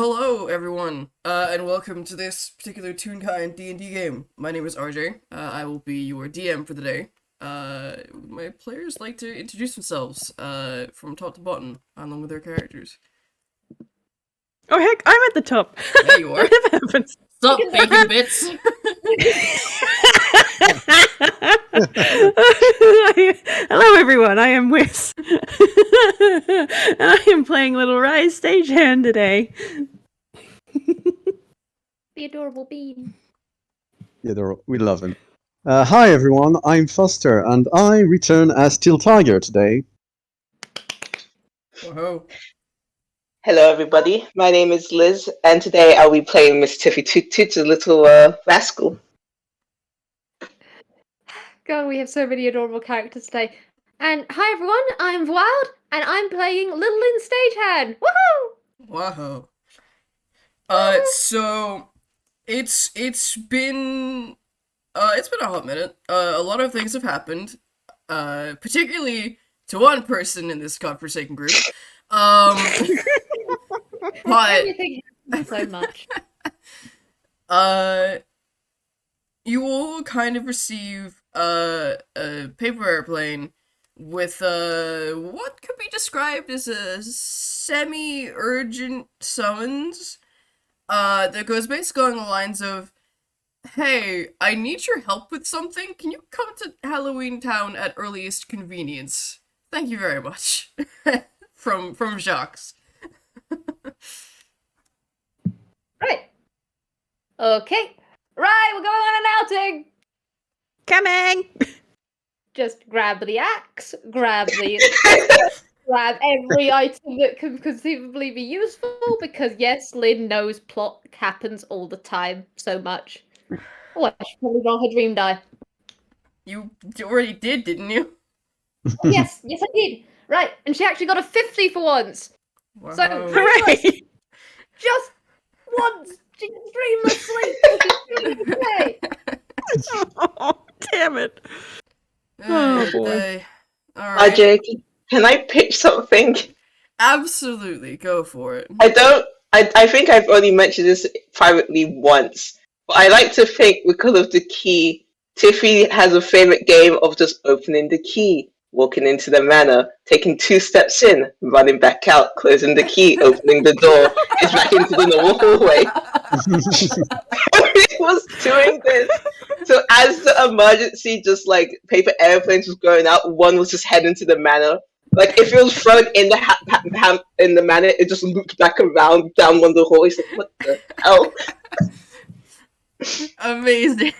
Hello, everyone, and welcome to this particular Toonkind D&D game. My name is RJ. I will be your DM for the day. My players like to introduce themselves from top to bottom, along with their characters. Oh heck, I'm at the top. There you are. That never happens. Sup, bacon bits? Hello everyone, I am Whis. And I am playing little Rai Stagehand today. The adorable bean. Yeah, we love him. Hi everyone, I'm Foster, and I return as Teal Tiger today. Whoa. Hello everybody, my name is Lizz, and today I'll be playing Miss Tiffy Toot, a little rascal. God, we have so many adorable characters today. And hi everyone, I'm Vwild, and I'm playing little Lin Stagehand. Woohoo! Wow. So it's been a hot minute. A lot of things have happened. Particularly to one person in this godforsaken group. But Everything happens so much. You will kind of receive a paper airplane with what could be described as a semi-urgent summons that goes basically along the lines of, "Hey, I need your help with something. Can you come to Halloween Town at earliest convenience? Thank you very much." from Jacques. Right. Okay. Right, we're going on an outing. Coming! Just grab the axe, grab every item that can conceivably be useful, because yes, Lin knows plot happens all the time so much. Oh, I should probably roll her dream die. You already did, didn't you? Oh, yes, I did. Right, and she actually got a 50 for once. Wow. So, Hooray! just once, she can dream asleep. She's doing okay. Oh, damn it. Oh, boy. Alright. RJ, can I pitch something? Absolutely, go for it. I think I've only mentioned this privately once, but I like to think because of the key, Tiffy has a favorite game of just opening the key, walking into the manor, taking 2 steps in, running back out, closing the key, opening the door, is back into the normal hallway. He was doing this. So as the emergency, just like paper airplanes was going out, one was just heading to the manor. Like if it was thrown in the in the manor, it just looped back around down one of the hallways. Like, what the hell? Amazing.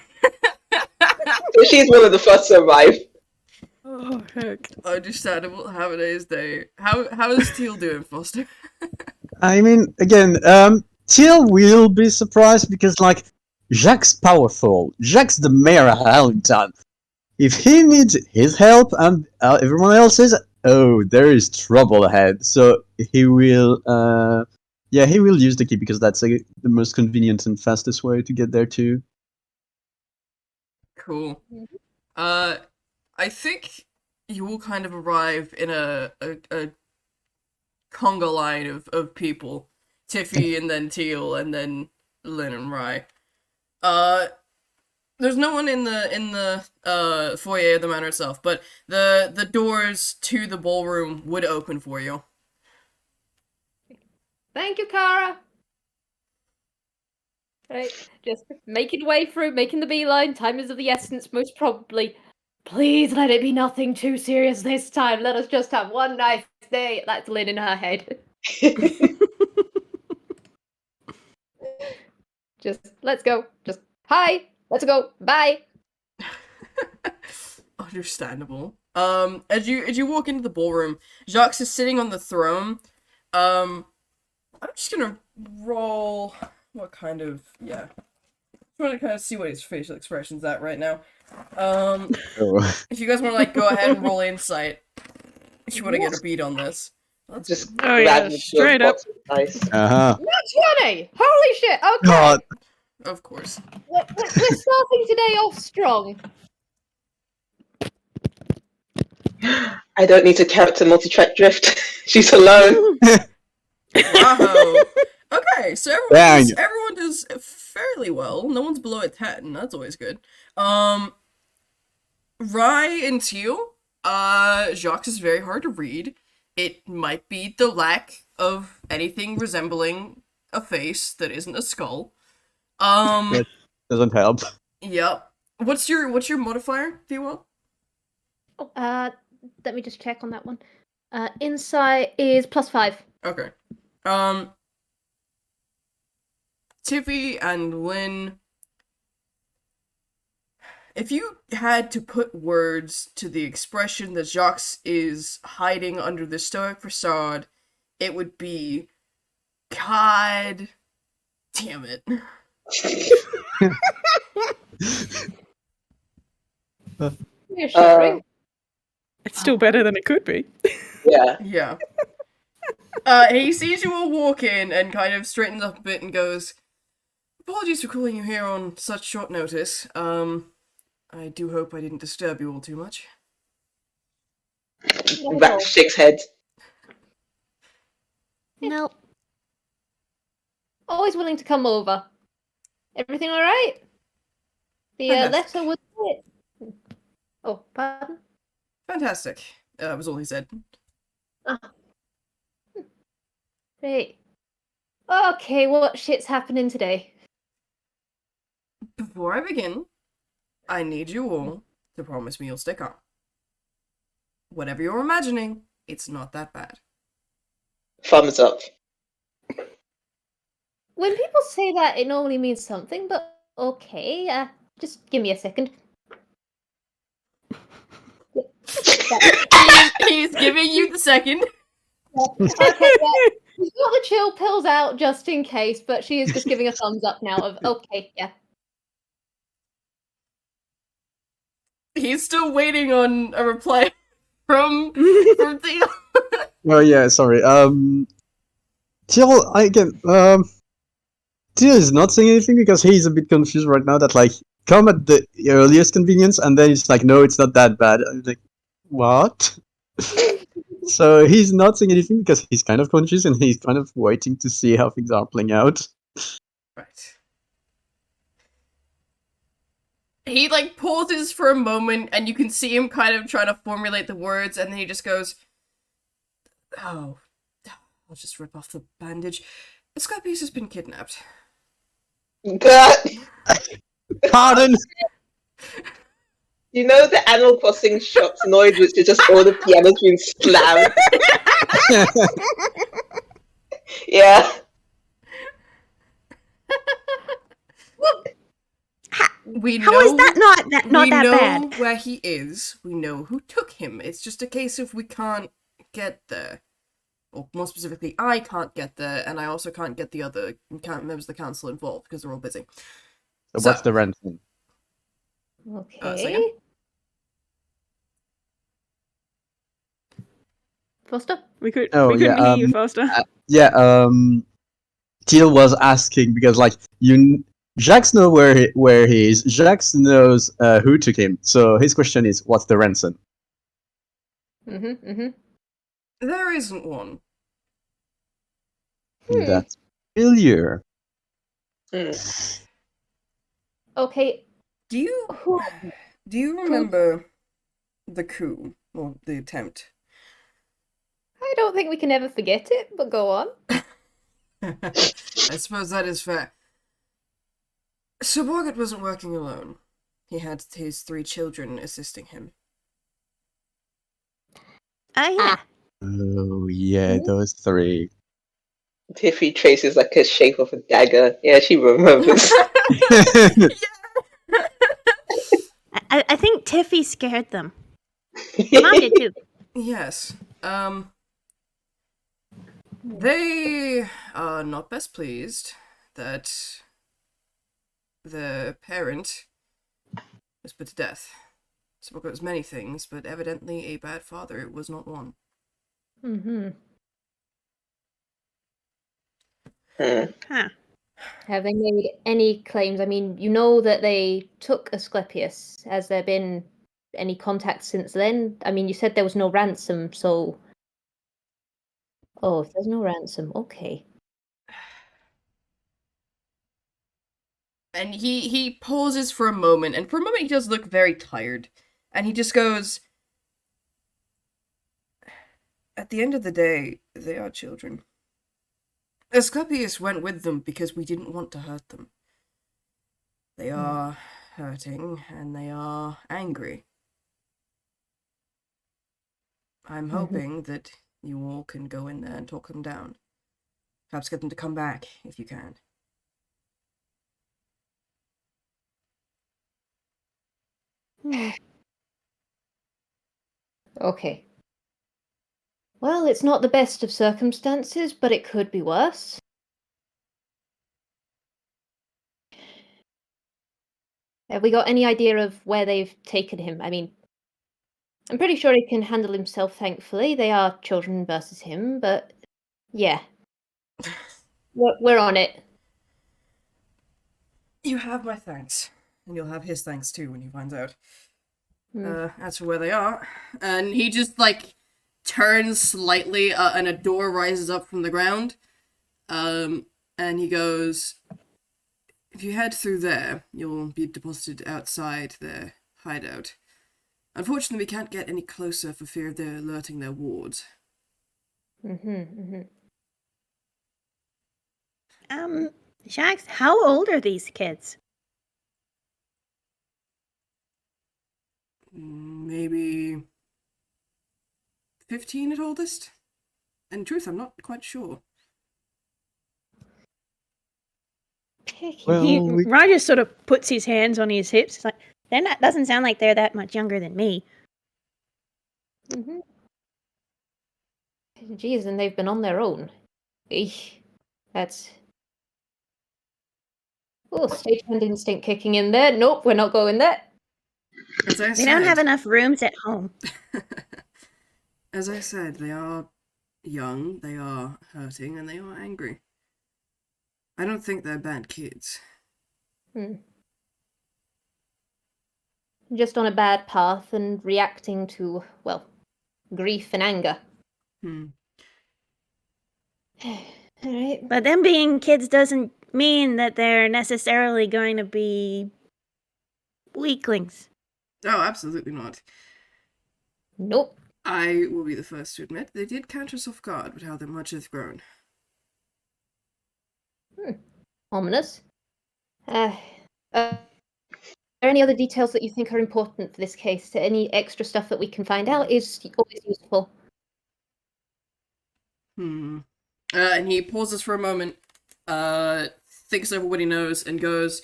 So she's one of the first to arrive. Oh, heck. Understandable. Have a nice day. How is Teal doing, Foster? I mean, again, Teal will be surprised because, like, Jacques powerful. Jacques the mayor of Halloween. If he needs his help and everyone else's, oh, there is trouble ahead. So he will, he will use the key because that's the most convenient and fastest way to get there too. Cool. I think you will kind of arrive in a conga line of people. Tiffy and then Teal and then Lin and Rai. There's no one in the foyer of the manor itself, but the doors to the ballroom would open for you. Thank you, Kara. Right, just making way through, making the beeline. Time is of the essence, most probably. Please let it be nothing too serious this time. Let us just have one nice day. That's Lin in her head. Just, let's go. Just, hi, let's go, bye. Understandable. As you walk into the ballroom, Jacques is sitting on the throne. I'm just gonna roll what kind of I want to kind of see what his facial expression's at right now. If you guys want to like go ahead and roll insight, if you want to get a beat on this. Just Oh, yeah, straight up. Nice. Uh-huh. That's 20! Holy shit, okay. God. Of course. We're starting today off strong. I don't need to character multi-track drift. She's alone. Wow. Okay. Nice. So Dang. everyone does fairly well. No one's below a 10. That's always good. Rai and Teal. Jacques is very hard to read. It might be the lack of anything resembling a face that isn't a skull. That doesn't help. Yep. What's your modifier, Vwild? Let me just check on that one. Insight is +5. Okay. Tiffy and Lin, if you had to put words to the expression that Jacques is hiding under the stoic facade, it would be, God damn it. Reassuring. It's still better than it could be. Yeah. Yeah. He sees you all walk in and kind of straightens up a bit and goes, apologies for calling you here on such short notice. I do hope I didn't disturb you all too much. Rat shakes head. No. Always willing to come over. Everything all right? The Fantastic. letter was it. Oh, pardon? Fantastic. Was all he said. Great. Okay, what shit's happening today? Before I begin, I need you all to promise me you'll stay calm. Whatever you're imagining, it's not that bad. Thumbs up. When people say that, it normally means something, but okay. Just give me a second. He's giving you the second. Okay, yeah. She's got the chill pills out just in case, but she is just giving a thumbs up now of, okay, yeah. He's still waiting on a reply from Teal. Oh yeah, sorry. Teal, Teal is not saying anything because he's a bit confused right now. That like come at the earliest convenience, and then it's like, no, it's not that bad. I'm like, what? So he's not saying anything because he's kind of conscious and he's kind of waiting to see how things are playing out. Right. He like pauses for a moment and you can see him kind of trying to formulate the words and then he just goes, oh, I'll just rip off the bandage. Scorpius has been kidnapped. God. Pardon? You know the Animal Crossing shop's noise, which is just all the pianos being slammed? Yeah. We How know, is that not that we know bad? where he is. We know who took him. It's just a case of we can't get there. Or more specifically, I can't get there, and I also can't get the other members of the council involved because they're all busy. So what's the ransom? Okay. second. Foster? We couldn't yeah, hear you, Foster. Teal was asking because like Jax knows where he is. Jax knows who took him. So his question is, what's the ransom? There isn't one. That's familiar. Okay. Do you remember the coup or the attempt? I don't think we can ever forget it, but go on. I suppose that is fair. Sir Borgett wasn't working alone. He had his 3 children assisting him. Oh yeah. Oh yeah, those 3. Tiffy traces like a shape of a dagger. Yeah, she remembers. I think Tiffy scared them. Mom did too. Yes. They are not best pleased that the parent was put to death. Spoke of many things, but evidently a bad father was not one. Huh. Have they made any claims? I mean, you know that they took Asclepius. Has there been any contact since then? I mean, you said there was no ransom, so... Oh, if there's no ransom, okay. And he pauses for a moment, and for a moment he does look very tired. And he just goes, "At the end of the day, they are children. Asclepius went with them because we didn't want to hurt them. They are hurting, and they are angry. I'm hoping that you all can go in there and talk them down. Perhaps get them to come back, if you can." Okay. Well, it's not the best of circumstances, but it could be worse. Have we got any idea of where they've taken him? I mean, I'm pretty sure he can handle himself, thankfully. They are children versus him, but yeah. We're on it. You have my thanks. And you'll have his thanks too when he finds out. Hmm. As for where they are, and he just like turns slightly, and a door rises up from the ground. And he goes, "If you head through there, you'll be deposited outside their hideout. Unfortunately, we can't get any closer for fear of their alerting their wards." Shax, how old are these kids? Maybe 15 at oldest. In truth, I'm not quite sure. Well, Rai just sort of puts his hands on his hips. It's like, doesn't sound like they're that much younger than me. Geez, and they've been on their own. Eesh. That's... Oh, stagehand instinct kicking in there. Nope, we're not going there. As I We don't have said, enough rooms at home. as I said, they are young, they are hurting, and they are angry. I don't think they're bad kids. Just on a bad path and reacting to, well, grief and anger. Alright. But them being kids doesn't mean that they're necessarily going to be weaklings. Oh, absolutely not. Nope. I will be the first to admit they did catch us off guard with how much they've grown. Ominous. Are there any other details that you think are important for this case? Any extra stuff that we can find out is always useful. And he pauses for a moment, thinks over what he knows, and goes,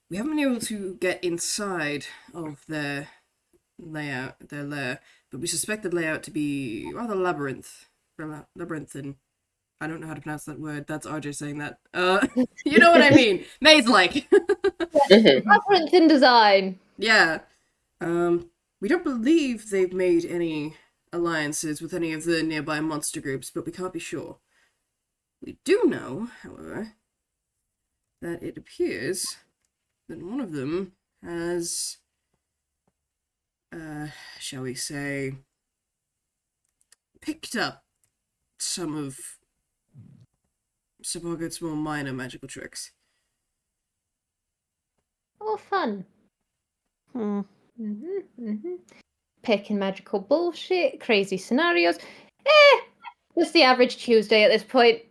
"We haven't been able to get inside of their lair, but we suspect the layout to be rather labyrinthine. I don't know how to pronounce that word. That's RJ saying that. You know what I mean. Maze-like. Labyrinthine design. Yeah. We don't believe they've made any alliances with any of the nearby monster groups, but we can't be sure. We do know, however, that it appears that one of them has, shall we say, picked up some of Sabogot's more minor magical tricks." Oh, fun. Picking magical bullshit, crazy scenarios. Just the average Tuesday at this point.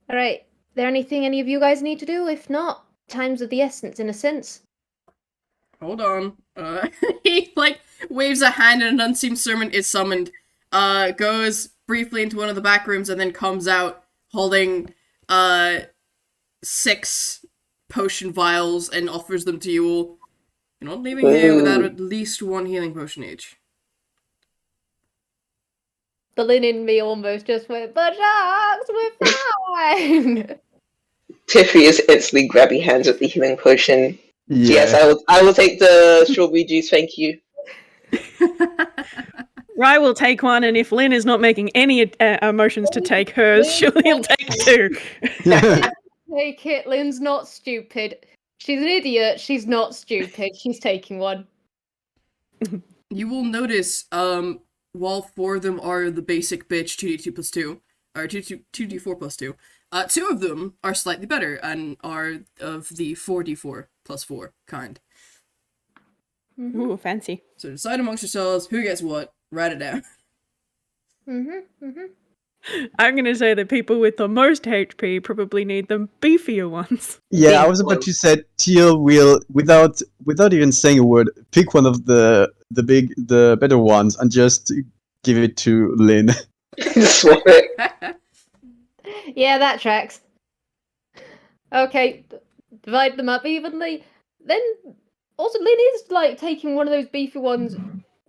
Alright, there anything any of you guys need to do? If not, time's of the essence in a sense. Hold on. He, like, waves a hand and an unseen servant is summoned. Goes briefly into one of the back rooms and then comes out holding, 6 potion vials and offers them to you all. You're not leaving here without at least 1 healing potion each. The Lin in me almost just went, but sharks, we're fine! Tiffy is instantly grabbing hands with the healing potion. yeah. Yes, I will take the strawberry juice, thank you. Rai will take one, and if Lin is not making any emotions to take hers, he'll take 2. Take it, Lin's not stupid. She's an idiot, she's not stupid, she's taking one. You will notice, while 4 of them are the basic bitch 2d2+2, or 2d4 plus 2. 2 of them are slightly better and are of the 4d4 plus 4 kind. Ooh, fancy. So decide amongst yourselves who gets what, write it down. I'm gonna say the people with the most HP probably need the beefier ones. Yeah, I was about to say Teal will, without even saying a word, pick one of the better ones and just give it to Lin. Swap it. Yeah, that tracks. Okay, divide them up evenly. Then, also, Lin is, like, taking one of those beefy ones.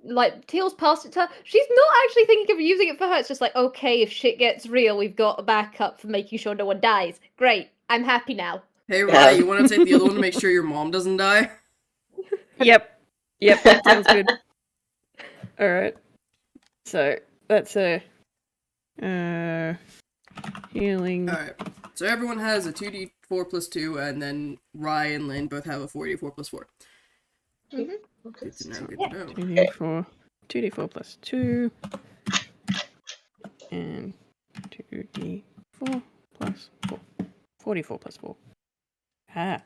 Like, Teal's passed it to her. She's not actually thinking of using it for her. It's just like, okay, if shit gets real, we've got a backup for making sure no one dies. Great, I'm happy now. Hey, Rai, you want to take the other one to make sure your mom doesn't die? Yep, that sounds good. Alright. So, that's a... healing... Alright, so everyone has a 2d4 plus 2, and then Rai and Lin both have a 4d4 plus 4. Good to know, good to know. 2d4 plus 2, and 2d4 plus 4. 44 plus 4. Ah.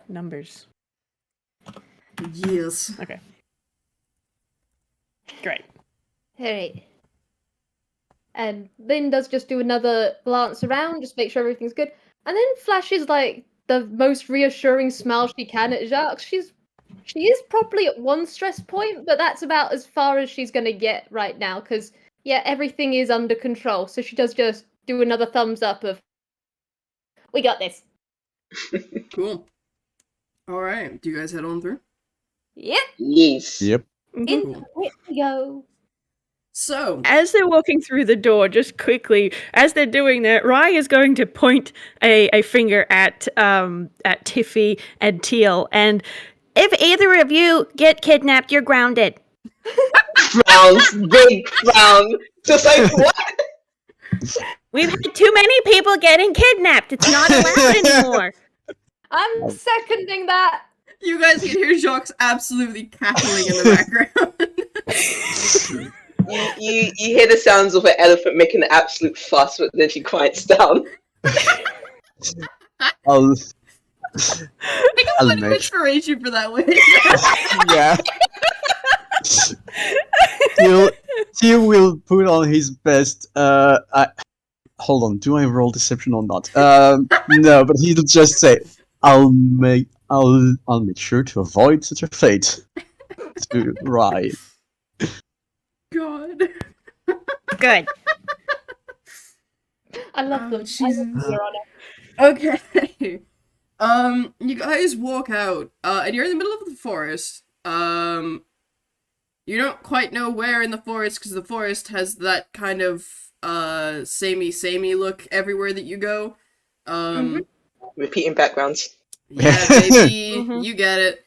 Numbers. Yes. Okay. Great. Alright. And Lin does just do another glance around, just make sure everything's good, and then flashes, like, the most reassuring smile she can at Jacques. She is probably at one stress point, but that's about as far as she's gonna get right now, because, yeah, everything is under control. So she does just do another thumbs up of, we got this. Cool. Alright, do you guys head on through? Yep, Yes. Yep. in Cool. it we go. So, As they're walking through the door, just quickly, as they're doing that, Rai is going to point a finger at Tiffy and Teal, and if either of you get kidnapped, you're grounded. Frowns, big frown. Just like, what? We've had too many people getting kidnapped. It's not allowed anymore. I'm seconding that. you guys can hear Jacques absolutely cackling in the background. You hear the sounds of an elephant making an absolute fuss, but then she quiets down. I'll Take a little bit of make- inspiration for that one. yeah. Teal will put on his best. Hold on. Do I roll deception or not? No, but he'll just say, "I'll make sure to avoid such a fate." To Rai. God. Good. I love Oh, them. I Jesus. love them, Your Honor. Okay. You guys walk out, and you're in the middle of the forest. You don't quite know where in the forest, because the forest has that kind of, samey look everywhere that you go. Repeating backgrounds. Yeah, baby, Mhm. you get it.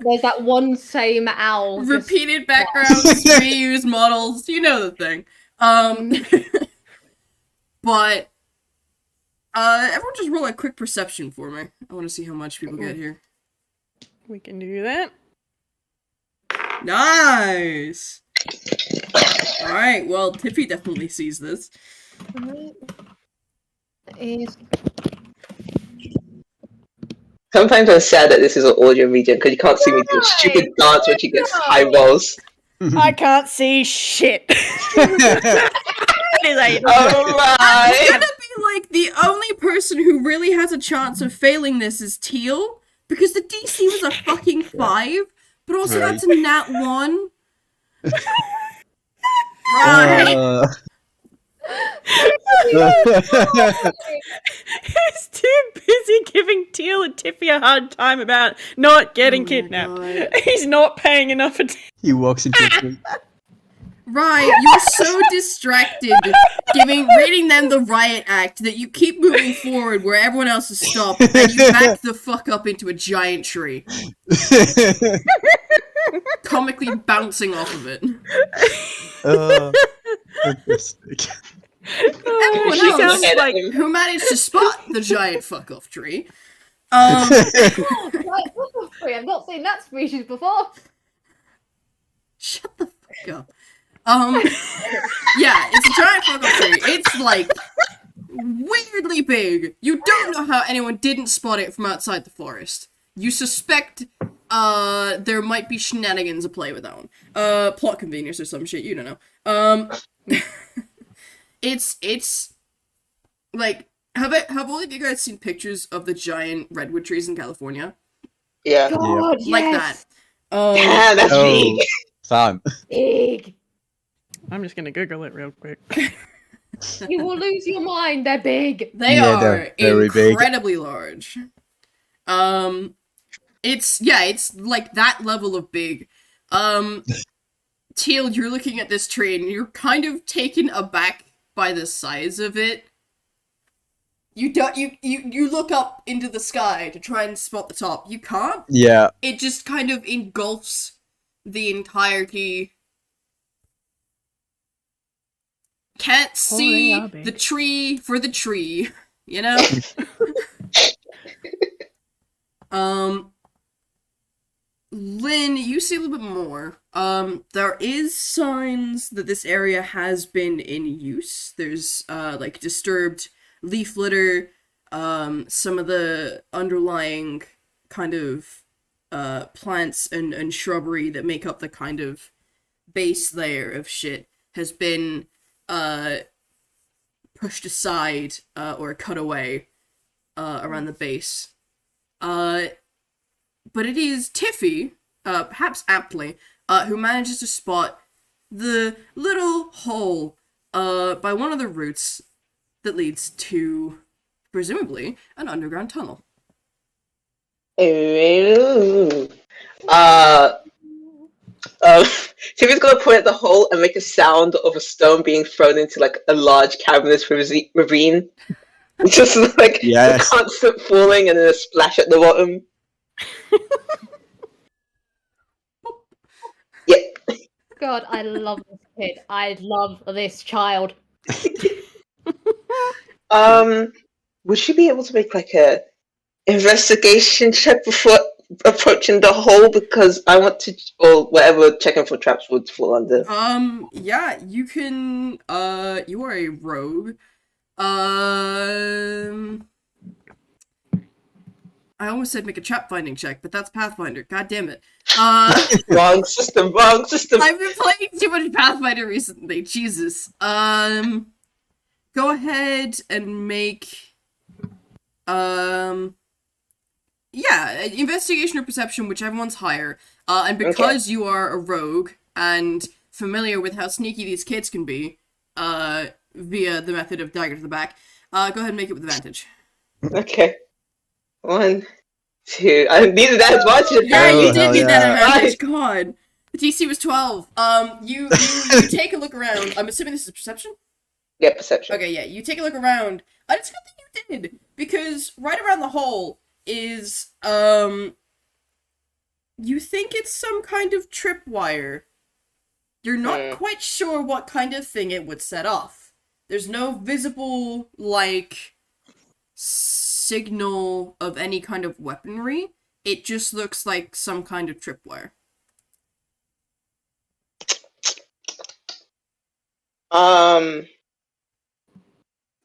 There's that one same owl. just- Repeated backgrounds, reused models, you know the thing. But, everyone just roll a quick perception for me. I want to see how much people get here. We can do that. Nice! Alright, well, Tiffy definitely sees this. Is Sometimes I'm sad that this is an audio medium because you can't see me do a stupid dance when she gets high rolls. I can't see shit. I'm Alright! gonna be like, the only person who really has a chance of failing this is Teal, because the DC was a fucking 5, but also Right. that's a nat 1. Right. He's too busy giving Teal and Tiffy a hard time about not getting Oh my kidnapped. God. He's not paying enough attention. He walks into a tree. Right, you're so distracted reading them the riot act that you keep moving forward where everyone else has stopped and you back the fuck up into a giant tree, comically bouncing off of it. Fantastic. Everyone She else, sounds Ahead of like him. who managed to spot the giant fuck off tree, oh, like, what the freak? I've not seen that species before. shut the fuck up. Yeah, it's a giant fuck up tree. It's like weirdly big. You don't know how anyone didn't spot it from outside the forest. You suspect there might be shenanigans at play with that one. Plot convenience or some shit, you don't know. It's like have all of you guys seen pictures of the giant redwood trees in California? Yeah. God, yes. Like that. Yeah, that's Oh, big. fun. Big. I'm just gonna Google it real quick. You will lose your mind. They're big. They Yeah, are they're very big. incredibly large. It's like that level of big. Teal, you're looking at this tree and you're kind of taken aback by the size of it. You look up into the sky to try and spot the top. You can't. Yeah. It just kind of engulfs the entirety. Can't Oh, they see are big. the tree for the tree, you know? Lin, you see a little bit more. There is signs that this area has been in use. There's, like, disturbed leaf litter, some of the underlying kind of, plants and shrubbery that make up the kind of base layer of shit has been, pushed aside, or cut away, around the base. But it is Tiffy, perhaps aptly, who manages to spot the little hole, by one of the routes that leads to, presumably, an underground tunnel. Ooh. Tiffy's gonna point at the hole and make a sound of a stone being thrown into like a large cavernous ravine. Just like Yes. a constant falling and then a splash at the bottom. Yeah. God, I love this kid. I love this child. Would she be able to make like a investigation check before approaching the hole? Because I want to, or whatever checking for traps would fall under. Yeah, you can, you are a rogue. I almost said make a trap finding check, but that's Pathfinder. God damn it. Wrong system, wrong system. I've been playing too much Pathfinder recently. Jesus. Go ahead and make, yeah, investigation or perception, whichever one's higher. And because you are a rogue and familiar with how sneaky these kids can be, via the method of dagger to the back, go ahead and make it with advantage. Okay. 1, 2. I needed that advantage. Yeah, Oh, you did hell need that yeah. advantage. God, the DC was 12. You take a look around. I'm assuming this is perception. Yeah, perception. Okay, yeah, you take a look around. It's good that you did, because right around the hole is you think it's some kind of tripwire. You're not quite sure what kind of thing it would set off. There's no visible, like, signal of any kind of weaponry. It just looks like some kind of tripwire.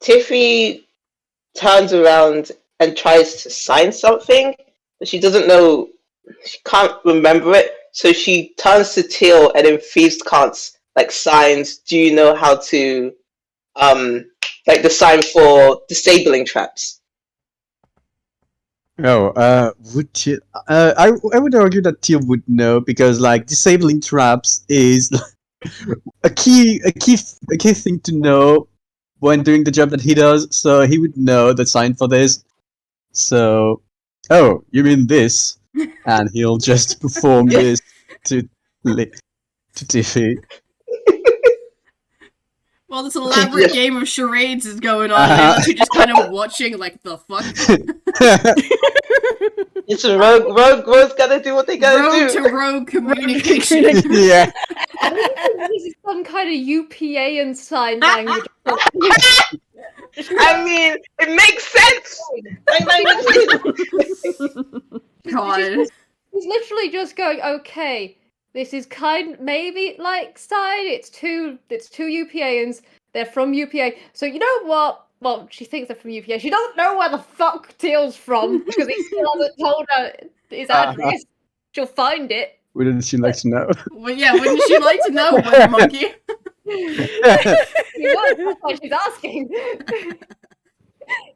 Tiffy turns around and tries to sign something, but she doesn't know, she can't remember it, so she turns to Teal and in Thieves' Cants, like, signs, do you know how to, like, the sign for disabling traps? Oh, would Teal, I would argue that Teal would know, because like disabling traps is a key thing to know when doing the job that he does. So he would know the sign for this. So, oh, you mean this? And he'll just perform this to Tiffy. While this elaborate game of charades is going on, and you're just kind of watching, like, the fuck? It's a rogue's gotta do what they gotta Rogue do. to rogue communication. Yeah. This is some kind of UPA and sign language. I mean, it makes sense. God. He's literally just going, okay, This is maybe like side. It's two UPAians. They're from UPA. So you know what? Well, she thinks they're from UPA. She doesn't know where the fuck Teal's from because he still hasn't told her his address. She'll find it. Wouldn't she like to know? Well, yeah, wouldn't she like to know, Weather Monkey? She would, that's why she's asking.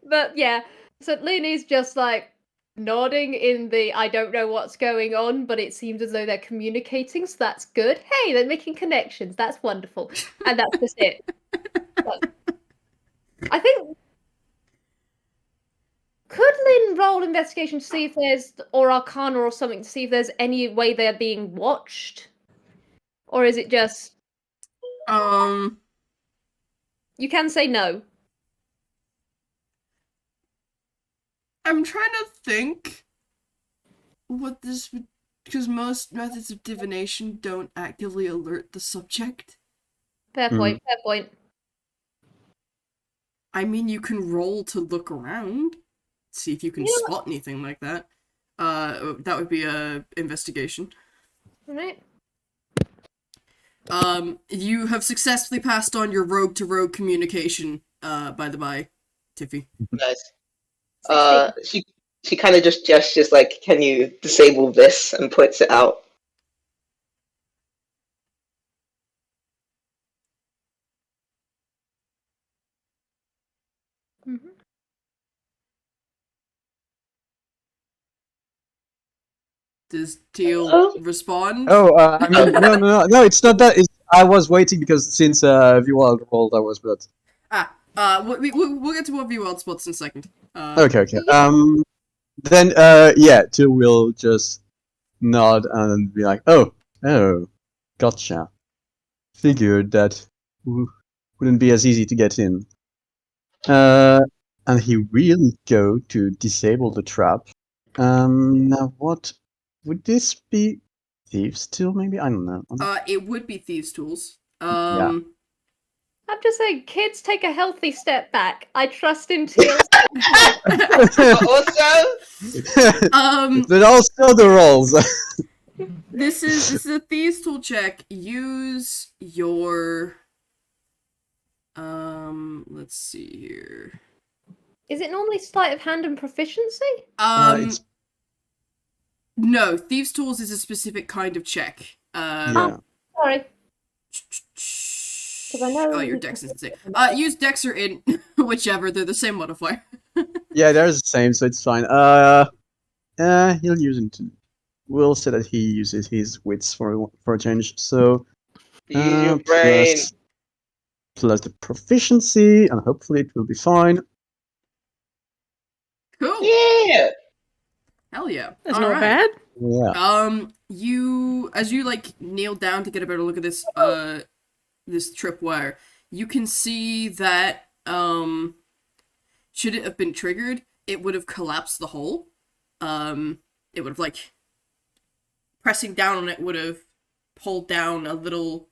But yeah, so Lin is just like nodding in the I don't know what's going on, but it seems as though they're communicating, so that's good. Hey, they're making connections. That's wonderful. And that's just it. But I think could Lin roll investigation to see if there's or Arcana or something to see if there's any way they're being watched? Or is it just you can say no. I'm trying to think what this would, because most methods of divination don't actively alert the subject. Fair point, fair point. I mean, you can roll to look around, see if you can spot anything like that. That would be a investigation. Alright. You have successfully passed on your rogue-to-rogue communication, by the by, Tiffy. Nice. She kind of just gestures like, "Can you disable this?" and puts it out. Mm-hmm. Does Teal respond? I mean, no, it's not that. I was waiting because since Vwild rolled, I was, but... We'll get to what Vwild spots in a second. Okay. Then, yeah, Teal will just nod and be like, oh, gotcha. Figured that wouldn't be as easy to get in. And he will go to disable the trap. Now what would this be? Thieves' tool, maybe? I don't know. It would be thieves' tools. Yeah. I'm just saying, kids, take a healthy step back. I trust in Teal. But also, but also the rolls. This is a thieves' tool check. Use your let's see here. Is it normally sleight of hand and proficiency? No, thieves' tools is a specific kind of check. Yeah. Sorry. I know. Oh, your dex is insane. Use dex or int, whichever. They're the same modifier. Yeah, they're the same, so it's fine. He'll use it. We'll say that he uses his wits for a change. So use your brain. Plus the proficiency, and hopefully it will be fine. Cool. Yeah. Hell yeah. That's All not right. bad. Yeah. As you like kneel down to get a better look at this this tripwire, you can see that should it have been triggered, it would have collapsed the hole. It would have like pressing down on it would have pulled down a little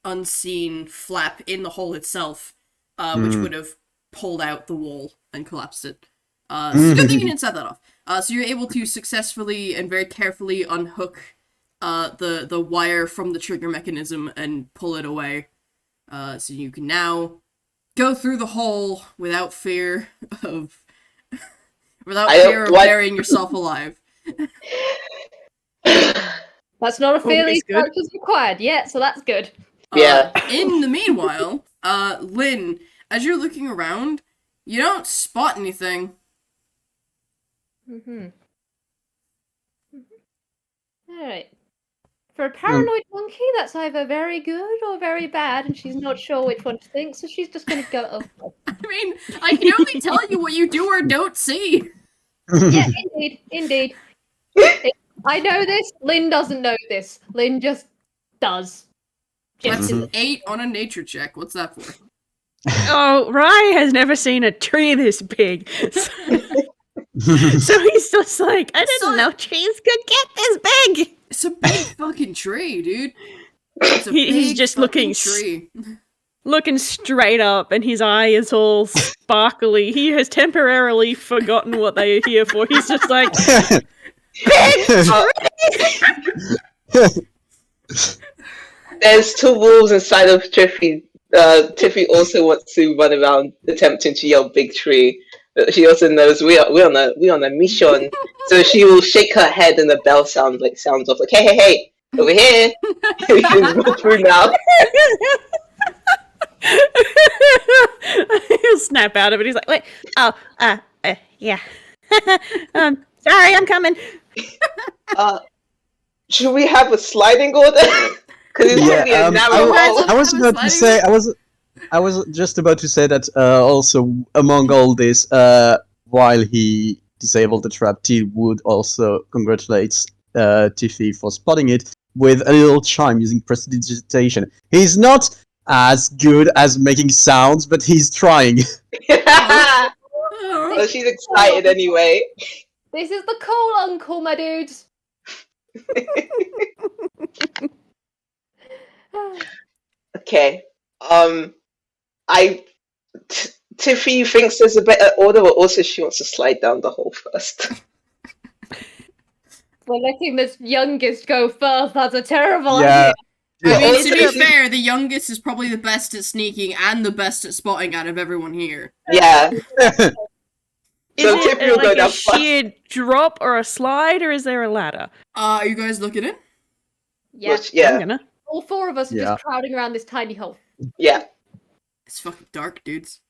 unseen flap in the hole itself, which would have pulled out the wall and collapsed it. So good thing you didn't set that off. So you're able to successfully and very carefully unhook the wire from the trigger mechanism and pull it away. So you can now go through the hole without fear of burying yourself alive. That's not a fear Always these good. characters required yet, so that's good. Yeah. In the meanwhile, Lin, as you're looking around, you don't spot anything. Alright. For a paranoid monkey, that's either very good or very bad, and she's not sure which one to think, so she's just gonna go, oh. I mean, I can only tell you what you do or don't see. Yeah, indeed. I know this, Lin doesn't know this. Lin just does. That's an 8 on a nature check. What's that for? Oh, Rai has never seen a tree this big. So he's just like, I didn't know trees could get this big. It's a big fucking tree, dude. It's a He's big just fucking looking tree. Looking straight up, and his eye is all sparkly. He has temporarily forgotten what they are here for. He's just like, big tree! There's two wolves inside of Tiffy. Tiffy also wants to run around attempting to yell "big tree." But she also knows we on a mission, so she will shake her head and the bell sounds off like hey over here. You can go through now. He'll snap out of it. He's like, wait, yeah. Sorry, I'm coming. Should we have a sliding order? Because it's gonna be a narrow hall. I was about to say, I was just about to say that also among all this, while he disabled the trap, Teal would also congratulate Tiffy for spotting it with a little chime using prestidigitation. He's not as good as making sounds, but he's trying. So she's excited anyway. This is the cool uncle, my dudes. Okay. Tiffy thinks there's a better order, but also she wants to slide down the hole first. We're letting this youngest go first. That's a terrible Yeah. idea. I mean, also, to be fair, the youngest is probably the best at sneaking and the best at spotting out of everyone here. Yeah. Is So it Tiffy will go like down a first. sheer drop or a slide, or is there a ladder? Are you guys looking in? Yeah, Which, yeah. I'm gonna. all four of us are Yeah. just crowding around this tiny hole. Yeah. It's fucking dark, dudes.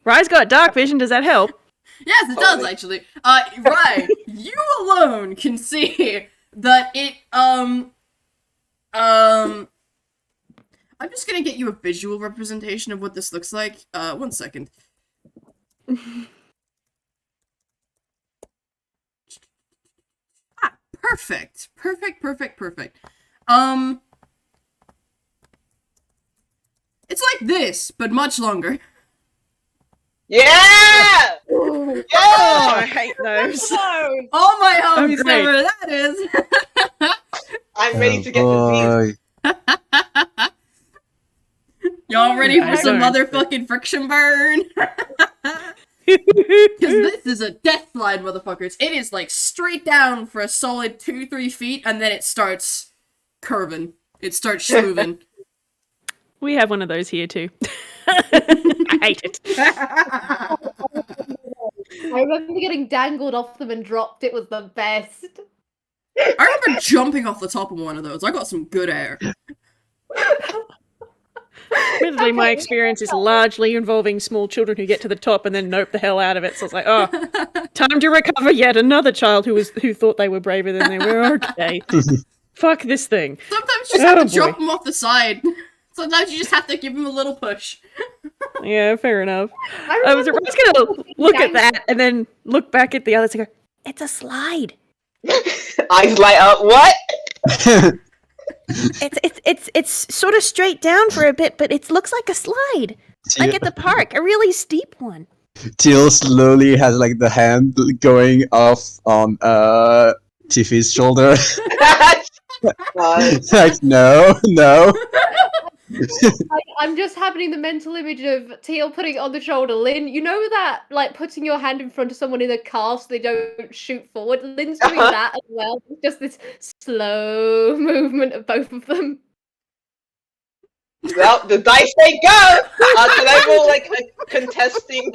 Rai's got dark vision. Does that help? Yes, it does actually. Rai, you alone can see that it I'm just gonna get you a visual representation of what this looks like. 1 second. Perfect. It's like this, but much longer. Yeah! Oh, Yeah! I hate those. Oh my homies great. know where that is. I'm ready to get the boy. Y'all ready for I some don't. motherfucking friction burn? Because this is a death slide, motherfuckers. It is like straight down for a solid 2-3 feet, and then it starts curving. It starts schmooving. We have one of those here too. I hate it. I remember getting dangled off them and dropped. It was the best. I remember jumping off the top of one of those. I got some good air. Admittedly, my experience is largely involving small children who get to the top and then nope the hell out of it. So it's like, oh, time to recover yet another child who thought they were braver than they were. Okay, fuck this thing. Sometimes you just have Oh, to jump boy. them off the side. Sometimes you just have to give them a little push. Yeah, fair enough. I I was remember just gonna look at dangled- that and then look back at the others and go, it's a slide. eyes light up. What? It's sort of straight down for a bit, but it looks like a slide. Like at the park, a really steep one. Teal slowly has like the hand going off on Tiffy's shoulder. Like no. I'm just having the mental image of Teal putting it on the shoulder. Lin, you know that, like, putting your hand in front of someone in a car so they don't shoot forward? Lin's doing that as well. It's just this slow movement of both of them. Well, the dice say go! Can I roll, like, a contesting...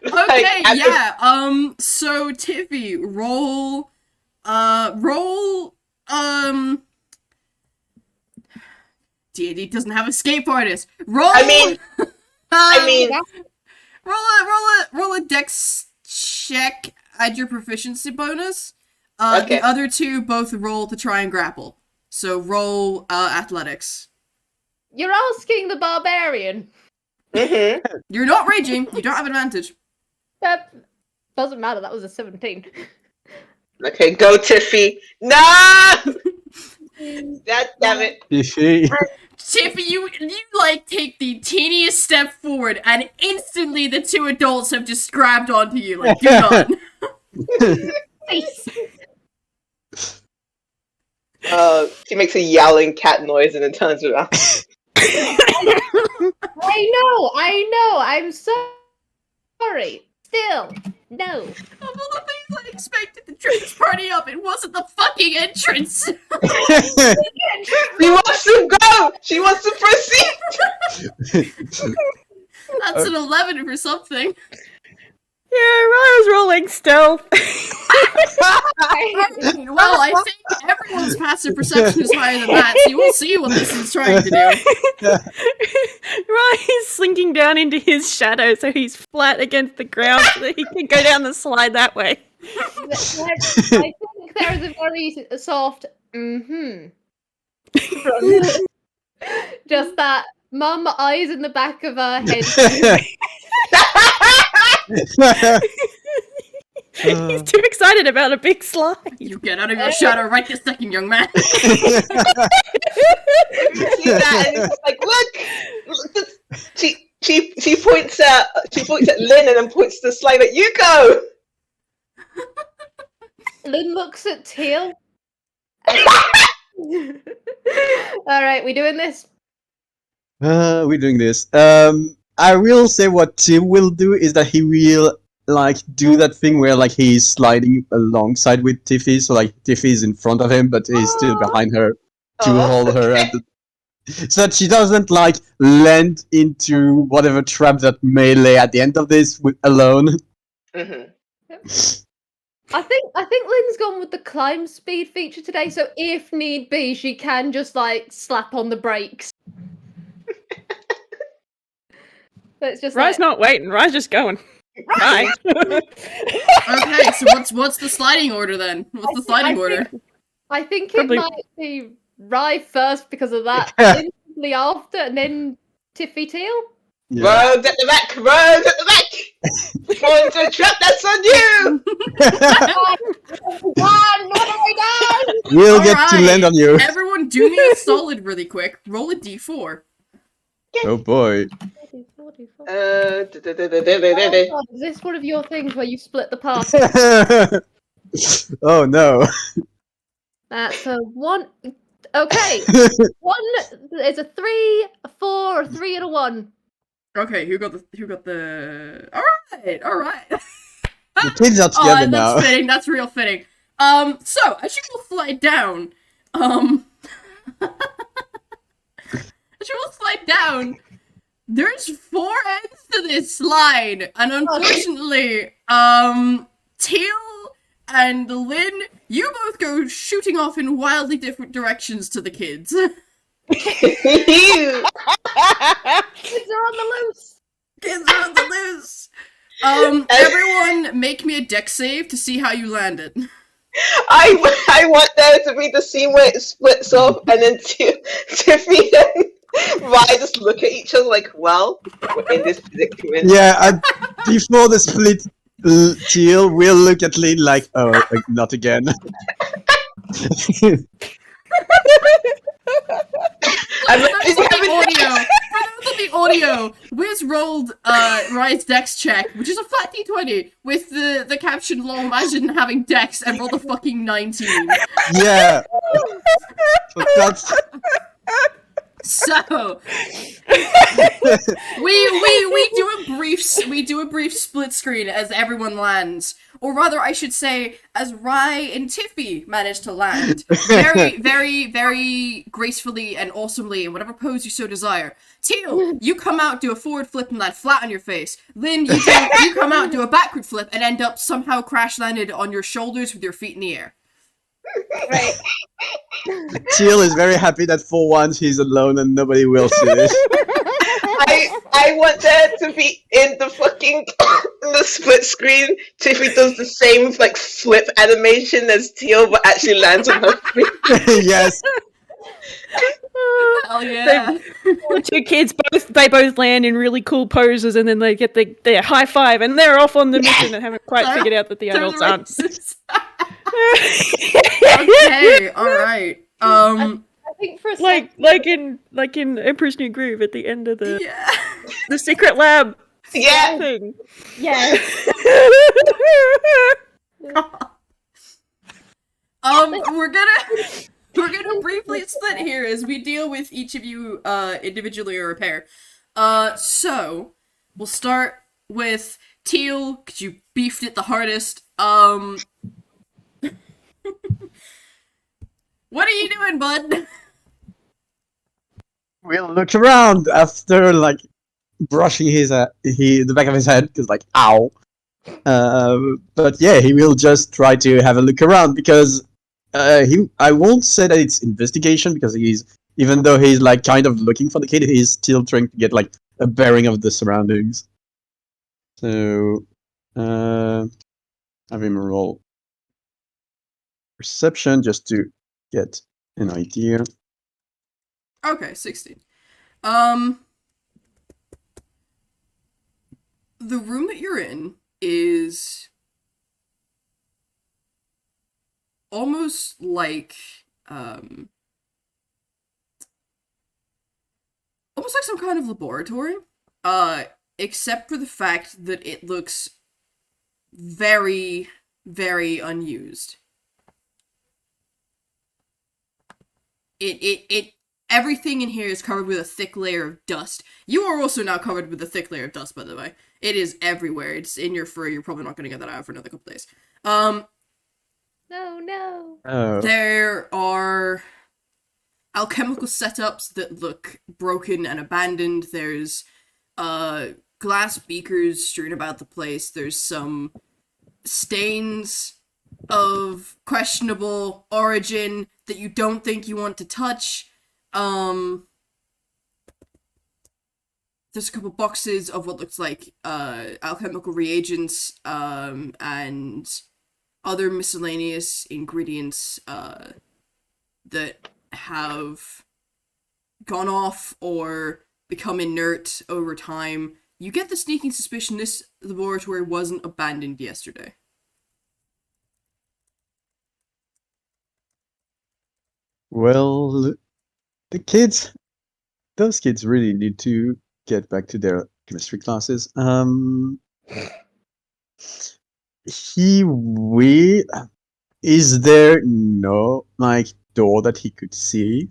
Okay, yeah, so Tiffy, roll, D&D doesn't have escape artist. Roll. I mean, roll a dex check. Add your proficiency bonus. Okay. The other two both roll to try and grapple. So roll athletics. You're asking the barbarian. mm-hmm. You're not raging. You don't have advantage. That doesn't matter. That was a 17. Okay, go Tiffy. No! God damn it. Tiffy. Tiffy, you like take the teeniest step forward, and instantly the two adults have just grabbed onto you. Like, do not. She makes a yowling cat noise and then turns around. I know. I'm so sorry. Still, no. Of all the things I expected to trip this party up. It wasn't the fucking entrance. She wants to go! She wants to proceed! That's an 11 for something. Yeah, Raya's rolling stealth. Well, I think everyone's passive perception is higher than that, so you will see what this is trying to do. Raya's slinking down into his shadow so he's flat against the ground so that he can go down the slide that way. I think there is a very soft just that mum eyes in the back of her head. He's too excited about a big slide. You get out of your shadow right this second, young man. You see that, and it's like, look, she points at Lin and then points the slide at you go. Lin looks at Teal. Alright, we doing this? We're doing this. I will say what Tim will do is that he will like do that thing where like he's sliding alongside with Tiffy, so like Tiffy's in front of him, but he's still behind her to hold her, at so that she doesn't like land into whatever trap that may lay at the end of this alone. Mm-hmm. I think Lynn's gone with the climb speed feature today, so if need be, she can just like slap on the brakes. So it's just Rai's not waiting, Rai's just going. Right. Okay, so what's the sliding order then? What's the sliding order? I think Probably- it might be Rai first because of that, Lynn probably after, and then Tiffy Teal. Yeah. Rogues at the back, rogues at the back! Fall into a trap, that's on you! One, what have I done? We'll get to land on you. Everyone do me a solid really quick. Roll a d4. Oh boy. Oh, God, is this one of your things where you split the party? Oh no. That's a one. Okay, one is a 3, a 4, a 3, and a 1. Okay, who got the all right. The kids are together That's now. fitting, that's real fitting. So as you will slide down, there's 4 ends to this slide, and unfortunately, Teal and Lin, you both go shooting off in wildly different directions to the kids. Kids are on the loose. Kids are on the loose. Everyone make me a dex save to see how you landed. I want there to be the scene where it splits off and then Tiffy and Rai just look at each other like, well, we're in this predicament. Yeah, before the split, Teal will look at Lin like, oh, not again. I'm For those of the audio, Whis rolled Rai's dex check, which is a flat d20, with the caption "Lol, imagine having dex," and rolled a fucking 19. Yeah. But that's... So we do a brief split screen as everyone lands, or rather, I should say, as Rai and Tiffy manage to land very, very, very gracefully and awesomely in whatever pose you so desire. Teal, you come out, do a forward flip and land flat on your face. Lin, you come out, do a backward flip and end up somehow crash landed on your shoulders with your feet in the air. Right. Teal is very happy that for once he's alone and nobody will see this. I want there to be in the fucking the split screen. Tiffy does the same like flip animation as Teal, but actually lands on her feet. Yes. Hell yeah. The 2 kids both land in really cool poses, and then they get their high five, and they're off on the mission and haven't quite figured out that the adults aren't. Okay, alright. I think for a like in Emperor's New Groove at the end of the Yeah. the secret lab Yeah. thing. yeah. We're gonna briefly split here as we deal with each of you individually or a pair. So we'll start with Teal, because you beefed it the hardest. What are you doing, bud? Will look around after like brushing the back of his head because like ow. But yeah, he will just try to have a look around because I won't say that it's investigation because even though he's like kind of looking for the kid, he's still trying to get like a bearing of the surroundings. So have him roll perception just to get an idea. Okay, 16. The room that you're in is almost like almost like some kind of laboratory. Except for the fact that it looks very, very unused. Everything in here is covered with a thick layer of dust. You are also now covered with a thick layer of dust, by the way. It is everywhere. It's in your fur. You're probably not going to get that out for another couple days. No. Oh. There are alchemical setups that look broken and abandoned. There's glass beakers strewn about the place. There's some stains of questionable origin that you don't think you want to touch. There's a couple boxes of what looks like alchemical reagents and other miscellaneous ingredients that have gone off or become inert over time. You get the sneaking suspicion this laboratory wasn't abandoned yesterday. Well, those kids really need to get back to their chemistry classes. Is there no like door that he could see?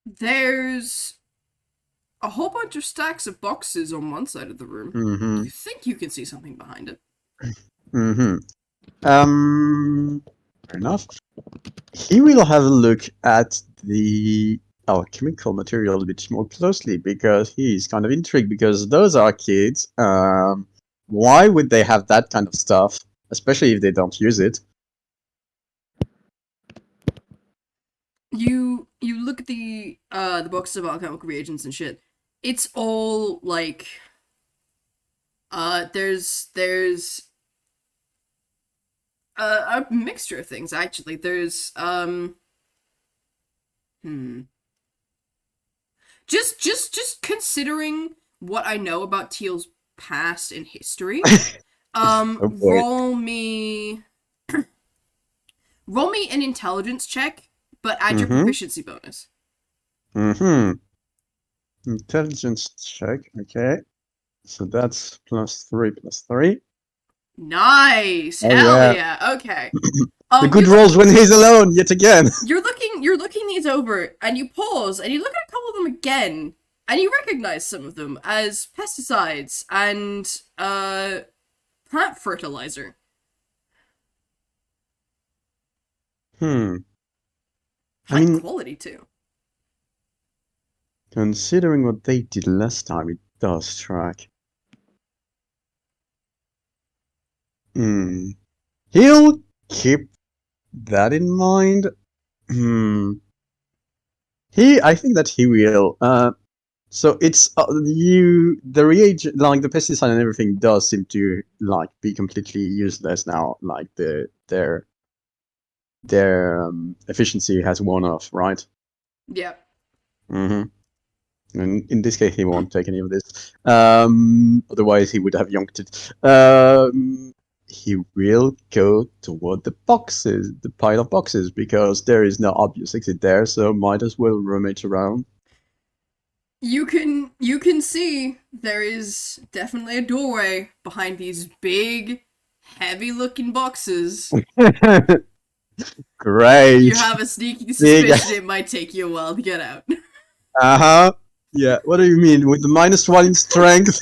There's a whole bunch of stacks of boxes on one side of the room. Mm-hmm. You think you can see something behind it. Mm-hmm. Fair enough. He will have a look at the alchemical material a bit more closely because he's kind of intrigued because those are kids. Why would they have that kind of stuff, especially if they don't use it? You look at the boxes of alchemical reagents and shit. It's all like there's a mixture of things actually. There's just considering what I know about Teal's past and history. Oh boy. Roll me an intelligence check, but add your proficiency bonus. Intelligence check, okay. So that's +3. Nice. Oh, Hell yeah. yeah. Okay. The good rolls when he's alone, yet again. You're looking these over, and you pause, and you look at a couple of them again, and you recognize some of them as pesticides and plant fertilizer. I High mean, quality too. considering what they did last time, it does track. He'll keep that in mind. I think that he will. So it's the reagent, like the pesticide and everything, does seem to like be completely useless now. Like their efficiency has worn off, right? Yeah. And in this case, he won't take any of this. Otherwise, he would have yonked it. He will go toward the boxes, the pile of boxes, because there is no obvious exit there, so might as well rummage around. You can see there is definitely a doorway behind these big, heavy-looking boxes. Great. You have a sneaky suspicion it might take you a while to get out. Yeah. What do you mean with the -1 in strength?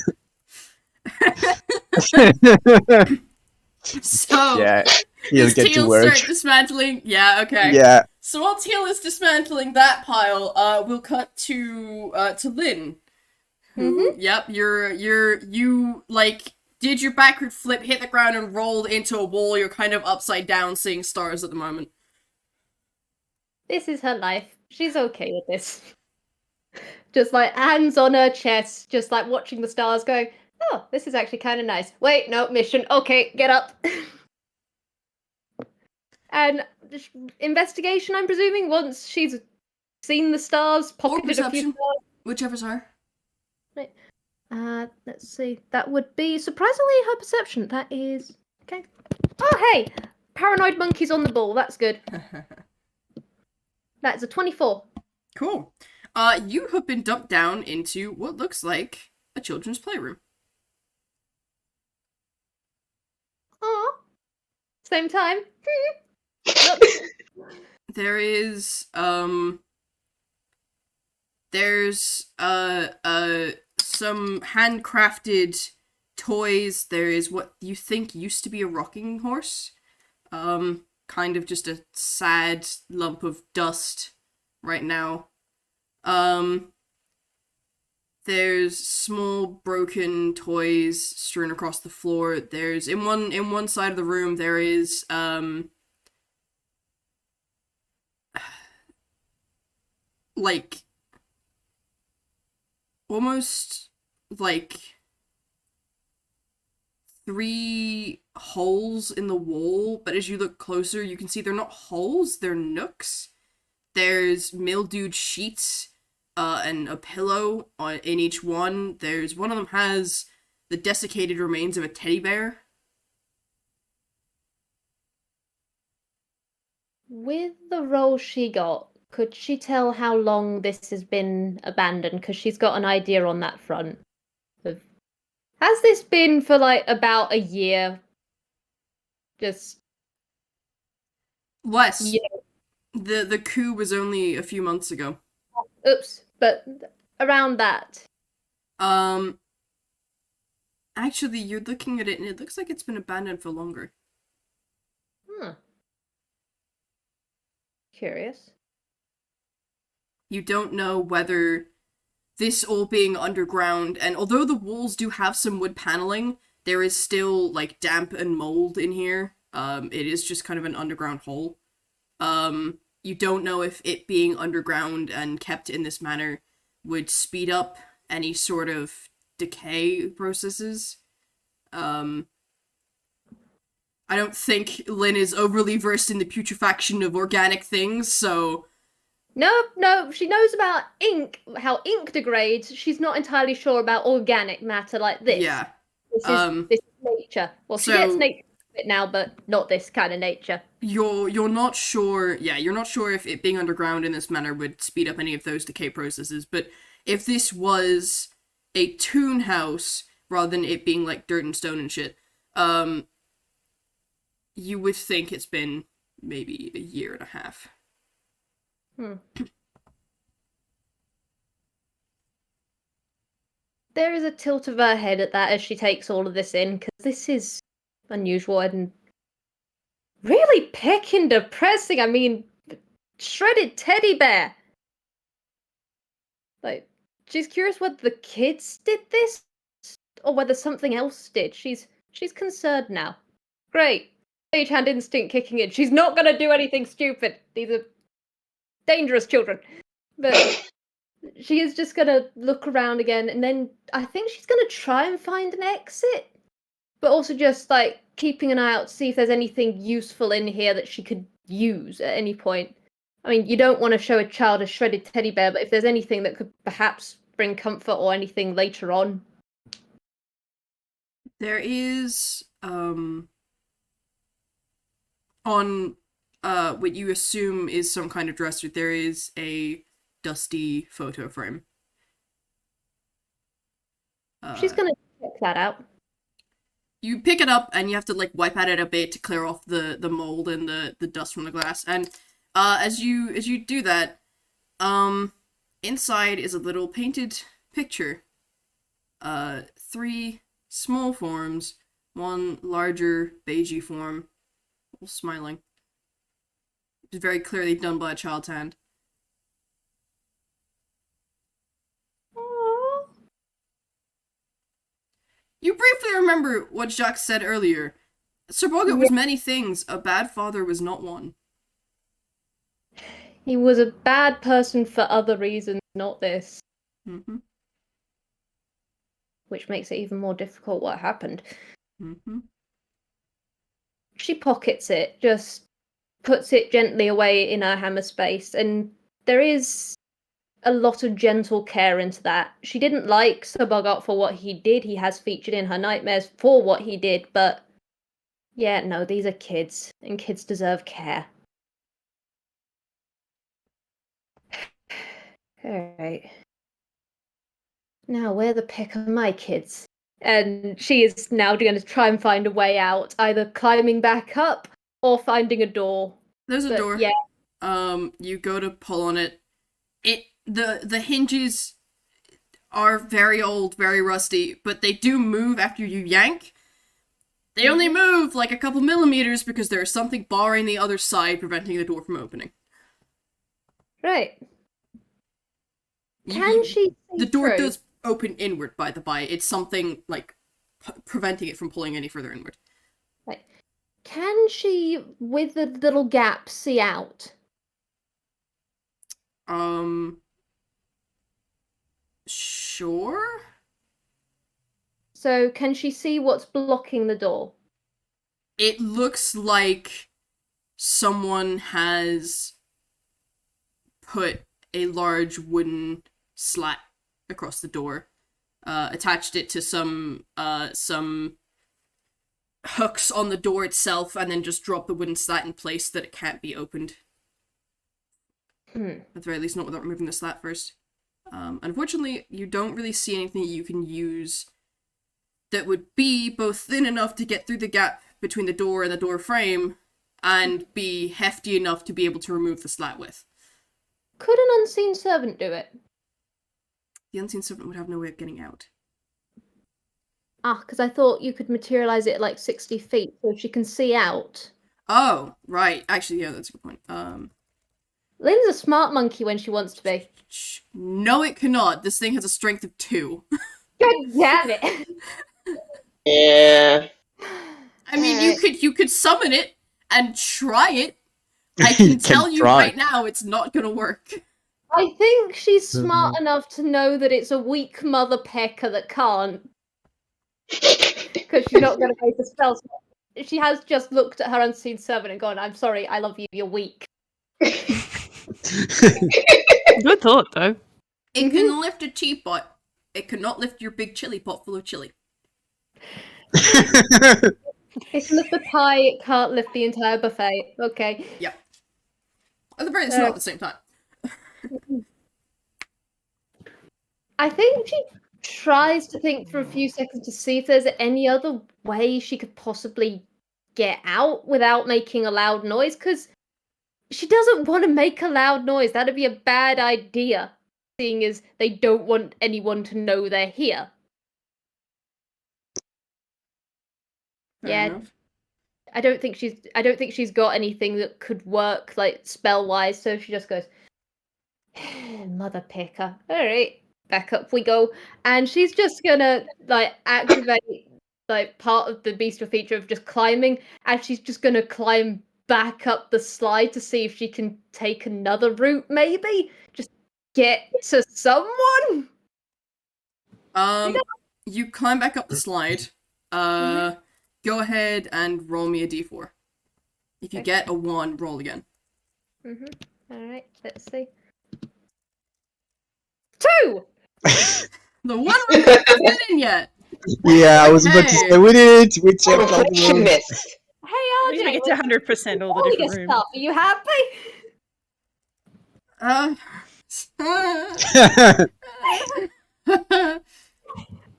So, Yeah, he'll does get to Teal work. start dismantling? Yeah, okay. Yeah. So while Teal is dismantling that pile, we'll cut to Lin. Who, yep, you, like, did your backward flip, hit the ground, and rolled into a wall. You're kind of upside down seeing stars at the moment. This is her life. She's okay with this. Just like hands on her chest, just like watching the stars going, oh, this is actually kind of nice. Wait, no, mission. Okay, get up. And investigation, I'm presuming, once she's seen the stars, Or pocketed a few perception. stars. Whichever's her. Let's see. That would be surprisingly her perception. That is okay. Oh, hey, paranoid monkeys on the ball. That's good. That's a 24. Cool. You have been dumped down into what looks like a children's playroom. Aw. Same time. There's some handcrafted toys. There is what you think used to be a rocking horse. Kind of just a sad lump of dust right now. There's small broken toys strewn across the floor. There's in one side of the room there is like almost like 3 holes in the wall, but as you look closer you can see they're not holes, they're nooks. There's mildewed sheets and a pillow in each one. There's one of them has the desiccated remains of a teddy bear. With the role she got, could she tell how long this has been abandoned? Because she's got an idea on that front. Has this been for like about a year? Just Less. yeah. The coup was only a few months ago. Oops, but around that. Actually, you're looking at it and it looks like it's been abandoned for longer. Curious. You don't know whether this all being underground, and although the walls do have some wood paneling, there is still, like, damp and mold in here. It is just kind of an underground hole. You don't know if it being underground and kept in this manner would speed up any sort of decay processes. I don't think Lin is overly versed in the putrefaction of organic things, so... No, she knows about ink, how ink degrades. She's not entirely sure about organic matter like this. Yeah. This is nature. Well, she gets nature a bit now, but not this kind of nature. You're not sure, you're not sure if it being underground in this manner would speed up any of those decay processes, but if this was a toon house, rather than it being like dirt and stone and shit, you would think it's been maybe a year and a half. There is a tilt of her head at that as she takes all of this in, because this is unusual and really pecking depressing. I mean, shredded teddy bear. Like, she's curious whether the kids did this or whether something else did. She's concerned now. Great. Stagehand instinct kicking in. She's not going to do anything stupid. These are dangerous children. But she is just going to look around again, and then I think she's going to try and find an exit. But also just, like, keeping an eye out to see if there's anything useful in here that she could use at any point. I mean, you don't want to show a child a shredded teddy bear, but if there's anything that could perhaps bring comfort or anything later on. There is, on, what you assume is some kind of dresser, there is a dusty photo frame. She's gonna check that out. You pick it up and you have to like wipe at it a bit to clear off the mold and the dust from the glass. And as you do that, inside is a little painted picture. 3 small forms, one larger beigey form, all smiling. It's very clearly done by a child's hand. Aww. You briefly remember what Jacques said earlier. Sir Boggart was many things, a bad father was not one. He was a bad person for other reasons, not this. Mm-hmm. Which makes it even more difficult what happened. Mm-hmm. She pockets it, just puts it gently away in her hammer space, and there is a lot of gentle care into that. She didn't like Sir Boggart for what he did. He has featured in her nightmares for what he did, but yeah, no, these are kids, and kids deserve care. Alright. Now, where the pick are my kids? And she is now going to try and find a way out, either climbing back up or finding a door. There's a But door. yeah. You go to pull on it. The hinges are very old, very rusty, but they do move after you yank. They only move like a couple millimeters because there is something barring the other side, preventing the door from opening. Right. You- Can you- she see The door through? does open inward, by the by. It's something like preventing it from pulling any further inward. Right. Can she, with the little gap, see out? Sure. So can she see what's blocking the door? It looks like someone has put a large wooden slat across the door, attached it to some hooks on the door itself, and then just dropped the wooden slat in place so that it can't be opened. At the very least, not without removing the slat first. Unfortunately, you don't really see anything you can use that would be both thin enough to get through the gap between the door and the door frame, and be hefty enough to be able to remove the slat with. Could an unseen servant do it? The unseen servant would have no way of getting out. Ah, because I thought you could materialize it at like 60 feet, so she can see out. Oh, right. Actually, yeah, that's a good point. Lynn's a smart monkey when she wants to be. No, it cannot. This thing has a strength of 2. God damn it! Yeah. I mean, Alright. you could summon it and try it. I You can can tell you try. right now, it's not gonna work. I think she's smart Mhm. enough to know that it's a weak mother pecker that can't. Because she's not going to make a spell. She has just looked at her unseen servant and gone, I'm sorry, I love you, you're weak. Good thought, though. It can lift a teapot. It cannot lift your big chili pot full of chili. It can lift the pie, it can't lift the entire buffet. Okay. Yep. At the very least, not at the same time. I think she tries to think for a few seconds to see if there's any other way she could possibly get out without making a loud noise, because she doesn't want to make a loud noise. That'd be a bad idea, seeing as they don't want anyone to know they're here. Fair Yeah. enough. I don't think she's got anything that could work like spell wise, so she just goes mother picker. Alright, back up we go. And she's just gonna like activate like part of the bestial feature of just climbing, and she's just gonna climb back up the slide to see if she can take another route, maybe? Just get to someone? You climb back up the slide. Go ahead and roll me a d4. If you Okay. get a 1, roll again. Alright, let's see. 2! The 1 isn't in yet. Yeah, I was about to Okay. say, we did it. We checked out the Reflection room. mist. Hey We're gonna RJ, get to 100% all the all your different rooms. stuff. Are you happy?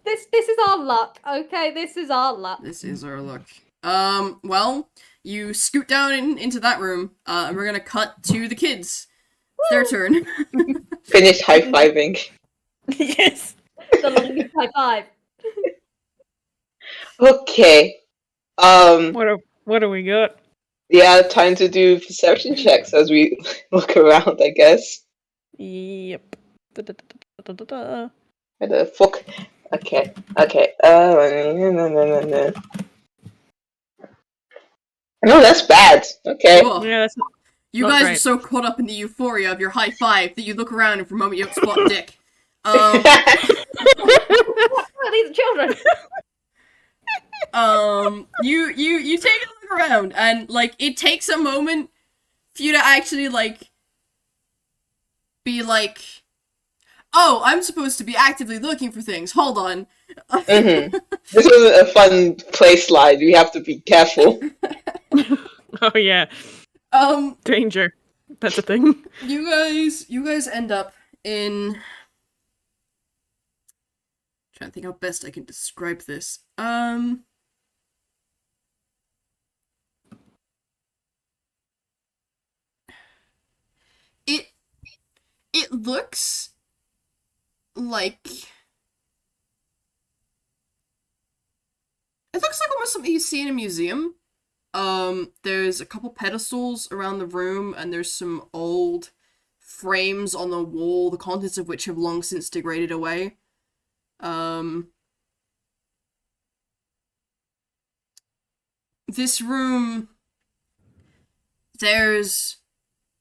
This is our luck, okay? This is our luck. This is our luck. Well, you scoot down into that room, and we're gonna cut to the kids. It's their turn. Finish high-fiving. Yes. The longest high five. Okay. What do we got? Yeah, time to do perception checks as we look around, I guess. Yep. Da-da-da-da-da-da-da. Where the fuck? Okay. No, that's bad. Okay. Whoa. Yeah, that's You not guys are great. so caught up in the euphoria of your high five that you look around and for a moment you don't spot Dick. Oh, these are children. You take a look around and like it takes a moment for you to actually like be like, oh, I'm supposed to be actively looking for things. Hold on. This wasn't a fun play slide. We have to be careful. Oh yeah, danger. That's a thing. You guys end up in. Trying to think how best I can describe this. It looks like almost something you see in a museum. There's a couple pedestals around the room, and there's some old frames on the wall, the contents of which have long since degraded away. This room, there's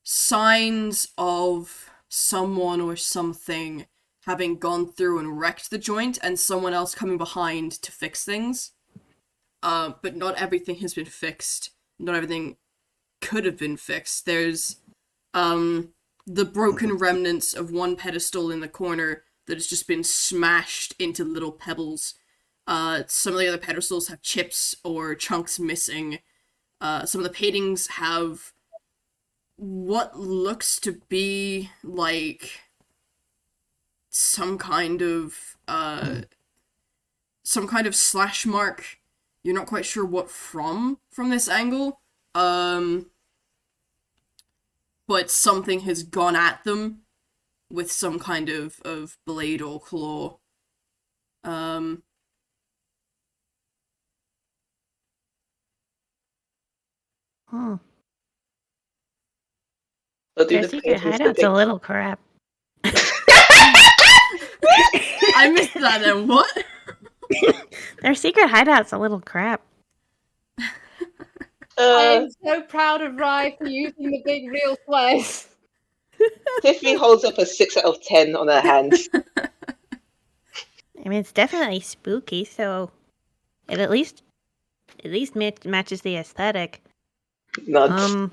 signs of someone or something having gone through and wrecked the joint, and someone else coming behind to fix things. But not everything has been fixed. Not everything could have been fixed. There's the broken remnants of one pedestal in the corner that has just been smashed into little pebbles. Some of the other pedestals have chips or chunks missing. Some of the paintings have what looks to be like some kind of slash mark. You're not quite sure what from this angle. But something has gone at them with some kind of blade or claw. What do Their the secret paintings hideout's a depict? little crap. I missed that then, what? Their secret hideout's a little crap. I am so proud of Rai for using the big real swears. Tiffy holds up a 6 out of 10 on her hand. I mean, it's definitely spooky, so it at least matches the aesthetic. Nuts.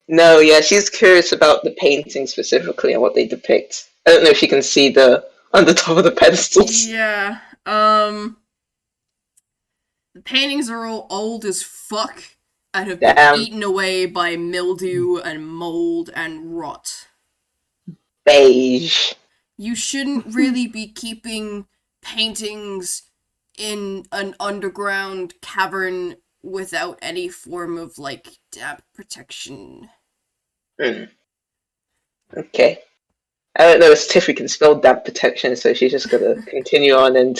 No, yeah, she's curious about the painting specifically and what they depict. I don't know if you can see the on the top of the pedestals. Yeah, the paintings are all old as fuck and have been Damn. eaten away by mildew and mold and rot. Beige. You shouldn't really be keeping paintings in an underground cavern without any form of, like, damp protection. Okay. I don't know if Tiffy can spell damp protection, so she's just gonna continue on and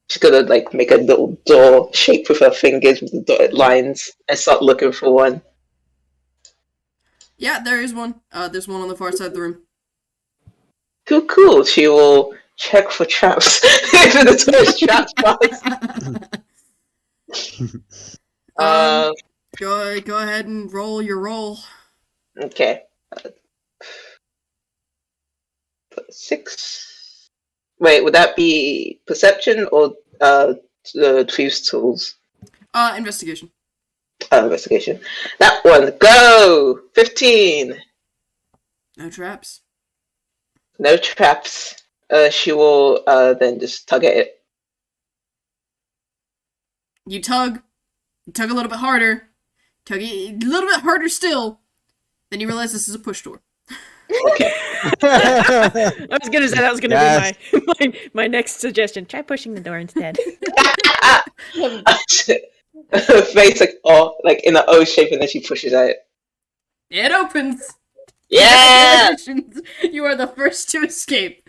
she's gonna like make a little door shape with her fingers with the dotted lines and start looking for one. Yeah, there is one. There's one on the far side of the room. Cool. She will check for traps. If there's traps, Go ahead and roll your roll. Okay. 6. Wait, would that be perception or the thieves' tools? Investigation. Investigation. That one. Go! 15. No traps. No traps. She will then just tug at it. You tug a little bit harder. Tug a little bit harder still. Then you realize this is a push door. Okay. I was gonna say that was gonna Yes. be my next suggestion. Try pushing the door instead. Her face like in an O shape, and then she pushes at it. It opens. Yeah! Congratulations! You are the first to escape.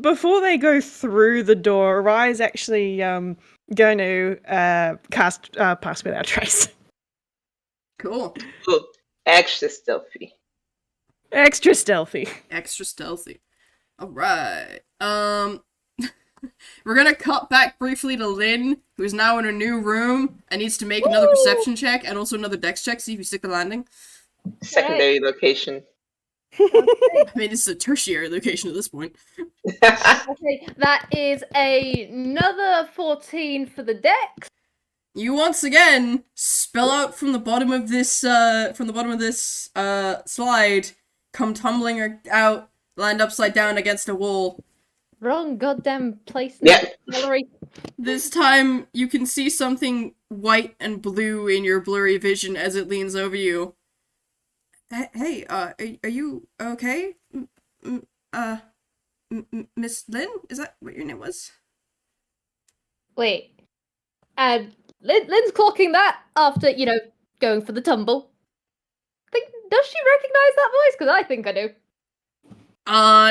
Before they go through the door, Rai's actually going to cast Pass Without Trace. Cool. Ooh, extra stealthy. Extra stealthy. Extra stealthy. Alright. We're gonna cut back briefly to Lin, who's now in her new room and needs to make another perception check and also another dex check, see if you stick the landing. Secondary location. I mean, this is a tertiary location at this point. Okay, that is another 14 for the dex. You once again spill out from the bottom of this slide, come tumbling out, land upside down against a wall. Wrong goddamn place. Yep. Gallery. This time you can see something white and blue in your blurry vision as it leans over you. Hey, are you okay? Miss Lin? Is that what your name was? Wait. Lynn's clocking that after, going for the tumble. Does she recognize that voice? Because I think I do.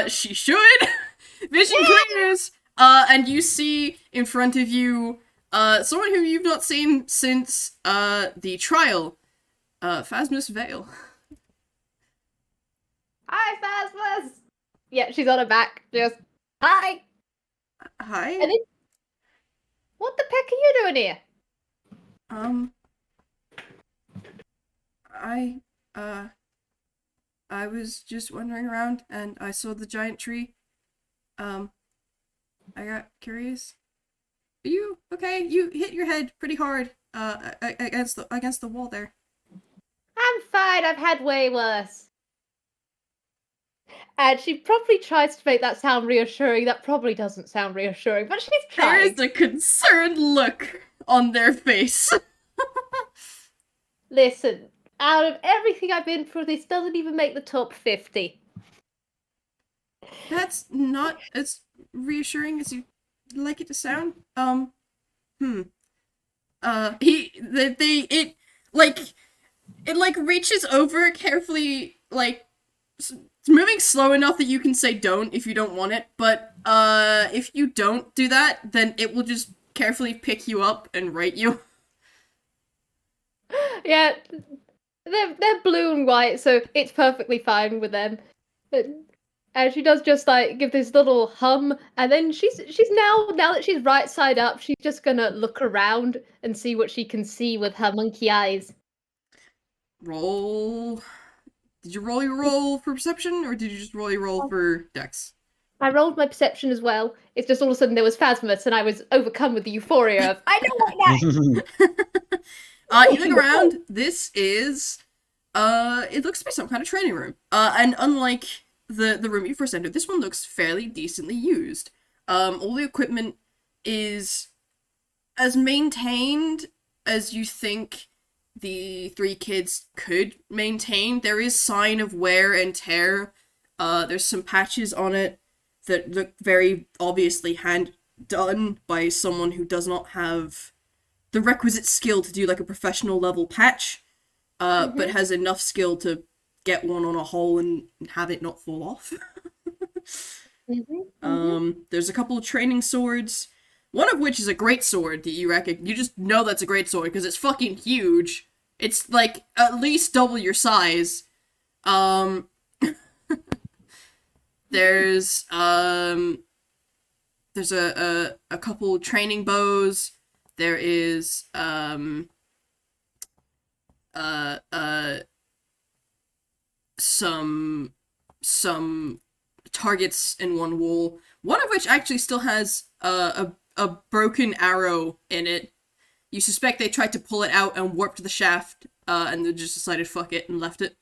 She should! Vision clears! And you see in front of you, someone who you've not seen since, the trial. Phasma's Veil. Hi, Phasma! Yeah, she's on her back. Just, hi! Hi? And then, what the heck are you doing here? I was just wandering around and I saw the giant tree. I got curious. Are you okay? You hit your head pretty hard, against the wall there. I'm fine, I've had way worse. And she probably tries to make that sound reassuring. That probably doesn't sound reassuring, but she's There trying. is a concerned look on their face. Listen, out of everything I've been through, this doesn't even make the top 50. That's not as reassuring as you'd like it to sound. It reaches over carefully, it's moving slow enough that you can say don't if you don't want it, but, if you don't do that, then it will just carefully pick you up and right you. Yeah, they're blue and white, so it's perfectly fine with them. And she does just give this little hum, and then she's now that she's right side up, she's just gonna look around and see what she can see with her monkey eyes. Roll. Did you roll your roll for perception, or did you just roll your roll for dex? I rolled my perception as well. It's just all of a sudden there was Phasma, and I was overcome with the euphoria of I don't like that. You look around. This is, it looks to be some kind of training room. And unlike the room you first entered, this one looks fairly decently used. All the equipment is as maintained as you think the three kids could maintain. There is sign of wear and tear. There's some patches on it that look very obviously hand done by someone who does not have the requisite skill to do a professional level patch, but has enough skill to get one on a hole and have it not fall off. There's a couple of training swords, one of which is a great sword that you just know that's a great sword because it's fucking huge. It's at least double your size. There's a couple training bows. There is some targets in one wall, one of which actually still has a broken arrow in it. You suspect they tried to pull it out and warped the shaft, and they just decided fuck it and left it.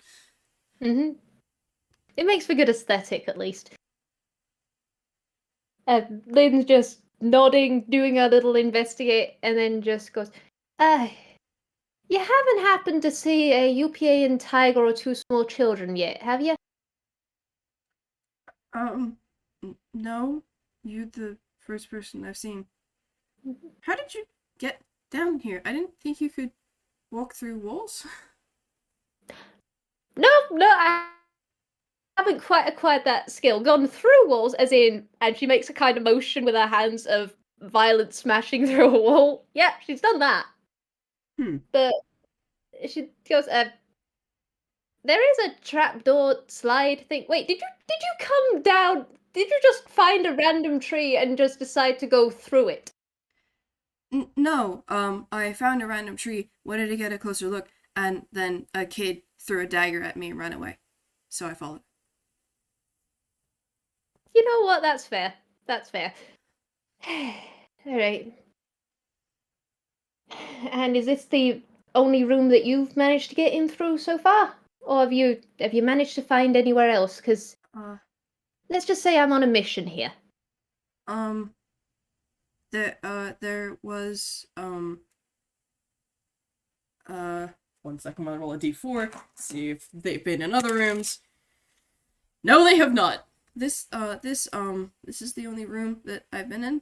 It makes for good aesthetic, at least. Lynn's just nodding, doing a little investigate, and then just goes, you haven't happened to see a UPA tiger or two small children yet, have you? No. You're the first person I've seen. How did you get down here? I didn't think you could walk through walls? No, I haven't quite acquired that skill. Gone through walls, as in, and she makes a kind of motion with her hands of violent smashing through a wall. Yeah, she's done that. But she goes, there is a trapdoor slide thing. Wait, did you come down? Did you just find a random tree and just decide to go through it? No, I found a random tree, wanted to get a closer look, and then a kid threw a dagger at me and ran away. So I followed. You know what? That's fair. That's fair. All right. And is this the only room that you've managed to get in through so far, or have you managed to find anywhere else? Because let's just say I'm on a mission here. There was 1 second, I'll roll a d4, see if they've been in other rooms. No, they have not. This is the only room that I've been in.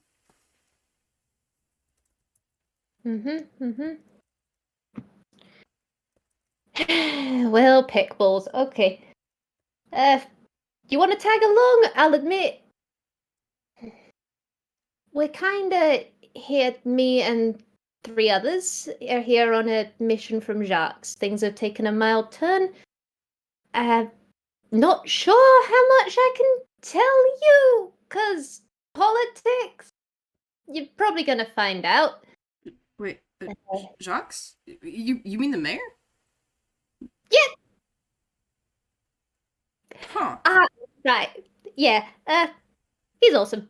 Well, pickballs. Okay. You want to tag along? I'll admit, we're kinda here. Me and 3 others are here on a mission from Jacques. Things have taken a mild turn. Not sure how much I can tell you, 'cause politics. You're probably gonna find out. Wait, Jacques? You mean the mayor? Yeah. Huh. Right. Yeah. He's awesome.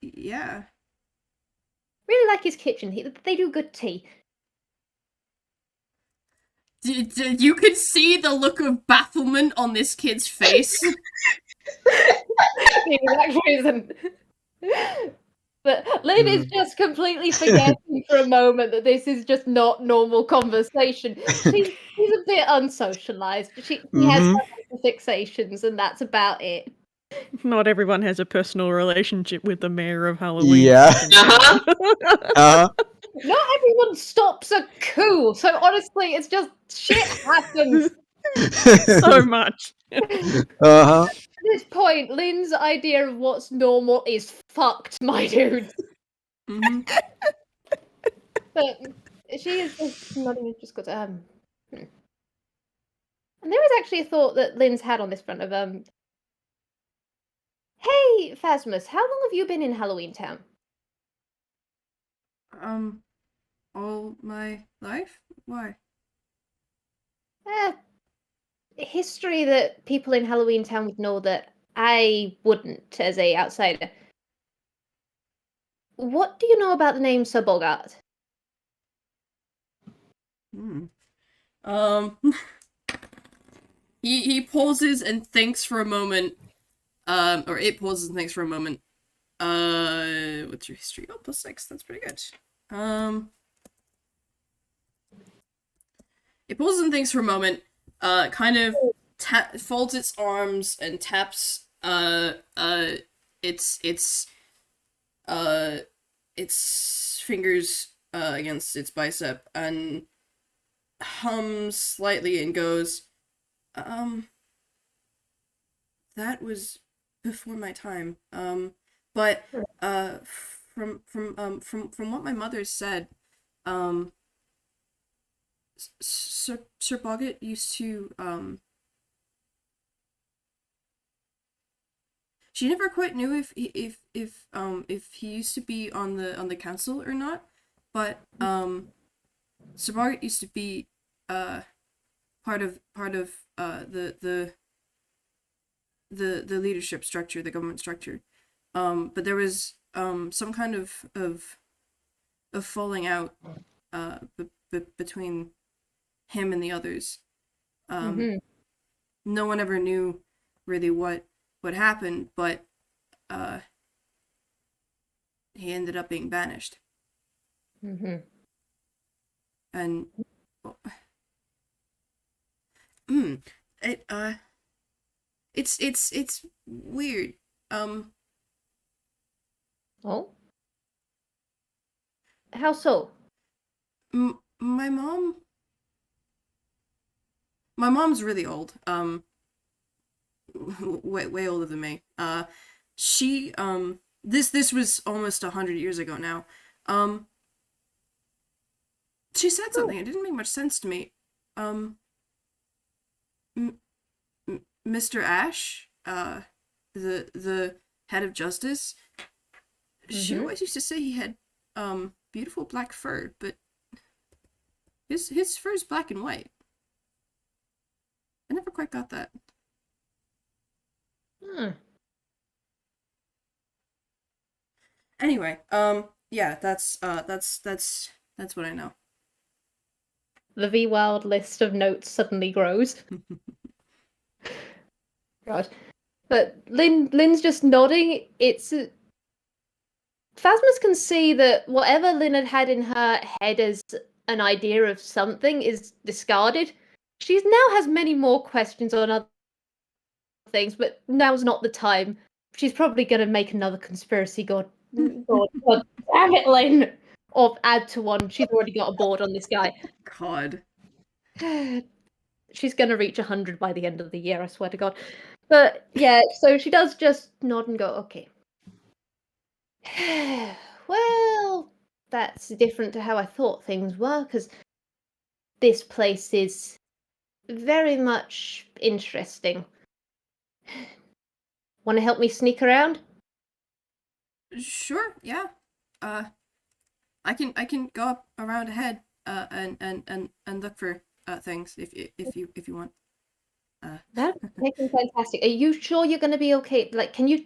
Yeah. Really like his kitchen. They do good tea. You could see the look of bafflement on this kid's face. The exact reason. But Lin is just completely forgetting for a moment that this is just not normal conversation. She's a bit unsocialized. She has her fixations, and that's about it. Not everyone has a personal relationship with the mayor of Halloween. Yeah. Not everyone stops a coup, so honestly, it's just shit happens. So much. Uh-huh. At this point, Lin's idea of what's normal is fucked, my dude. But she is just nodding and just got And there is actually a thought that Lin's had on this front of hey, Phasmas, how long have you been in Halloween Town? All my life? Why? History that people in Halloween Town would know that I wouldn't as a outsider. What do you know about the name Sir Bogart? He pauses and thinks for a moment. Or it pauses and thinks for a moment. What's your history? Oh, +6. That's pretty good. It pauses and thinks for a moment. Kind of folds its arms and taps its fingers against its bicep and hums slightly and goes, that was before my time. But from what my mother said, Sir Boggett used to she never quite knew if he used to be on the council or not, but Sir Boggett used to be part of the leadership structure, the government structure. But there was some kind of falling out between him and the others. No one ever knew really what happened, but he ended up being banished. And it's weird. Oh? How so? my mom's really old. Way older than me. She this was almost 100 years ago now. She said something. It didn't make much sense to me. Mr. Ash, the head of justice. She always used to say he had beautiful black fur, but his fur is black and white. I never quite got that. Anyway, yeah, that's what I know. The Vwild list of notes suddenly grows. God. But Lin's just nodding. It's Phasmas can see that whatever Lin had in her head as an idea of something is discarded. She now has many more questions on other things, but now's not the time. She's probably going to make another conspiracy. God damn it, Lin! Or add to one. She's already got a board on this guy. God. She's going to reach 100 by the end of the year, I swear to God. But yeah, so she does just nod and go, okay. Well, that's different to how I thought things were, because this place is very much interesting. Want to help me sneak around? Sure, yeah. I can go up around ahead, and look for things if you want. That's making fantastic. Are you sure you're going to be okay? Like, can you?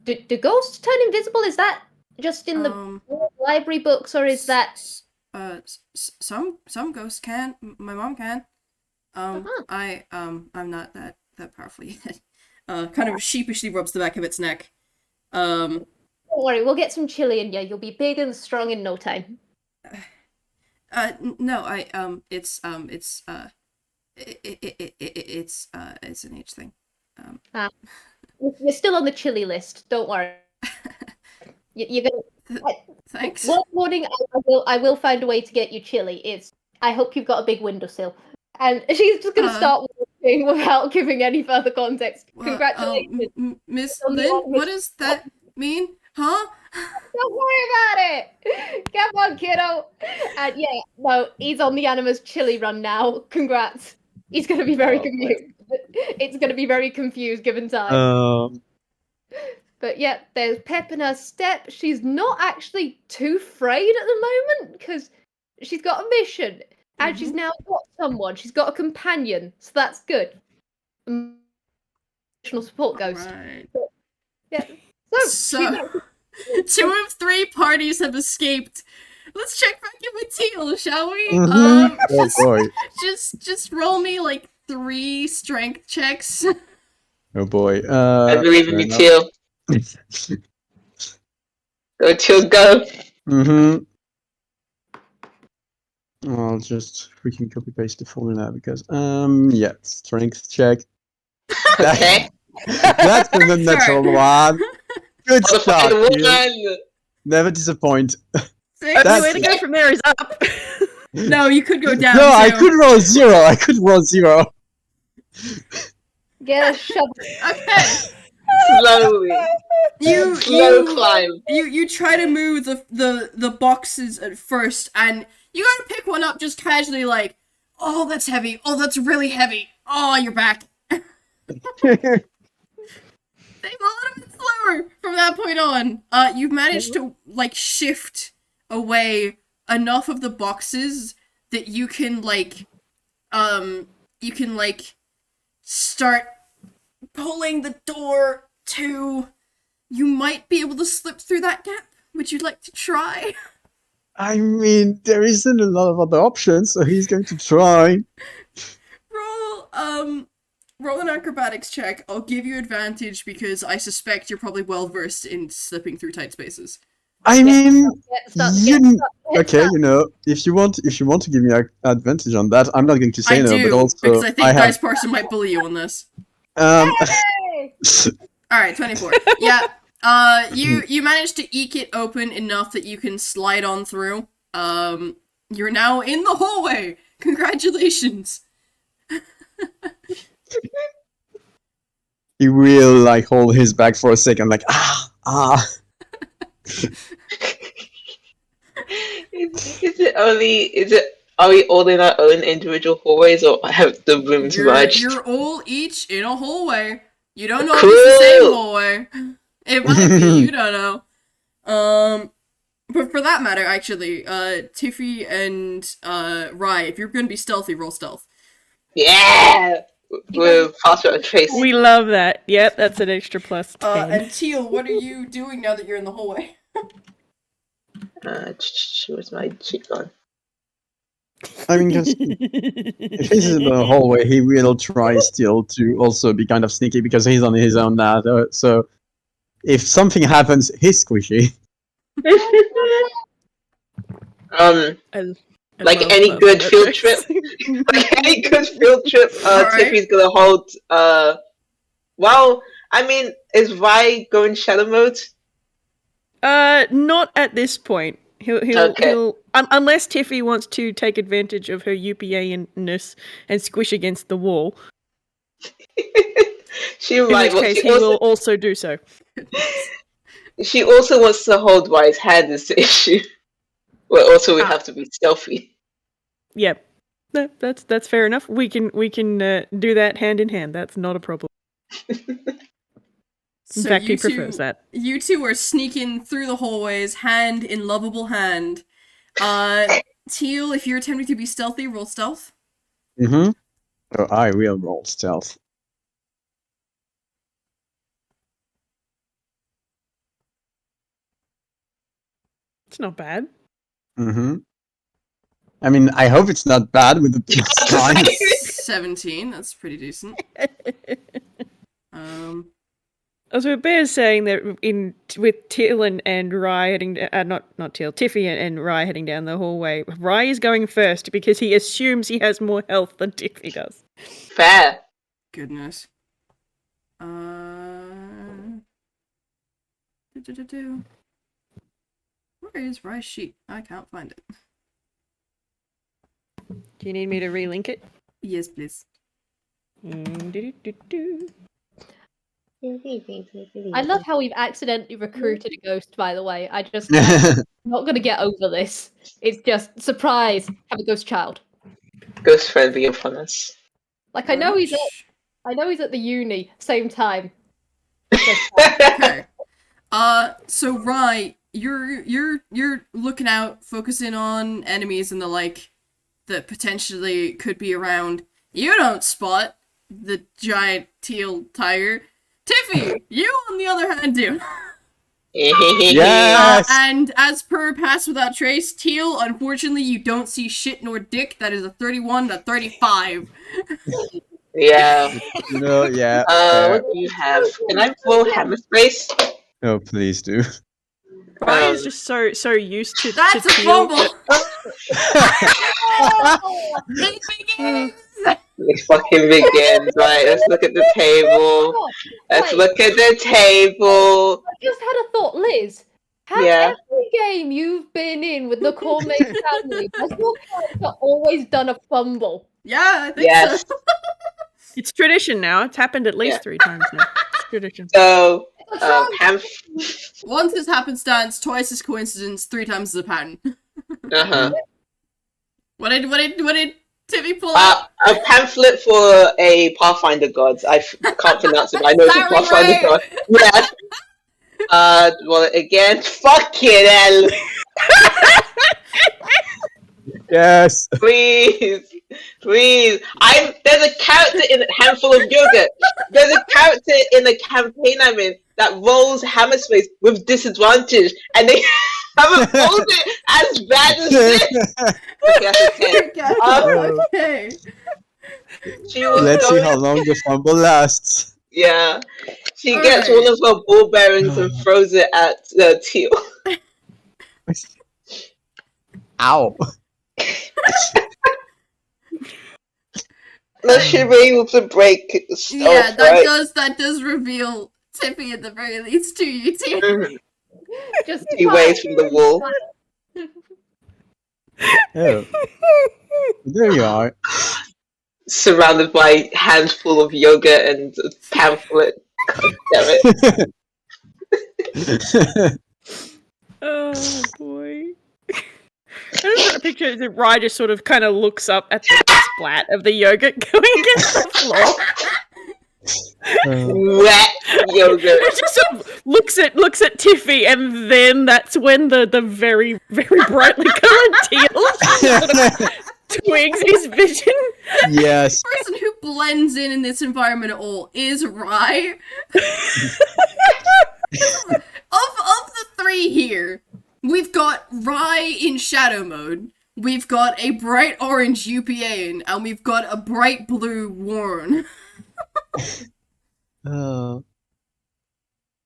Do ghosts turn invisible? Is that just in the library books, or is that? Some ghosts can. My mom can. I'm not that powerful yet. Kind of sheepishly rubs the back of its neck. Don't worry, we'll get some chili in you. You'll be big and strong in no time. No, it's an age thing. You're still on the chili list. Don't worry. You're gonna. Thanks. One morning, I will find a way to get you chili. I hope you've got a big windowsill. And she's just gonna start walking without giving any further context. Congratulations, Miss Lin. What does that mean? Huh? Don't worry about it. Come on, kiddo. And yeah, no, he's on the Anima's chili run now. Congrats. He's gonna be very confused. It's gonna be very confused given time. But yeah, there's pep in her step. She's not actually too frayed at the moment because she's got a mission and she's now got someone. She's got a companion, so that's good. Emotional support ghost. Right. But, yeah. So 2 of 3 parties have escaped. Let's check back in with Teal, shall we? Oh boy. Just roll me like 3 strength checks. Oh boy. I believe in you, Teal. Go, Teal, go. I'll just freaking copy paste the formula because yeah, strength check. Okay. That's the natural one. Good start. Teal. Never disappoint. The way to go from there is up. No, you could go down. No, too. I could roll 0. Get a shovel. Okay. Slowly. Slow climb. You try to move the boxes at first, and you gotta pick one up just casually, like, oh, that's heavy. Oh, that's really heavy. Oh, you're back. They've a little bit slower from that point on. You've managed to like shift away enough of the boxes that you can start pulling the door to. You might be able to slip through that gap. Would you like to try? I mean, there isn't a lot of other options, so he's going to try. Roll an acrobatics check. I'll give you advantage because I suspect you're probably well versed in slipping through tight spaces. I mean, okay, you know, if you want to give me advantage on that, I'm not going to say I no, do, but also because I think Dice Person might bully you on this. Alright, 24. Yeah. You managed to eke it open enough that you can slide on through. You're now in the hallway. Congratulations. He will like hold his back for a second, like ah. Are we all in our own individual hallways, or have the rooms merged? You're all each in a hallway. You don't know if it's the same hallway. It might be, you don't know. But for that matter, actually, Tiffy and Rai, if you're gonna be stealthy, roll stealth. Yeah! We're faster at trace. We love that. Yep, that's an extra plus 10. And Teal, what are you doing now that you're in the hallway? Where's my cheek gone? I mean, just if he's in the hallway, he will try still to also be kind of sneaky because he's on his own now. So if something happens, he's squishy. Like any good field trip, Tiffy's gonna hold. Well, I mean, is Rai going shadow mode? Not at this point. He'll unless Tiffy wants to take advantage of her UPA-ness and squish against the wall. She In might. which case, he will also do so. She also wants to hold Rai's hand. Is the issue? Well, also we have to be stealthy. Yep, that's fair enough. We can do that hand in hand. That's not a problem. In fact, he prefers that. You two are sneaking through the hallways, hand in lovable hand. Teal, if you're attempting to be stealthy, roll stealth. Mm-hmm. So I will roll stealth. It's not bad. Mm-hmm. I mean, I hope it's not bad with the plus 17, that's pretty decent. Also, Bear's saying that with Teal and Rai heading not Teal, Tiffy and Rai heading down the hallway. Rai is going first because he assumes he has more health than Tiffy does. Fair. Goodness. Where is Rai's sheet? I can't find it. Do you need me to relink it? Yes, please. I love how we've accidentally recruited a ghost, by the way. I'm not going to get over this. It's just, surprise, have a ghost child. Ghost friendly upon us. Like, I know he's at the uni, same time. Okay. So Rai, you're looking out, focusing on enemies and the like that potentially could be around. You don't spot the giant teal tiger. Tiffy, you on the other hand do. Yes! And as per Pass Without Trace, Teal, unfortunately you don't see shit nor dick. That is a 31 to 35. Yeah. No, yeah. What do you have? Can I roll hammer space? Oh, please do. Rai is just so used to That's a Teal. fumble! It begins! It fucking begins, right? Let's look at the table. Let's look at the table. I just had a thought, Liz. Have every game you've been in with the Cormac family, has your character always done a fumble? Yeah, I think so. It's tradition now. It's happened at least 3 times now. It's tradition. So, once is happenstance, twice is coincidence, 3 times is a pattern. What did Tiffy pull out? A pamphlet for a Pathfinder god. I can't pronounce it, but I know it's a Pathfinder god. Yes. Well, again, fucking hell. Yes. Please. There's a character in a handful of yogurt. There's a character in the campaign I'm in that rolls hammer space with disadvantage, and they haven't rolled it as bad as this. Okay. Let's see how long the fumble lasts. Yeah. She gets one of her ball bearings and throws it at Teal. Ow. Unless she'll be able to break stuff, yeah, that does reveal Tiffy at the very least to you, too. Just he waves from the wall. Oh, there you are. Surrounded by handful of yogurt and a pamphlet. God damn it. Oh boy. I just got a picture of Rai just sort of kind of looks up at the splat of the yogurt going against the floor. Wet yogurt. It just sort of looks at Tiffy, and then that's when the very, very brightly coloured Teal sort of twigs his vision. Yes. The person who blends in this environment at all is Rai. Of the three here, we've got Rai in shadow mode, we've got a bright orange UPA, and we've got a bright blue Warren. Oh.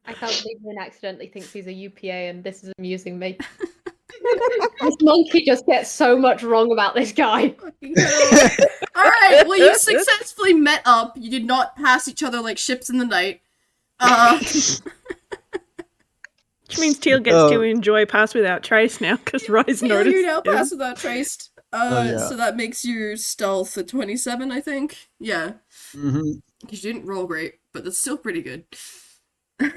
I can't believe Lin accidentally thinks he's a UPA, and this is amusing me. This monkey just gets so much wrong about this guy. Alright, well, you successfully met up. You did not pass each other like ships in the night. Which means Teal gets to enjoy Pass Without Trace now, because Rai's Teal, noticed you now him. pass without traced. Yeah. So that makes your stealth a 27, I think. Yeah. Mm-hmm. Because you didn't roll great, but that's still pretty good. You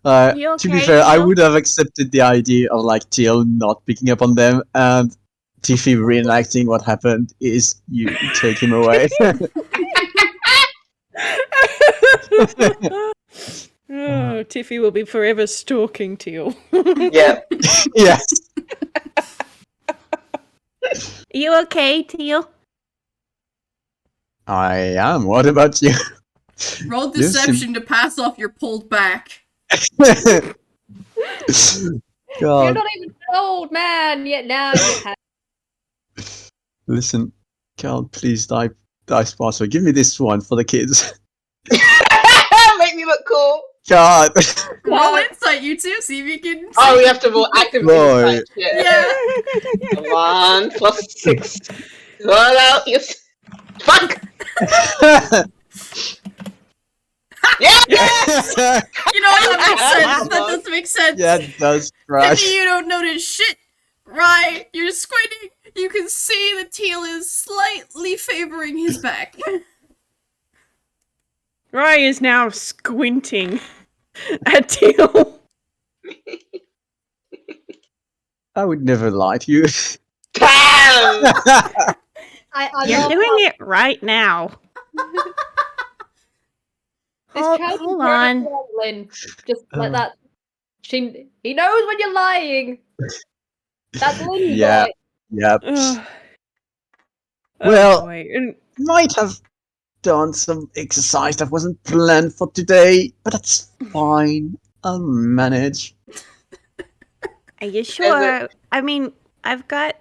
To be okay, fair, I Teal? would have accepted the idea of like Teal not picking up on them and Tiffy reenacting what happened is you take him away. Oh, Tiffy will be forever stalking Teal. Yeah. Yes. You okay, Teal? I am. What about you? Roll You seem- deception to pass off your pulled back. You're God, not even an old man yet. Now you have. listen, Carl, please die sponsor. Give me this one for the kids. Make me look cool. God. Roll insight, you two, see if you can. Oh, we have to roll active Boy. insight. Yeah. Yeah. Come on, +6. Roll out. Yes. Fuck. Yeah. You know what? That makes sense. That does make sense. Yeah, it does crash. Maybe you don't notice shit. Right, you're squinting. You can see the Teal is slightly favoring his back. Rai is now squinting at Teal. I would never lie to you. Damn. I You're love doing how it right now. this Hold child is on. very well, Lin. Just let that. He knows when you're lying. That's Lin. Yeah. Boy. Yep. Ugh. Well- Oh, boy. And Might have done some exercise that wasn't planned for today, but that's fine. I'll manage. are you sure? I mean, I've got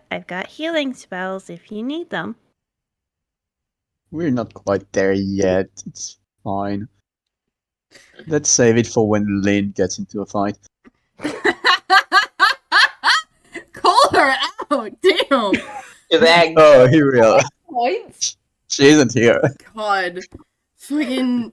healing spells if you need them. We're not quite there yet. It's fine. Let's save it for when Lin gets into a fight. Call her out! Damn! That Oh, he will. Points. She isn't here. God. Fucking.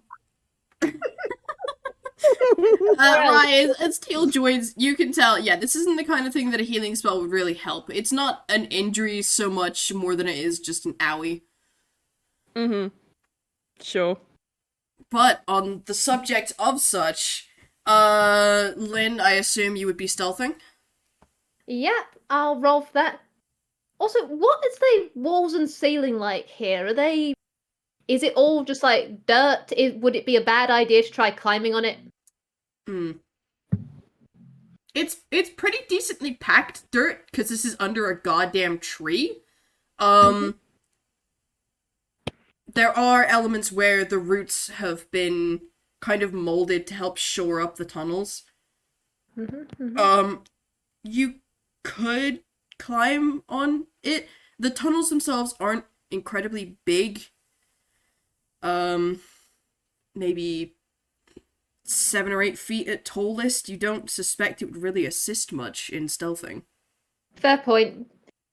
Right, as Teal joins, you can tell, yeah, this isn't the kind of thing that a healing spell would really help. It's not an injury so much more than it is just an owie. Mm-hmm. Sure. But on the subject of such, Lin, I assume you would be stealthing? Yep, I'll roll for that. Also, what is the walls and ceiling like here? Are they? Is it all just like dirt? Would it be a bad idea to try climbing on it? It's pretty decently packed dirt, because this is under a goddamn tree. There are elements where the roots have been kind of molded to help shore up the tunnels. You could climb on it. The tunnels themselves aren't incredibly big. Maybe 7 or 8 feet at tallest. You don't suspect it would really assist much in stealthing. Fair point.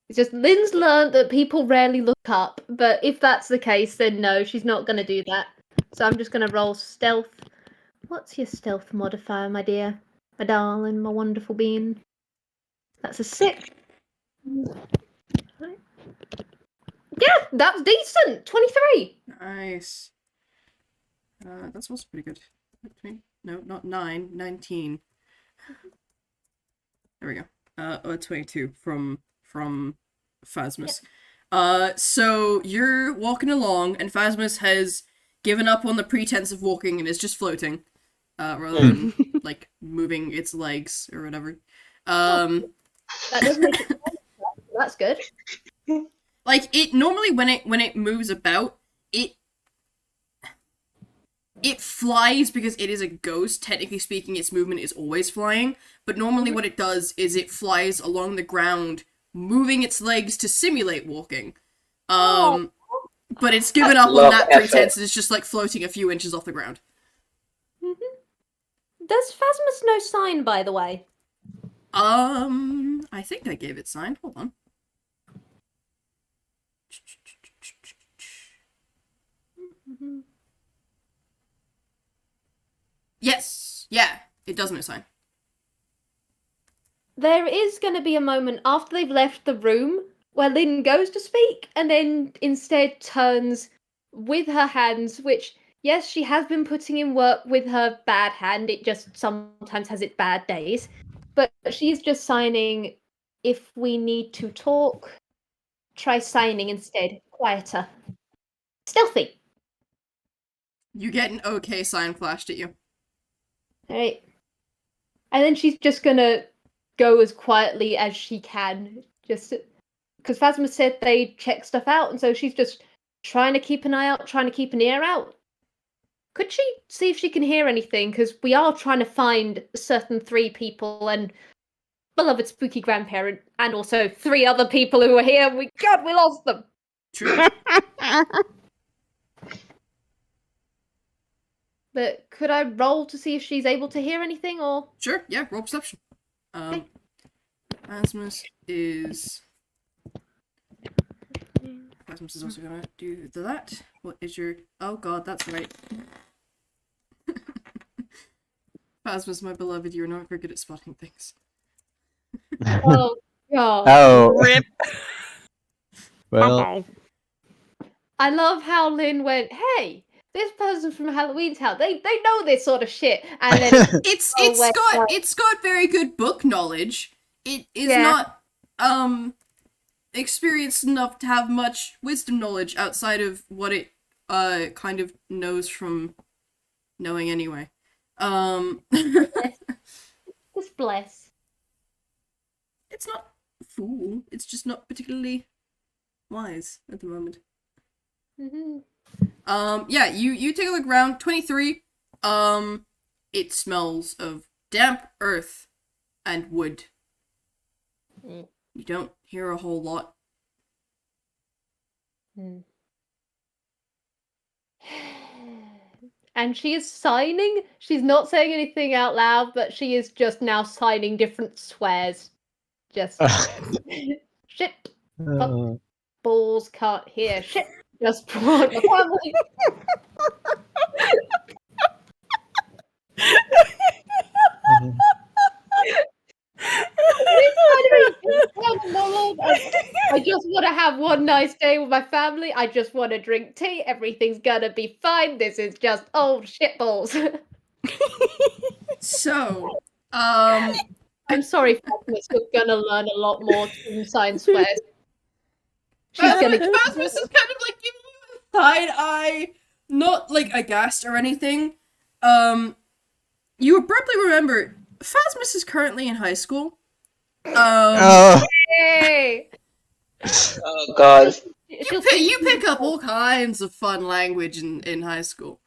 It's just Lin's learned that people rarely look up, but if that's the case, then no, she's not going to do that. So I'm just going to roll stealth. What's your stealth modifier, my dear? My darling, my wonderful being. That's a 6. Yeah, that's decent. 23. Nice. That's also pretty good. No, not 9. 19. There we go. 22 from Phasmus. So you're walking along, and Phasmus has given up on the pretense of walking and is just floating, rather than like moving its legs or whatever. That does make it that's good. Like it normally when it moves about, it flies because it is a ghost. Technically speaking, its movement is always flying, but normally what it does is it flies along the ground, moving its legs to simulate walking. But it's given up on that pretense and it's just like floating a few inches off the ground. Does Phasmus know sign, by the way? I think I gave it sign. Hold on. Yes. Yeah, it does know sign. There is going to be a moment after they've left the room where Lin goes to speak and then instead turns with her hands, which, yes, she has been putting in work with her bad hand. It just sometimes has its bad days. But she's just signing, if we need to talk, try signing instead. Quieter. Stealthy. You get an okay sign flashed at you. Alright. And then she's just gonna go as quietly as she can, just because Phasma said they check stuff out, and so she's just trying to keep an eye out, trying to keep an ear out. Could she see if she can hear anything? Because we are trying to find certain 3 people and beloved spooky grandparent, and also 3 other people who are here. We lost them. True. But could I roll to see if she's able to hear anything, or? Sure, yeah, roll perception. Phasmus is also gonna do that. What is your... Oh god, that's right. Phasmus, my beloved, you're not very good at spotting things. Oh god. Oh. Rip. Well, I love how Lin went, hey, this person from Halloween Town, they know this sort of shit. And then It's got very good book knowledge. It is not experienced enough to have much wisdom knowledge outside of what it kind of knows from knowing anyway. Just bless. It's not a fool. It's just not particularly wise at the moment. Mm-hmm. Yeah, you take a look around. 23. It smells of damp earth and wood. Mm. You don't hear a whole lot. Mm. And she is signing. She's not saying anything out loud, but she is just now signing different swears. Just shit. Balls can't hear. Shit. Just brought the family. I just want to have one nice day with my family. I just want to drink tea. Everything's gonna be fine. This is just old shitballs. So, I'm sorry, Phasmus, you're gonna learn a lot more to science swears. She's gonna. Phasmus is kind of like giving you a side eye, not like aghast or anything. You abruptly remember Phasmus is currently in high school. Hey! Oh god. You pick up all kinds of fun language in high school.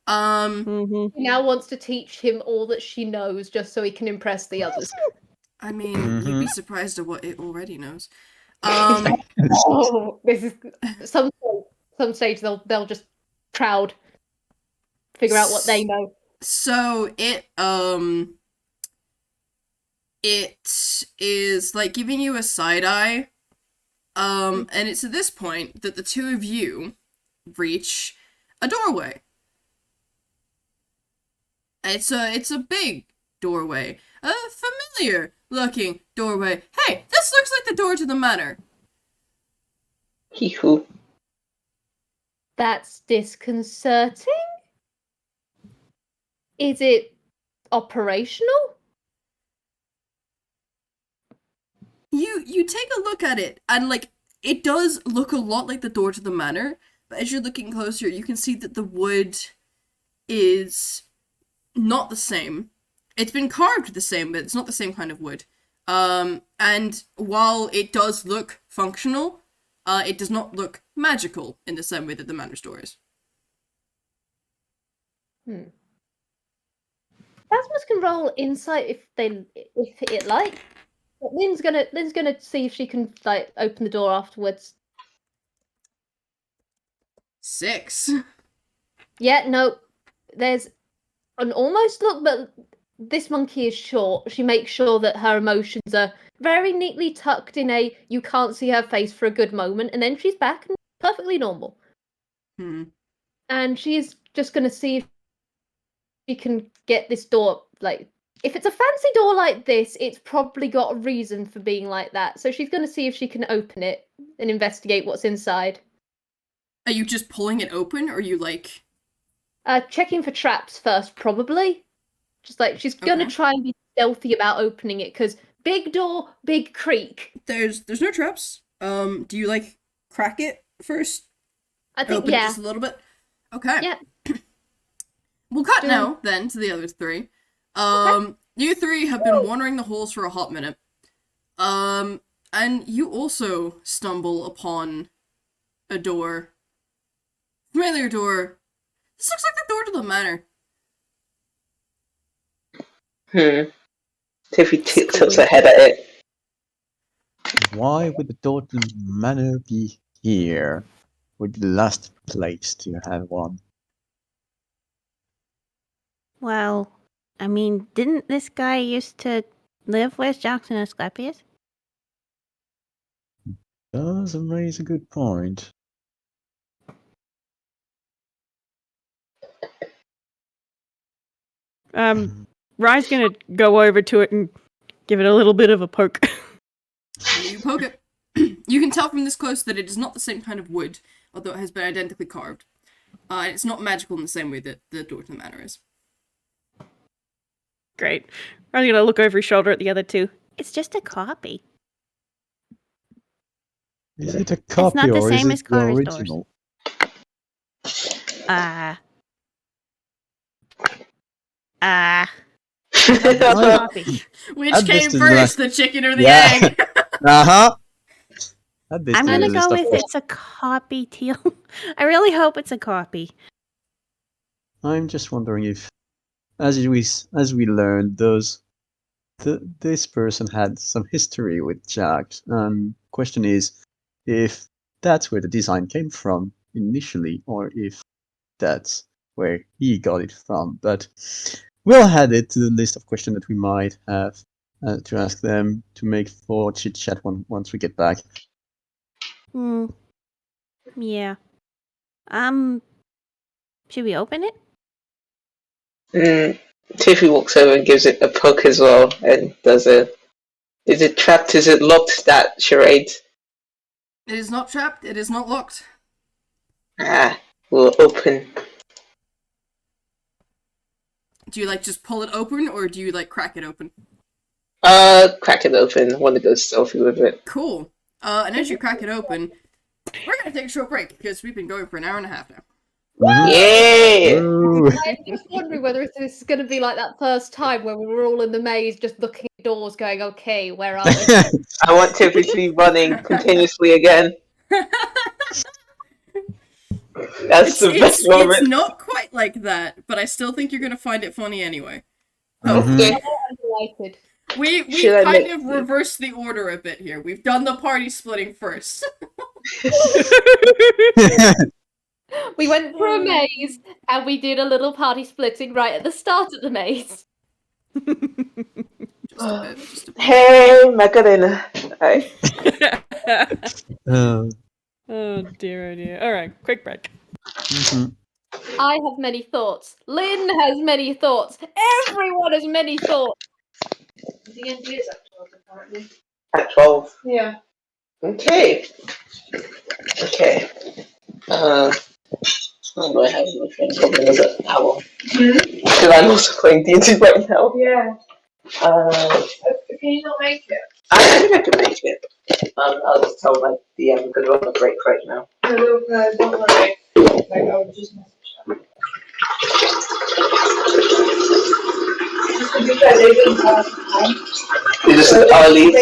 She now wants to teach him all that she knows just so he can impress the others. I mean, you'd be surprised at what it already knows. Oh, this is some stage they'll just proud figure out what they know. So it is like giving you a side eye. And it's at this point that the two of you reach a doorway. It's a big doorway. A familiar looking doorway. Hey, this looks like the door to the manor. Hee-hoo. That's disconcerting. Is it operational? You take a look at it, and like it does look a lot like the door to the manor, but as you're looking closer, you can see that the wood is not the same. It's been carved the same, but it's not the same kind of wood. And while it does look functional, it does not look magical in the same way that the manor store is. Phasmas can roll insight if it like. But Lynn's gonna see if she can like open the door afterwards. 6. Yeah, no, there's an almost look, but this monkey is short. She makes sure that her emotions are very neatly tucked in a you can't see her face for a good moment, and then she's back and perfectly normal. And she's just gonna see if she can get this door, like, if it's a fancy door like this, it's probably got a reason for being like that. So she's gonna see if she can open it and investigate what's inside. Are you just pulling it open, or are you like... Checking for traps first, probably. Just like, she's gonna Okay. try and be stealthy about opening it, because big door, big creak. There's no traps. Do you like crack it first? I think, Open it yeah. just a little bit? Okay. Yeah. We'll cut Do- now, then, to the other three. You three have been wandering the halls for a hot minute. And you also stumble upon a door. Familiar door. This looks like the door to the manor. Tiffy tilts her head at it. Why would the door to the manor be here? Would be the last place to have one. Well, I mean, didn't this guy used to live with Jackson and Asclepius? Does raise a good point. Rai's gonna go over to it and give it a little bit of a poke. You poke it. You can tell from this close that it is not the same kind of wood, although it has been identically carved. It's not magical in the same way that the door to the manor is. Great. Rai's gonna look over his shoulder at the other two. It's just a copy. Is it a copy not the or same is as it the Clara's doors. original? Copy. Which Add this came to the first, list. the chicken or the Yeah. egg? Uh-huh. Add this I'm to the gonna list go of with it's a copy, Teal. I really hope it's a copy. I'm just wondering if, as we learned, this person had some history with Jax. Question is, if that's where the design came from initially, or if that's where he got it from. But we'll add it to the list of questions that we might have to ask them to make for chit chat once we get back. Yeah. Should we open it? Tiffy walks over and gives it a poke as well, and does a... Is it trapped? Is it locked? That charade. It is not trapped, it is not locked. We'll open. Do you like just pull it open, or do you like crack it open? Crack it open. I want to go stealthy with it. Cool. And as you crack it open, we're gonna take a short break, because we've been going for an hour and a half now. Yay! Ooh. I'm just wondering whether this is going to be like that first time when we were all in the maze, just looking at doors, going, "Okay, where are we?" I want Tiffy to be running continuously again. That's the best It's moment. not quite like that, but I still think you're gonna find it funny anyway. Okay. I'm delighted. We Should I kind make- of reversed the order a bit here. We've done the party splitting first. We went through a maze and we did a little party splitting right at the start of the maze. Just a bit. Hey, Macarena. Alright. Oh dear. Alright, quick break. Mhm. I have many thoughts. Lynn has many thoughts. Everyone has many thoughts. The NG is at 12 apparently. At 12. Yeah. Okay. Okay. Oh, do I have my friend problem is an hour? Because I'm also playing D&D right now. Yeah. Can you not make it? I think I can make it. I'll just tell my DM because we're on a break right now. No, don't worry. Like, I'll just message them. Just to be fair, they didn't have time. You just leave.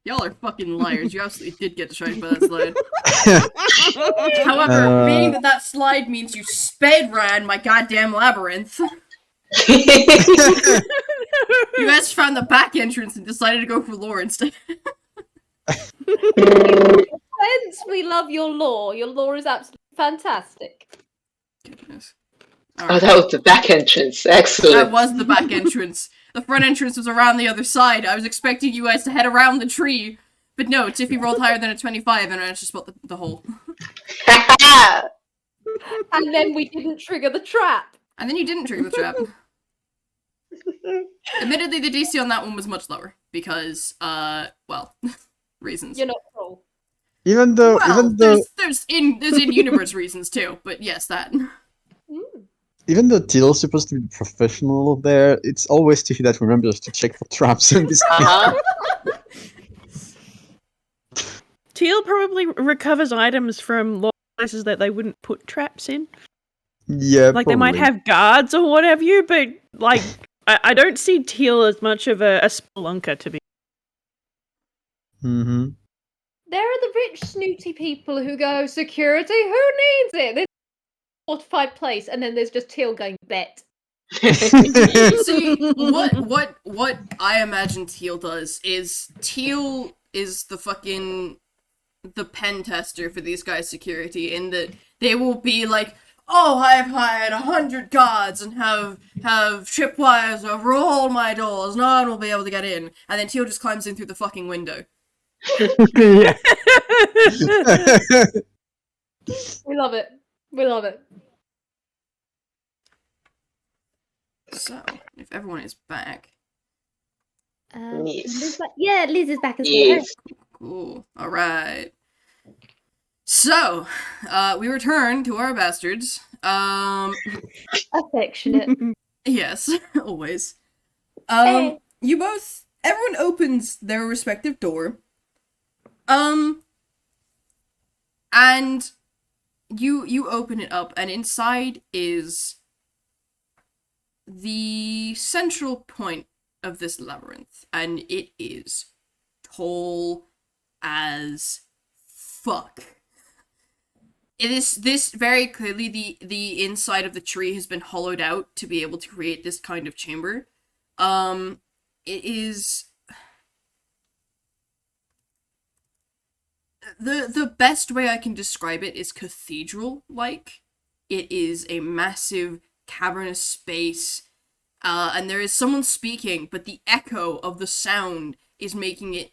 Y'all are fucking liars. You absolutely did get distracted by that slide. However, being that slide means you sped ran my goddamn labyrinth, you guys found the back entrance and decided to go for lore instead. Friends, we love your lore. Your lore is absolutely fantastic. Goodness. Oh, that was the back entrance. Excellent. That was the back entrance. The front entrance was around the other side. I was expecting you guys to head around the tree. But no, Tiffy rolled higher than a 25 and I managed to spot the hole. And then we didn't trigger the trap. And then you didn't trigger the trap. Admittedly, the DC on that one was much lower. Because, well, reasons. You're not wrong. Even though, There's in-universe reasons too, but yes, that. even though Teal's supposed to be professional there, it's always Tiffy that remembers to check for traps in this game. Teal probably recovers items from places that they wouldn't put traps in. Yeah, Like, they might have guards or what have you, but, like, I don't see Teal as much of a spelunker, to be. Mm-hmm. There are the rich, snooty people who go, security, who needs it? This is a fortified place, and then there's just Teal going, bet. See, what I imagine Teal does is Teal is the pen tester for these guys' security, in that they will be like, oh, I've hired 100 guards and have tripwires over all my doors, no one will be able to get in. And then Teal just climbs in through the fucking window. Yeah. We love it. We love it. So, if everyone is back. Yes. Liz is back as well. Yes. Cool. Alright. So, we return to our bastards. Affectionate. Yes, always. Hey. Everyone opens their respective door. And you open it up, and inside is the central point of this labyrinth, and it is tall as fuck. It is this very clearly the inside of the tree has been hollowed out to be able to create this kind of chamber. It is the best way I can describe it is cathedral-like. It is a massive cavernous space, and there is someone speaking, but the echo of the sound is making it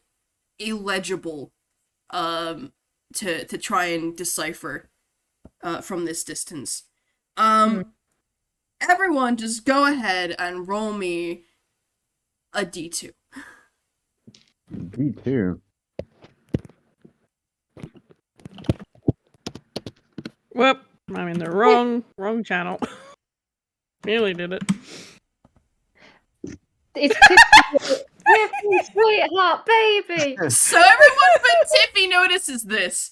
illegible to try and decipher from this distance. Everyone just go ahead and roll me a D2. D2. Whoop, I'm in the wrong channel. Nearly did it. It's Tiffy, sweetheart, baby. So everyone but Tiffy notices this.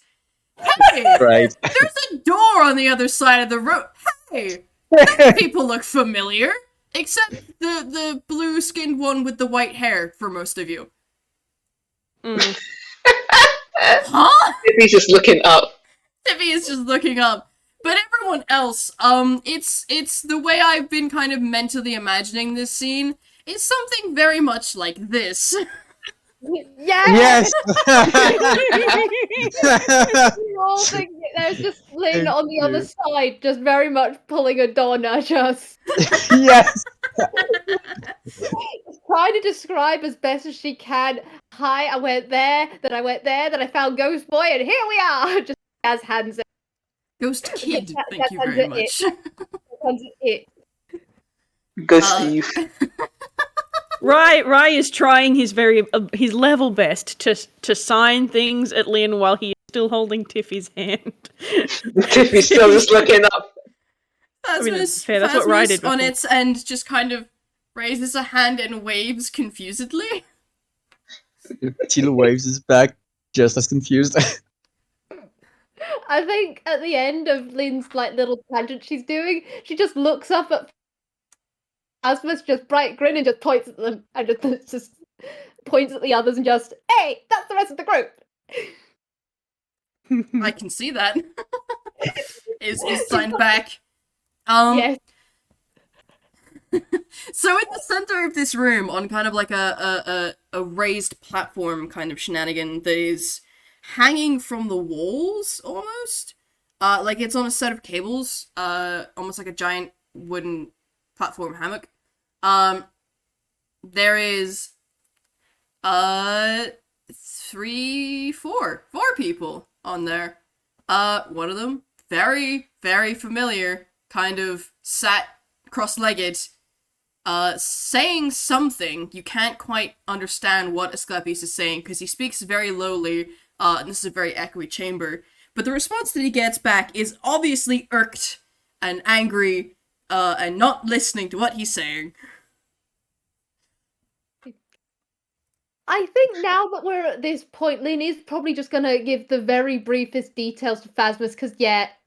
Hey, Right. there's a door on the other side of the road. Hey, those people look familiar. Except the blue-skinned one with the white hair for most of you. Huh? He's just looking up. Tiffy is just looking up. But everyone else, it's the way I've been kind of mentally imagining this scene. It's something very much like this. Yes. Yes. We all think that there's just Lin on the other side, just very much pulling a Donna, just Yes. trying to describe as best as she can. Hi, I went there, then I found Ghost Boy, and here we are. Just as hands. Ghost Kid, thank you That's very much. It. Go Steve. Rai is trying his level best to sign things at Lin while he is still holding Tiffy's hand. Tiffy's still just looking up. Phasma's, fair, that's what Rai did on before. its end just kind of raises a hand and waves confusedly. Teal waves his back, just as confused. I think at the end of Lin's little tangent she's doing, she just looks up at Phasma's just bright grin and just points at them and just points at the others and just, hey, that's the rest of the group. I can see that. is signed back. Yes. So in the center of this room, on kind of like a raised platform kind of shenanigan that is hanging from the walls almost. Like it's on a set of cables, almost like a giant wooden platform hammock. There is four people on there. One of them, very, very familiar, kind of sat cross-legged, saying something. You can't quite understand what Asclepius is saying, because he speaks very lowly, and this is a very echoey chamber. But the response that he gets back is obviously irked and angry, and not listening to what he's saying. I think now that we're at this point, Lin is probably just gonna give the very briefest details to Phasma, because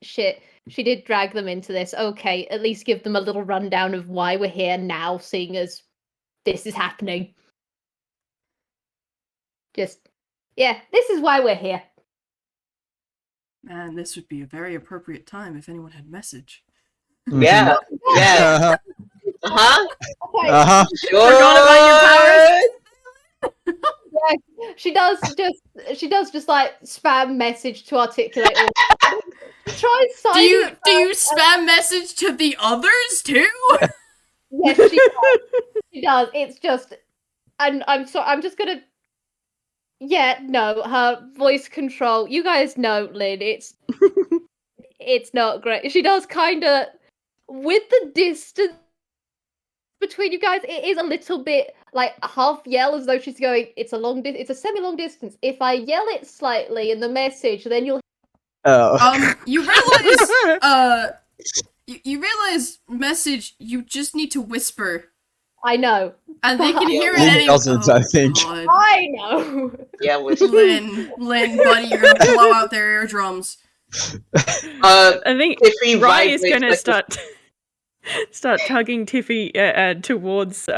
shit, she did drag them into this. Okay, at least give them a little rundown of why we're here now, seeing as this is happening. This is why we're here. Man, this would be a very appropriate time if anyone had message. Yeah. Yeah. Uh-huh. Okay. Sure. Forgot about your powers. Yeah, she does just like spam message to articulate all. Try Do you signing it spam message to the others too? Yes, she does. She does. It's just, and I'm just gonna. Yeah, no, her voice control. You guys know, Lin. It's not great. She does kind of, with the distance between you guys, it is a little bit like half yell, as though she's going. It's a semi-long distance. If I yell it slightly in the message, then you'll. Oh. You realize, you realize, message, you just need to whisper. I know. And they can hear it Lin anyway. doesn't, I think. God. I know. Yeah, with Lin, buddy, you're gonna blow out their eardrums. I think Tiffy Rai is vibrates going to like start tugging Tiffy towards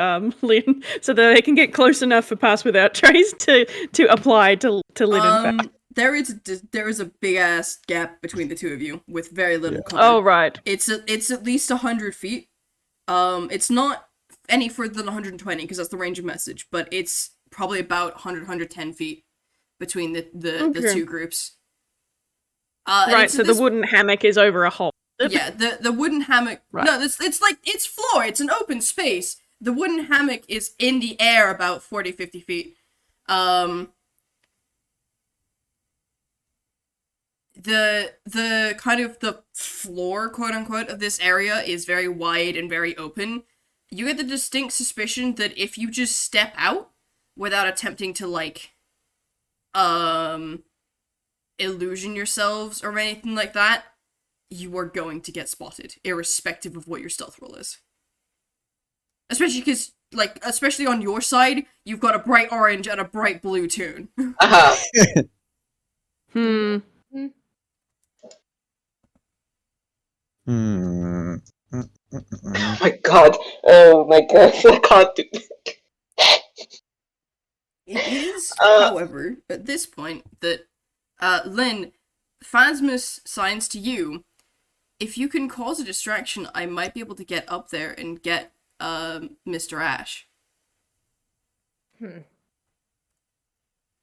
Lin so that they can get close enough for pass without trace to apply to Lin and Fat. There is a big ass gap between the two of you with very little cover. Oh right. It's at least 100 feet. It's not any further than 120 because that's the range of message, but it's probably about 110 feet between the two groups. Right, so the wooden hammock is over a hole. Yeah, the wooden hammock. Right. No, it's floor. It's an open space. The wooden hammock is in the air about 40-50 feet. The kind of the floor, quote unquote, of this area is very wide and very open. You get the distinct suspicion that if you just step out without attempting to illusion yourselves or anything like that, you are going to get spotted, irrespective of what your stealth roll is. Especially on your side, you've got a bright orange and a bright blue toon. uh-huh. Hmm. Oh my god. Oh my god. I can't do it. It is, however, at this point, that, Lin, Phasma signs to you. If you can cause a distraction, I might be able to get up there and get, Mr. Ash.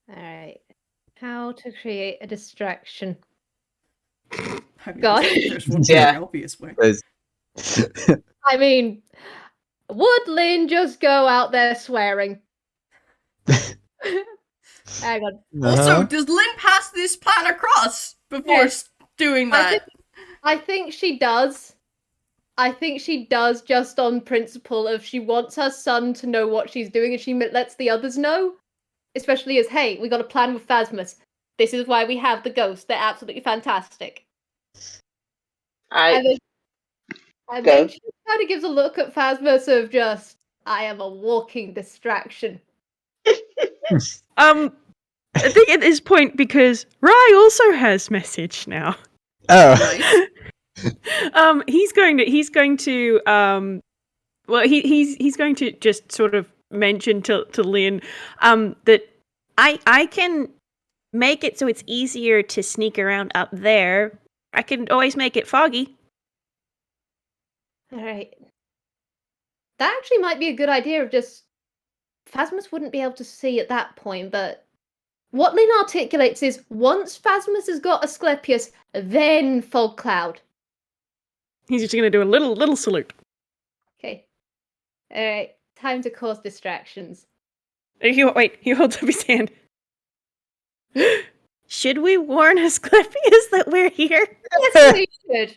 Alright. How to create a distraction. I mean, God. There's one Yeah. very obvious way. I mean, would Lin just go out there swearing? Hang on. Also, does Lin pass this plan across before Yes. doing that? I think she does. I think she does just on principle of she wants her son to know what she's doing and she lets the others know. Especially as, hey, we got a plan with Phasmas. This is why we have the ghosts. They're absolutely fantastic. And then she kind of gives a look at Phasmas of just, I am a walking distraction. I think at this point, because Rai also has message now. Oh. Nice. He's going to he's going to just sort of mention to Lin that I can make it so it's easier to sneak around up there, I can always make it foggy. Alright. That actually might be a good idea of just... Phasmas wouldn't be able to see at that point, but... What Lin articulates is, once Phasmas has got Asclepius, then Fog Cloud. He's just gonna do a little salute. Okay. Alright, time to cause distractions. He holds up his hand. Should we warn Asclepius that we're here? Yes, we should.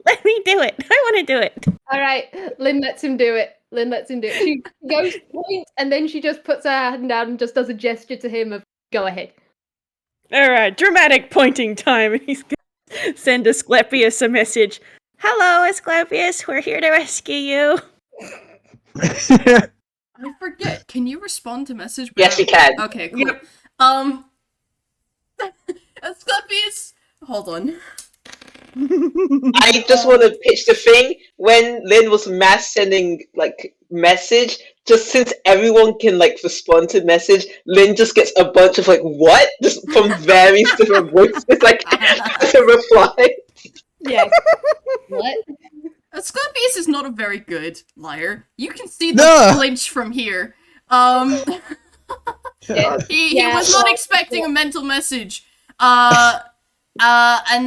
Let me do it. I want to do it. Alright, Lin lets him do it. She goes to point, and then she just puts her hand down and just does a gesture to him of, go ahead. Alright, dramatic pointing time. And he's gonna send Asclepius a message. Hello, Asclepius. We're here to rescue you. I forget. Can you respond to message? Yes, we can. Okay, cool. Yep. Asclepius, hold on. I just want to pitch the thing when Lin was mass sending like message. Just since everyone can like respond to message, Lin just gets a bunch of like what just from various different voices like as a reply. Yeah. What? Asclepius is not a very good liar. You can see the No. flinch from here. He Yeah, was not well, expecting a mental message. And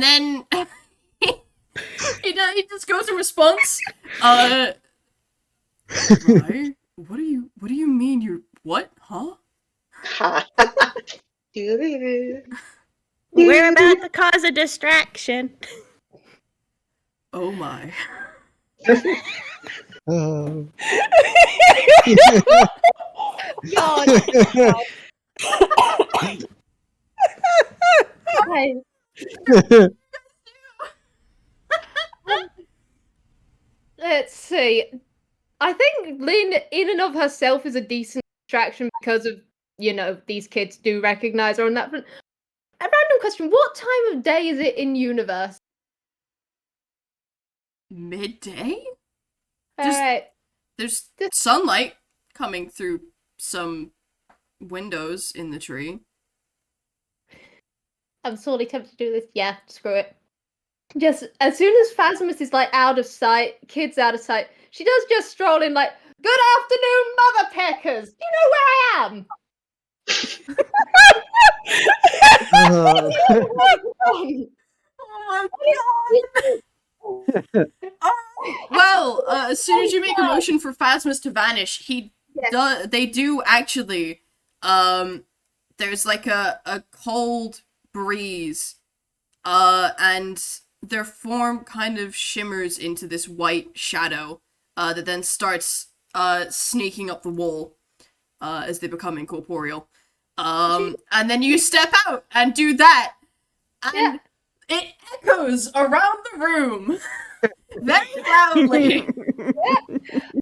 then he just goes in response. Right? What do you mean you're what? Huh? We're about to cause a distraction. Oh my. Oh. God. Hi. Let's see. I think Lin, in and of herself, is a decent distraction because of, these kids do recognize her on that front. A random question: what time of day is it in universe? Midday? All right. There's sunlight coming through some windows in the tree. I'm sorely tempted to do this. Yeah, screw it. Just as soon as Phasmus is like out of sight, kids out of sight, she does just stroll in like, "Good afternoon, mother peckers. Do you know where I am?" Oh my god! Well, as soon as you make a motion for Phasmus to vanish, they do actually, there's like a cold breeze, and their form kind of shimmers into this white shadow, that then starts, sneaking up the wall, as they become incorporeal. And then you step out and do that, and it echoes around the room very loudly.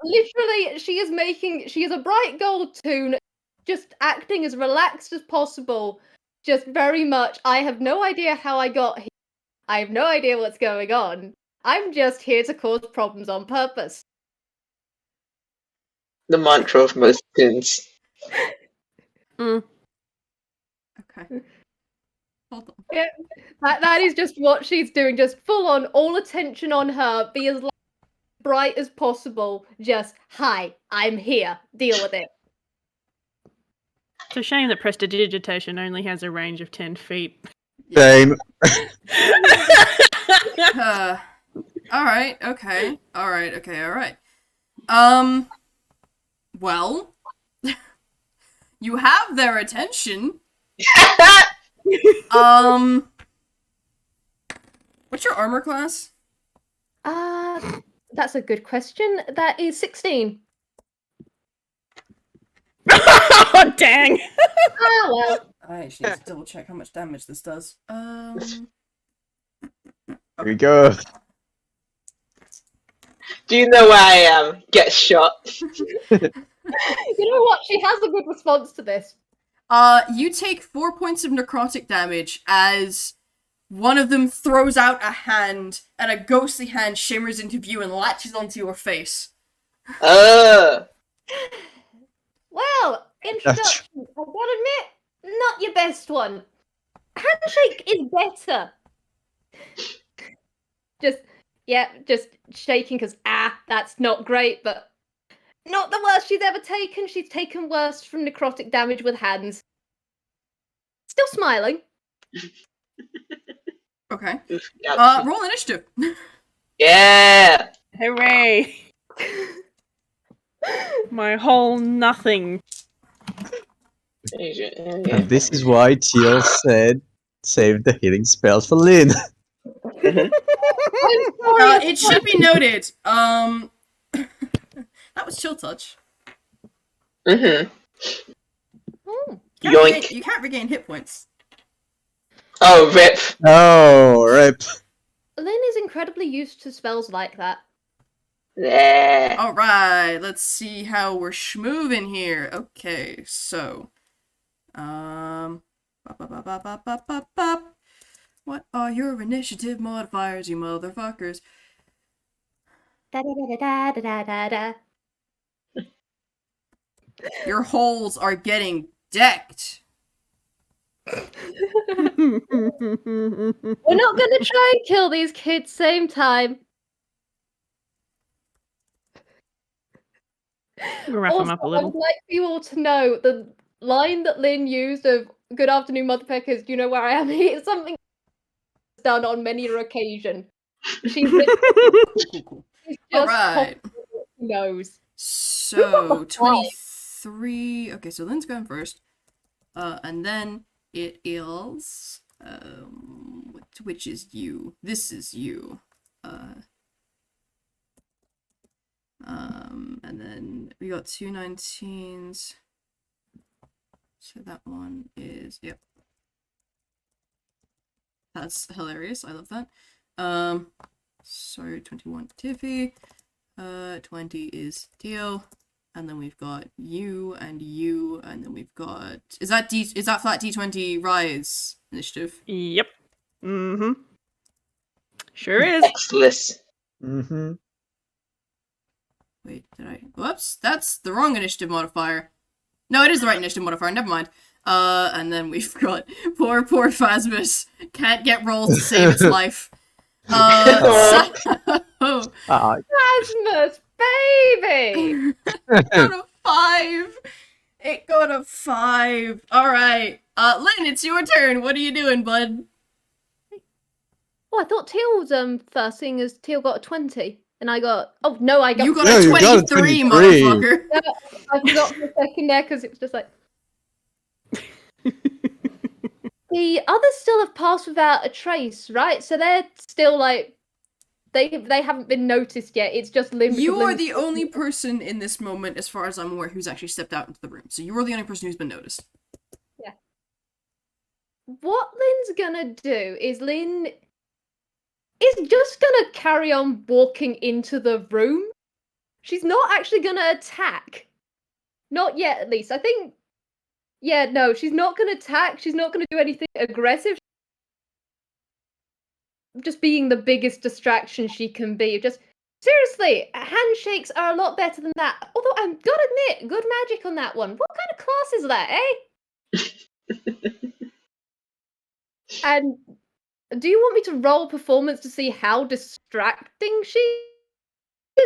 Literally, she is a bright gold toon, just acting as relaxed as possible. Just very much, I have no idea how I got here. I have no idea what's going on. I'm just here to cause problems on purpose. The mantra of most tunes. Okay. Hold on. Yeah, that is just what she's doing. Just full on, all attention on her. Be as bright as possible. Just, hi, I'm here. Deal with it. It's a shame that prestidigitation only has a range of 10 feet. Same. Alright, okay. Alright. Well, you have their attention. What's your armor class? That's a good question. That is 16. Oh, dang! Oh, well. I actually need to double check how much damage this does. Here we go. Do you know where I am? Get shot. You know what? She has a good response to this. You take 4 points of necrotic damage as one of them throws out a hand, and a ghostly hand shimmers into view and latches onto your face. Well, Introduction, I gotta admit, not your best one. Handshake is better. Just shaking because that's not great, but not the worst she's ever taken. She's taken worse from necrotic damage with hands. Still smiling. Okay. Yeah. Roll initiative. Yeah. Hooray! My whole nothing. And this is why Teal said, save the healing spells for Lin. It should be noted. That was chill touch. Mm-hmm. You can't regain hit points. Oh, rip. Oh, rip. Lin is incredibly used to spells like that. Yeah. Alright, let's see how we're schmoving here. Okay, so. What are your initiative modifiers, you motherfuckers? Da da da da da da da da. Your holes are getting decked. We're not gonna try and kill these kids same time. Wrap them up a I little. would like for you all to know the line that Lin used of "Good afternoon, motherfuckers. Do you know where I am?" It's something done on many an occasion. She's Cool. just Alright. knows. So, 23. Okay, so Lin's going first. And then it is. Which is you? This is you. And then we got 2 19s. So that one is, yep. That's hilarious. I love that. So 21 Tiffy. 20 is Teal. And then we've got you, and then we've got is that flat D20 Rai's initiative? Yep. Mm-hmm. Sure is. Excellent. Mm-hmm. Wait, did I? Whoops, that's the wrong initiative modifier. No, it is the right initiative modifier. Never mind. And then we've got poor Phasma can't get rolls to save its life. Phasma, baby. It got a 5. It got a 5. All right, Lin, it's your turn. What are you doing, bud? Oh, I thought Teal was first, seeing as Teal got a 20, and I got. Oh no, I got. You got No, a you 23, got a 23. motherfucker. I forgot for a second there because it was just like. The others still have passed without a trace, right? So they're still like. They haven't been noticed yet. It's just Lin. You are the only person in this moment, as far as I'm aware, who's actually stepped out into the room. So you are the only person who's been noticed. Yeah. What Lin's gonna do is Lin is just gonna carry on walking into the room. She's not actually gonna attack. Not yet, at least. I think. Yeah, no, she's not gonna attack. She's not gonna do anything aggressive. Just being the biggest distraction she can be. Just seriously, handshakes are a lot better than that. Although I'm gotta admit, good magic on that one. What kind of class is that, eh? And do you want me to roll performance to see how distracting she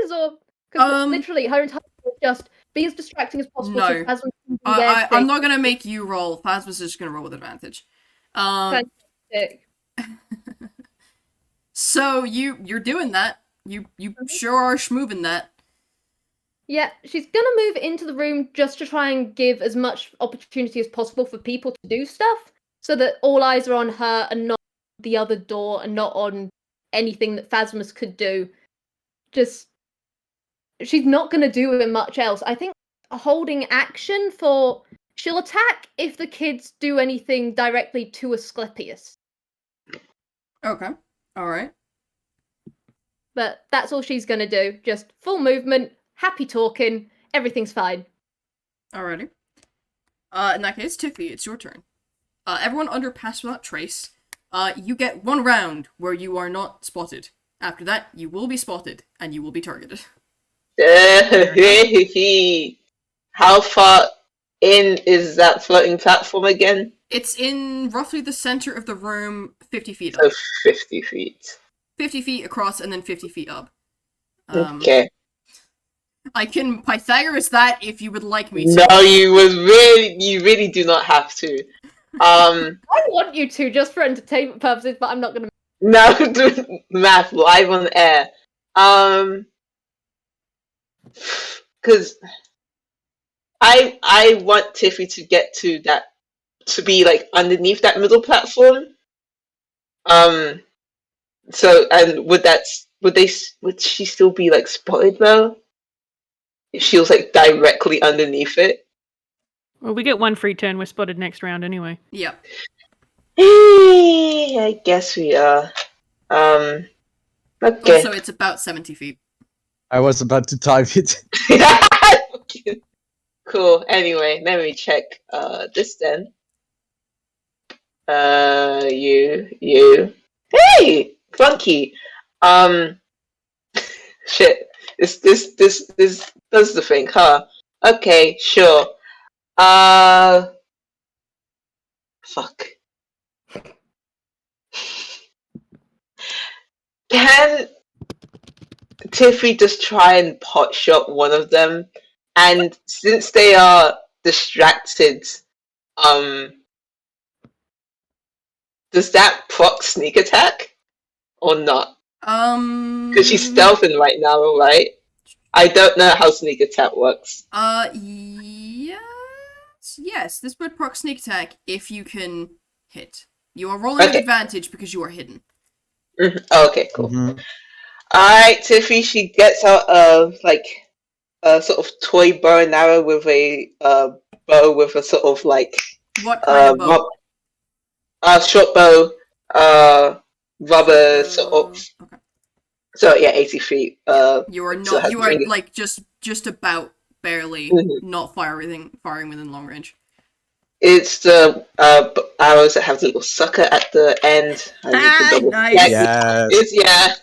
is, or because literally her entire is just be as distracting as possible? No, so I'm not gonna make you roll. Phasma's just gonna roll with advantage. Fantastic. So you're doing that. You sure are schmoving that. Yeah, she's gonna move into the room just to try and give as much opportunity as possible for people to do stuff, so that all eyes are on her and not the other door and not on anything that Phasma could do. Just she's not gonna do much else. I think a holding action for she'll attack if the kids do anything directly to Asclepius. Okay. Alright. But that's all she's gonna do. Just full movement, happy talking, everything's fine. Alrighty. In that case, Tiffy, it's your turn. Everyone under Pass Without Trace, you get 1 round where you are not spotted. After that, you will be spotted, and you will be targeted. How far is that floating platform again? It's in roughly the center of the room, 50 feet So up. 50 feet. 50 feet across and then 50 feet up. Okay. I can Pythagoras that if you would like me No, to. you really do not have to. I want you to, just for entertainment purposes, but I'm not gonna. No, do math live on air. Because I want Tiffy to get to that, to be like underneath that middle platform. So, and would she still be like spotted though? If she was like directly underneath it. Well, we get one free turn. We're spotted next round anyway. Yep. I guess we are. Okay. Also, it's about 70 feet. I was about to type it. Cool. Anyway, let me check this then. You. Hey, funky. Shit. This does the thing, huh? Okay, sure. Fuck. Can Tiffy just try and potshot one of them? And since they are distracted, does that proc sneak attack or not? Because she's stealthing right now, right? I don't know how sneak attack works. Yes, this would proc sneak attack if you can hit. You are rolling with advantage because you are hidden. Okay, cool. Mhm. Alright, Tiffy, she gets out of like a sort of toy bow and arrow with a bow with a sort of like What kind of bow? short bow, rubber sort of. Okay. So yeah, 80 feet. You are so not. You are finger- like just about barely not firing within long range. It's the arrows that have the little sucker at the end. I need to double Nice. check. Yeah. It's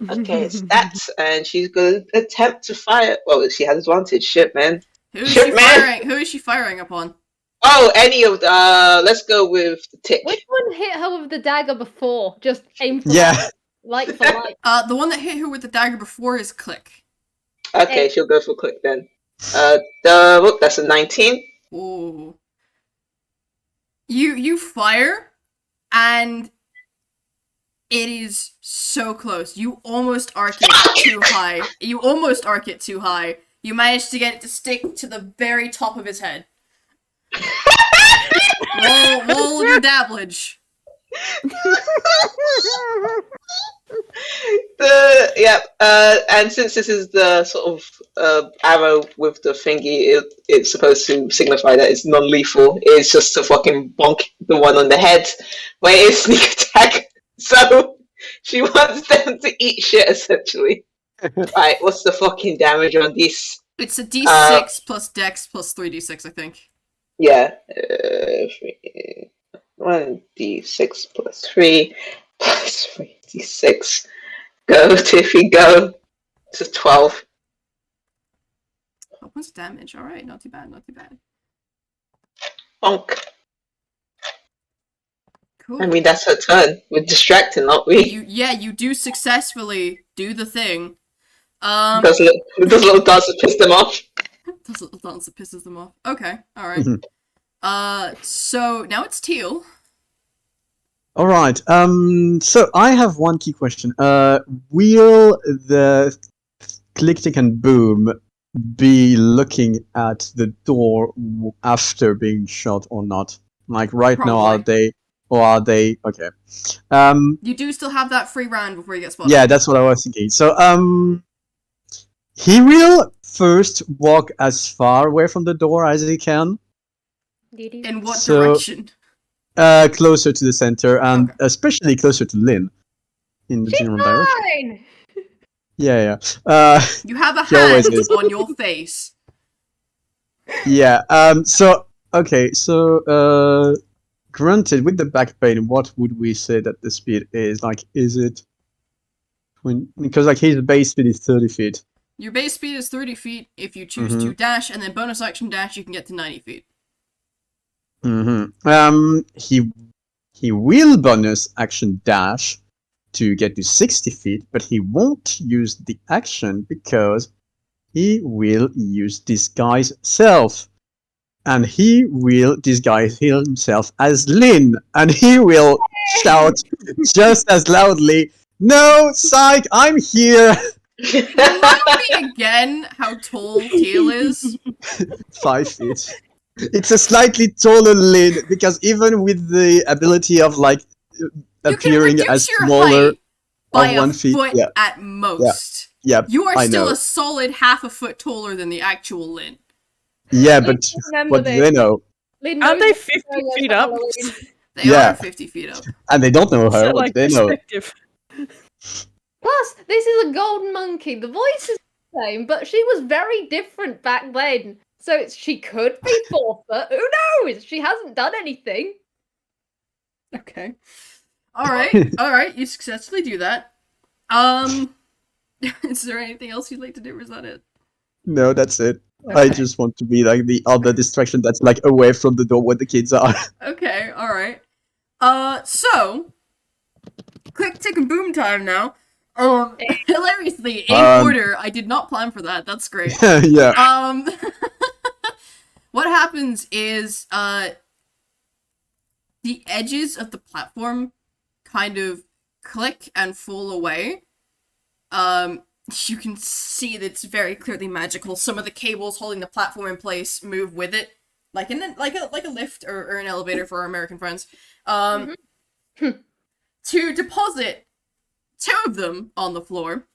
Okay, it's that, and she's gonna attempt to fire. Well, she has advantage. Shit, man. Who is Shit, she man. firing? Who is she firing upon? Oh, any of the. Let's go with the tick. Which one hit her with the dagger before? Just aim for Yeah. like for like. The one that hit her with the dagger before is Click. Okay, she'll go for click then. That's a 19. Ooh. You fire, and it is so close. You almost arc it too high. You manage to get it to stick to the very top of his head. roll your dabblage. And since this is the sort of arrow with the thingy, it's supposed to signify that it's non-lethal. It's just to fucking bonk the one on the head, where it's sneak attack. So she wants them to eat shit, essentially. Right, what's the fucking damage on this? It's a d6 plus dex plus 3d6, I think. Yeah, 1d6 plus 3 plus 3d6. Go, Tiffy, go. It's a 12. Oh, what's damage? Alright, not too bad. Bonk. Cool. I mean, that's her turn. We're distracting, aren't we? You do successfully do the thing. Does a little dance to piss them off. Does a little dance that pisses them off. Okay, alright. So now it's Teal. All right. So I have one key question. Will the Click, Tick, and Boom be looking at the door after being shot or not? Like right now, are Probably. they? Or are they? Okay. You do still have that free round before you get spotted. Yeah, that's what I was thinking. So he will first walk as far away from the door as he can. In what So- direction? Closer to the center, and Okay. especially closer to Lin in the general direction. Fine. Yeah. You have a He always hand is. on your face. Yeah. So granted, with the back pain, what would we say that the speed is? Like, is it? Because like his base speed is 30 feet. Your base speed is 30 feet. If you choose to dash and then bonus action dash, you can get to 90 feet. He will bonus action dash to get to 60 feet, but he won't use the action because he will use disguise self. And he will disguise himself as Lin, and he will shout just as loudly, "No, psych, I'm here!" Remind me again how tall Teal is. 5 feet. It's a slightly taller Lin, because even with the ability of like appearing you can as reduce your smaller height by of a 1 feet, foot yeah. at most. Yeah, You are I still know. a solid half a foot taller than the actual Lin. Yeah, but Remember what do this. they know? Lin Aren't knows they what's 50 going on feet for up? Halloween. They Yeah. are 50 feet up. And they don't know her. So, What like, do they know? perspective. Plus, this is a golden monkey. The voice is the same, but she was very different back then. So she could be 4 foot. Who knows? She hasn't done anything. Okay. Alright, you successfully do that. Is there anything else you'd like to do, or is that it? No, that's it. I Okay. just want to be like the other distraction that's like away from the door where the kids are. Okay, alright. So, quick tick and boom time now. Hilariously, in order, I did not plan for that, that's great. Yeah. What happens is, the edges of the platform kind of click and fall away. You can see that it's very clearly magical. Some of the cables holding the platform in place move with it, like a lift or an elevator for our American friends. To deposit 2 of them on the floor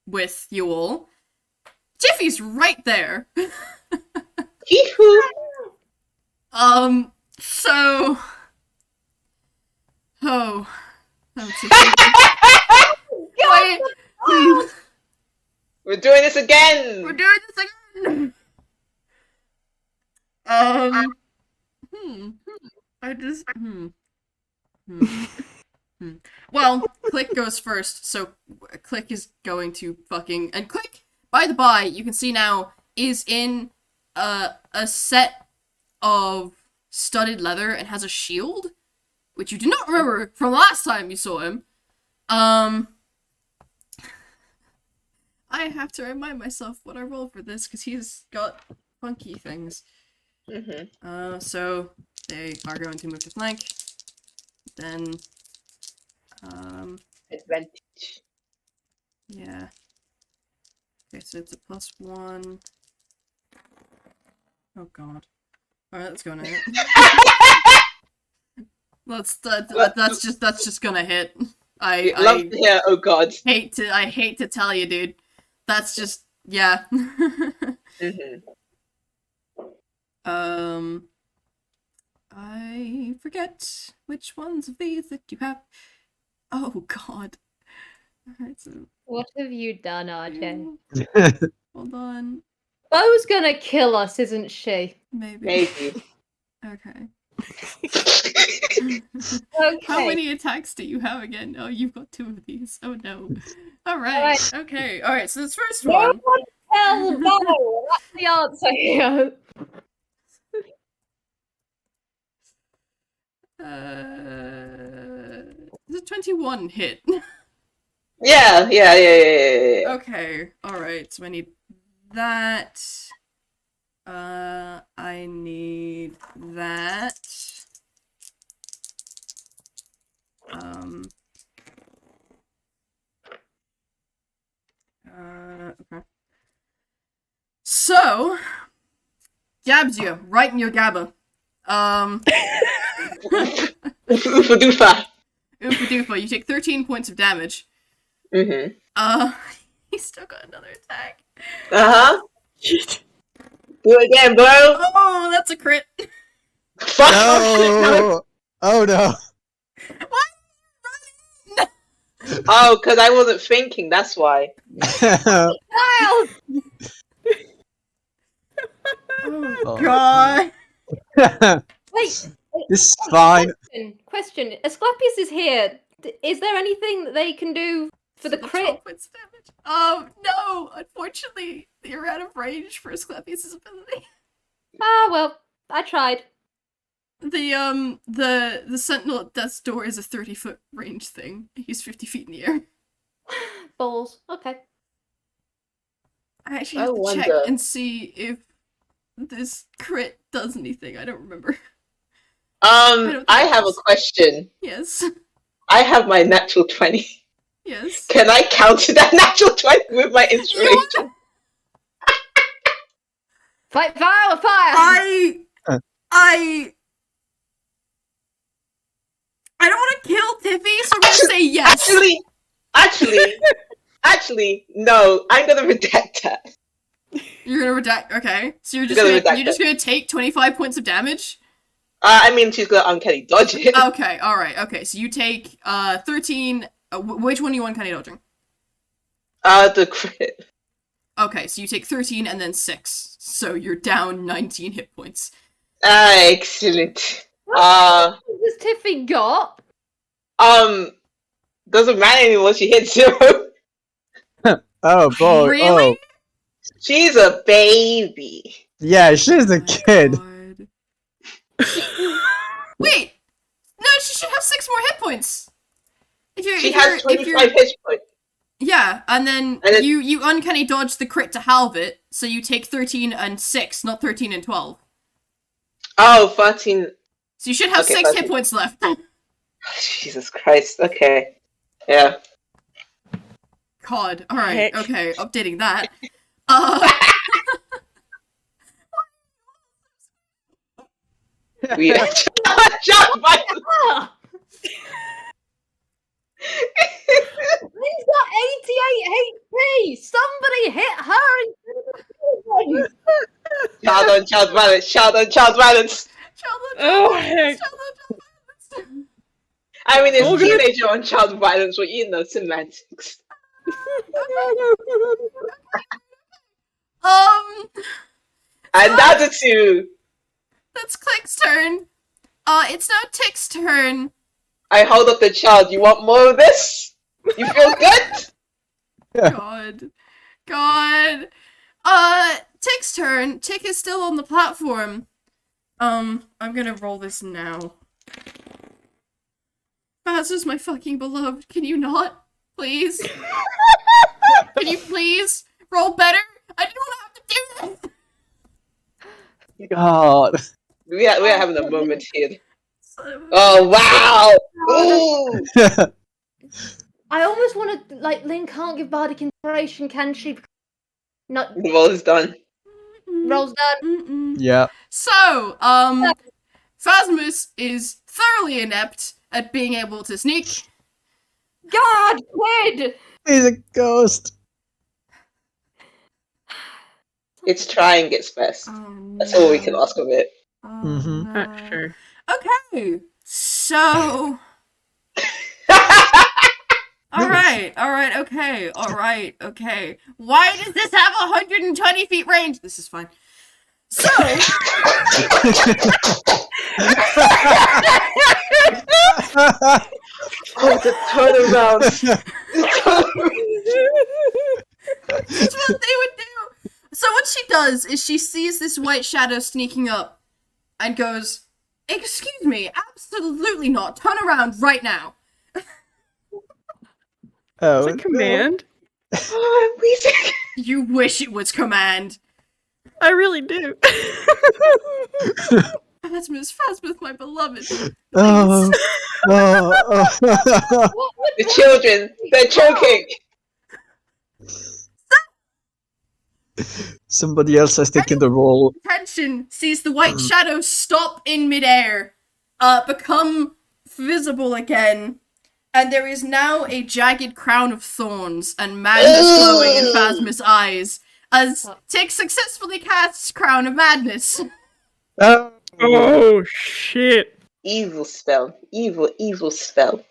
with you all. Tiffy's right there. So. Oh. Wait. We're doing this again! We're doing this again! I just... Well, Click goes first, so Click is going to fucking... And Click, by the by, you can see now, is in a set of studded leather and has a shield, which you do not remember from last time you saw him. I have to remind myself what I rolled for this, because he's got funky things. So they are going to move to flank. Then, Advantage. yeah. Okay, so it's a +1. Oh god. Alright, let's go now. That's just gonna hit. Love to hear, oh god. I hate to tell you, dude. That's just, yeah. I forget which ones of these that you have. Oh god. Alright, so What have you done, RJ? hold on. Bo's gonna kill us, isn't she? Maybe. Okay. Okay. How many attacks do you have again? Oh, you've got 2 of these. Oh no. Alright, okay. Alright, so this first No one. one tell Bo! That's the answer here. Is it 21 hit? Yeah. Okay, alright, so I need that. I need that. Okay. So, jabs you right in your gabba. Oofa doofa. Oofa doofa, you take 13 points of damage. Mm-hmm. He's still got another attack. Uh-huh. Do it again, bro. Oh, that's a crit. Fuck. No! Oh no! Why? Oh, because I wasn't thinking, that's why. Child! Oh god. Wait, This is fine. question. Asclepius is here. Is there anything that they can do for the So crit? 12 points of damage. No, unfortunately, you're out of range for Asclepius' ability. Ah, well, I tried. The sentinel at death's door is a 30-foot range thing. He's 50 feet in the air. Balls. Okay. I actually I have to check wonder. and see if this crit does anything. I don't remember. don't think I it have a does. question. Yes. I have my natural 20. Yes. Can I counter that natural 20 with my inspiration? Fight fire with fire! I don't want to kill Tiffy, so I'm gonna say yes. Actually, no. I'm gonna redact that. You're gonna redact. Okay, so you're gonna redact just gonna take 25 points of damage. I mean, she's gonna uncanny dodge it. Okay, all right. Okay, so you take 13. Which one do you uncanny dodging? The crit. Okay, so you take 13 and then 6. So you're down 19 hit points. Excellent. What has Tiffy got? Doesn't matter anymore. She hit 0. Oh boy. Really? Oh. She's a baby. Yeah, she's a Oh my kid. God. Wait! No, she should have 6 more hit points! She has 25 hit points. Yeah, and then you uncanny dodge the crit to halve it, so you take 13 and 6, not 13 and 12. Oh, 13. So you should have Okay, 6 hit 13. points left. Jesus Christ. Okay. Yeah. God. Alright, Heck. okay, updating that. We are John Michael. Ah! He's got 88 HP! Somebody hit her instead of Child on child violence. Child on child violence. Oh, heck. I mean, it's Oh, good. teenager on child violence, but you know semantics. And that's a 2. That's Click's turn. It's now Tick's turn. I hold up the child. You want more of this? You feel good? God. Tick's turn. Tick is still on the platform. I'm gonna roll this now. Phasma's my fucking beloved. Can you not? Please? Can you please roll better? I don't want to have to do this! God. We are having a moment here. Oh, wow! Ooh! I almost want to, like, Lin can't give bardic inspiration, can she? Not The roll is done. rolls done. Yeah. So, Phasma is thoroughly inept at being able to sneak. God, Quid! He's a ghost. It's trying its best. Oh, That's all we can ask of it. Mhm. no. Sure. Okay, so... Alright, okay. Why does this have 120 feet range? This is fine. So... Oh, the turnaround! That's what they would do! So what she does is she sees this white shadow sneaking up and goes, "Excuse me, absolutely not. Turn around right now." Oh, It's a command. Oh, I'm wheezing. You wish it was command. I really do. Phasma's my beloved. Oh, oh. What would The children, they're choking. Somebody else has taken the role. Attention sees the white shadow stop in midair, become visible again, and there is now a jagged crown of thorns and madness glowing in Phasma's eyes as Tick successfully casts Crown of Madness. Oh. Oh, shit. Evil spell. Evil spell.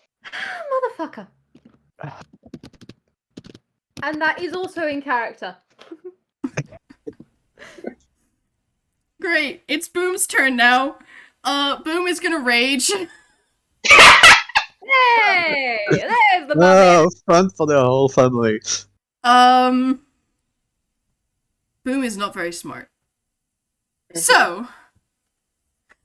Motherfucker. And that is also in character. Great, it's Boom's turn now. Boom is gonna rage. Hey! There's the Oh, puppet! fun for the whole family. Boom is not very smart. So,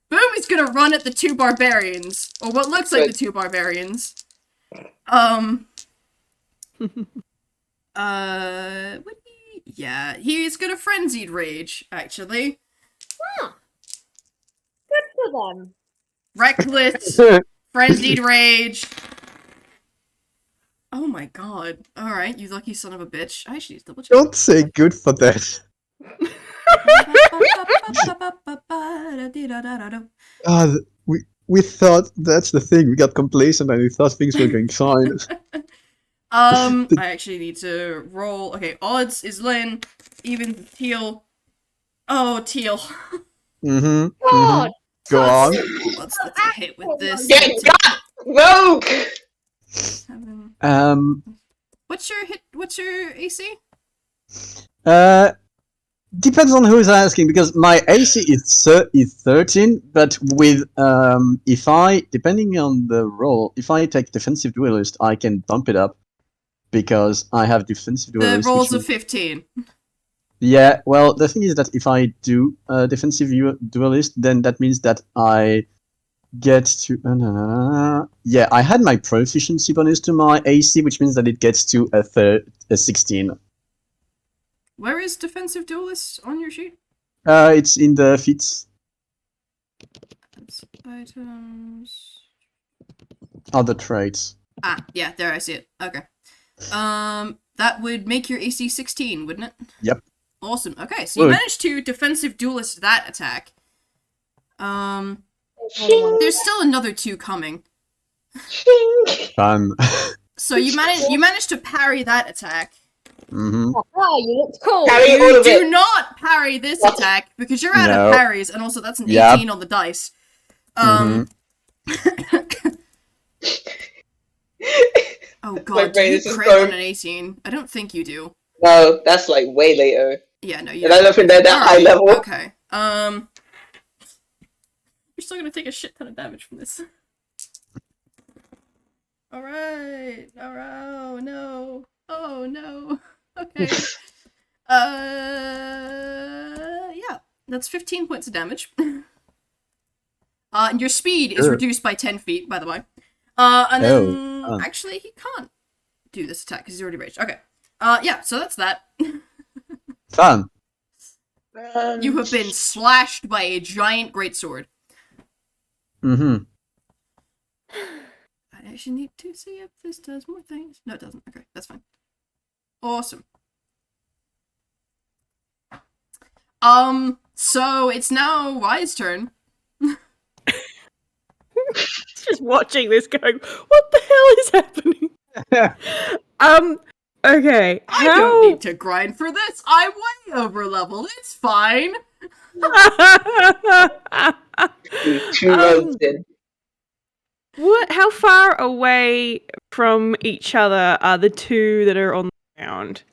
Boom is gonna run at the two barbarians, or what looks like the two barbarians. Yeah, he's gonna Frenzied Rage, actually. Huh. Good for them. Reckless, Frenzied Rage. Oh my god. Alright, you lucky son of a bitch. I actually need to double check. Don't say good for that. We thought that's the thing. We got complacent and we thought things were going fine. I actually need to roll. Okay, odds is Lin, even Teal. Oh, Teal. Mm-hmm. God. Go on. Let's hit with this. Get got! Rogue! 7. What's your AC? Depends on who's asking, because my AC is 13, but with depending on the role, if I take defensive duelist, I can bump it up because I have defensive duelist. The rolls of 15. Yeah, well, the thing is that if I do defensive duelist, then that means that I get to yeah, I had my proficiency bonus to my AC, which means that it gets to a 16. Where is defensive duelist on your sheet? It's in the feats. Items. Other traits. Ah, yeah, there I see it. Okay. That would make your AC 16, wouldn't it? Yep. Awesome. Okay, so you managed to defensive duelist that attack. There's still another 2 coming. Fun. So you managed to parry that attack. Mm-hmm. Oh, you look cool. Parry all You of do it. not parry this attack because you're out No. of parries, and also that's an Yep. 18 on the dice. Oh god, do brain you is just crit going- on an 18? I don't think you do. No, that's like way later. Yeah, no, you And I don't think they're that high level. Okay. You're still gonna take a shit ton of damage from this. Alright. Oh no. Oh no. Okay. Yeah. That's 15 points of damage. And your speed is Sure. reduced by 10 feet, by the way. And then... Oh. Actually, he can't do this attack because he's already raged. Okay. Yeah, so that's that. Fun. You have been slashed by a giant greatsword. Mm-hmm. I actually need to see if this does more things. No, it doesn't. Okay, that's fine. Awesome. So it's now Rai's turn. Just watching this going, what the hell is happening? Okay. I don't need to grind for this. I'm way over leveled. It's fine. 2 rounds in. What? How far away from each other are the two that are on the ground?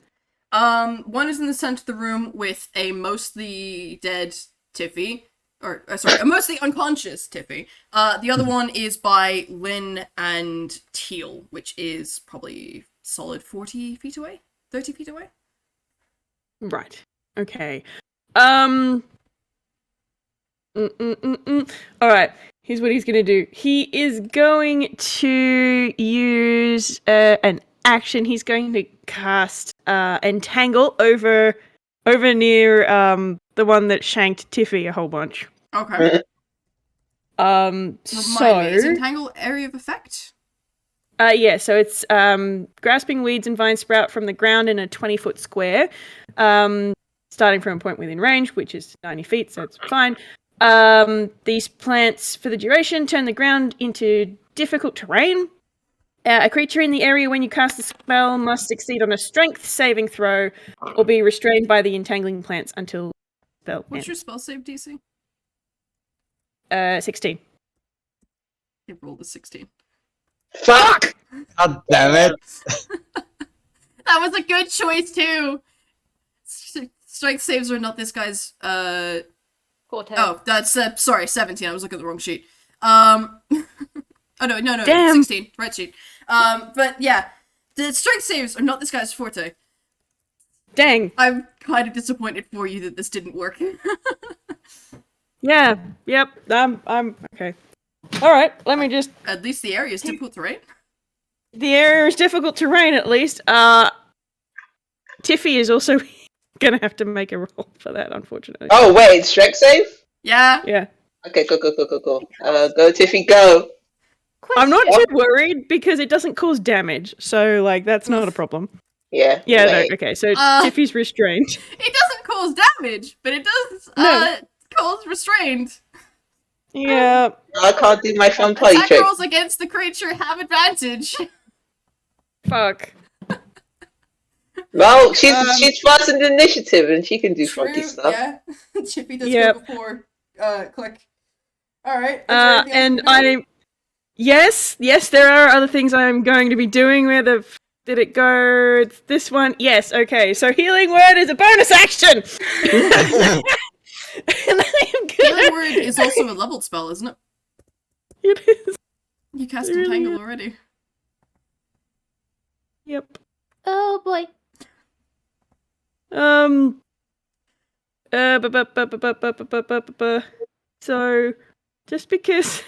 One is in the center of the room with a mostly dead Tiffy. Or, sorry, a mostly unconscious Tiffy. The other one is by Lin and Teal, which is probably solid 40 feet away? 30 feet away? Right. Okay. All right. Here's what he's gonna do. He is going to use an action. He's going to cast Entangle over near the one that shanked Tiffy a whole bunch. Okay. So Remind me, is Entangle area of effect? yeah, so it's grasping weeds and vine sprout from the ground in a 20-foot square, starting from a point within range, which is 90 feet, so it's fine. These plants, for the duration, turn the ground into difficult terrain. A creature in the area when you cast the spell must succeed on a strength saving throw or be restrained by the entangling plants until the spell What's ends. your spell save DC? 16. It rolled a 16. Fuck! God damn it. That was a good choice, too! Strength saves are not this guy's, Cortez. Oh, that's, sorry, 17. I was looking at the wrong sheet. Oh, no, Damn. 16. Right sheet. But, yeah. The strength saves are not this guy's forte. Dang. I'm kind of disappointed for you that this didn't work. Yeah. Yep. I'm okay. All right. Let me just. At least the area is difficult terrain. The area is difficult terrain, at least. Tiffy is also gonna have to make a roll for that, unfortunately. Oh wait, strength save? Yeah. Yeah. Okay, cool. Go Tiffy, go. I'm not Question. too worried because it doesn't cause damage, so like that's not a problem. Yeah. Yeah. wait. No, okay. So Uh, Tiffy's restrained. It doesn't cause damage, but it does No. cause restrained. Yeah. I can't do my fun party Attack trick. rolls against the creature have advantage. Fuck. Well, she's first in the initiative and she can do True, funky stuff. yeah. Chippy does Yep. go before. Click. Alright. And yes, there are other things I'm going to be doing. Where did it go? It's this one. Yes, okay. So healing word is a bonus action. And I am Healing gonna... word is also a leveled spell, isn't it? It is. You cast It really Untangle is. already. Yep. Oh boy. So, just because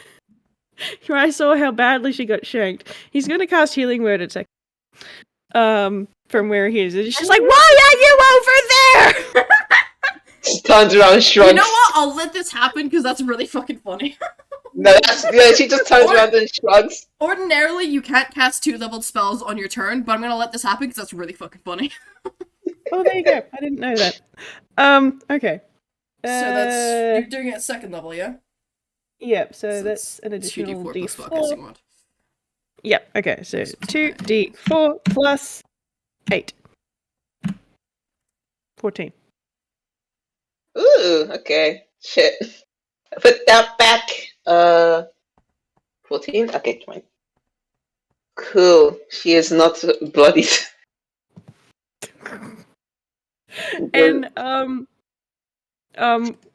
I saw how badly she got shanked, he's gonna cast healing word at second. From where he is, and she's like, "Why are you over there?" She turns around and shrugs. You know what? I'll let this happen because that's really fucking funny. No, she just turns around and shrugs. Ordinarily, you can't cast 2 leveled spells on your turn, but I'm gonna let this happen because that's really fucking funny. Oh, there you go. I didn't know that. Okay. So that's you're doing it at 2nd level, yeah? Yep. So So that's an it's additional 2d4 plus spell D4. casting mod. Yep. Okay. So 2d4 plus 8. 14. Ooh, okay. Shit. Put that back. 14? Okay, fine. Cool. She is not bloodied. And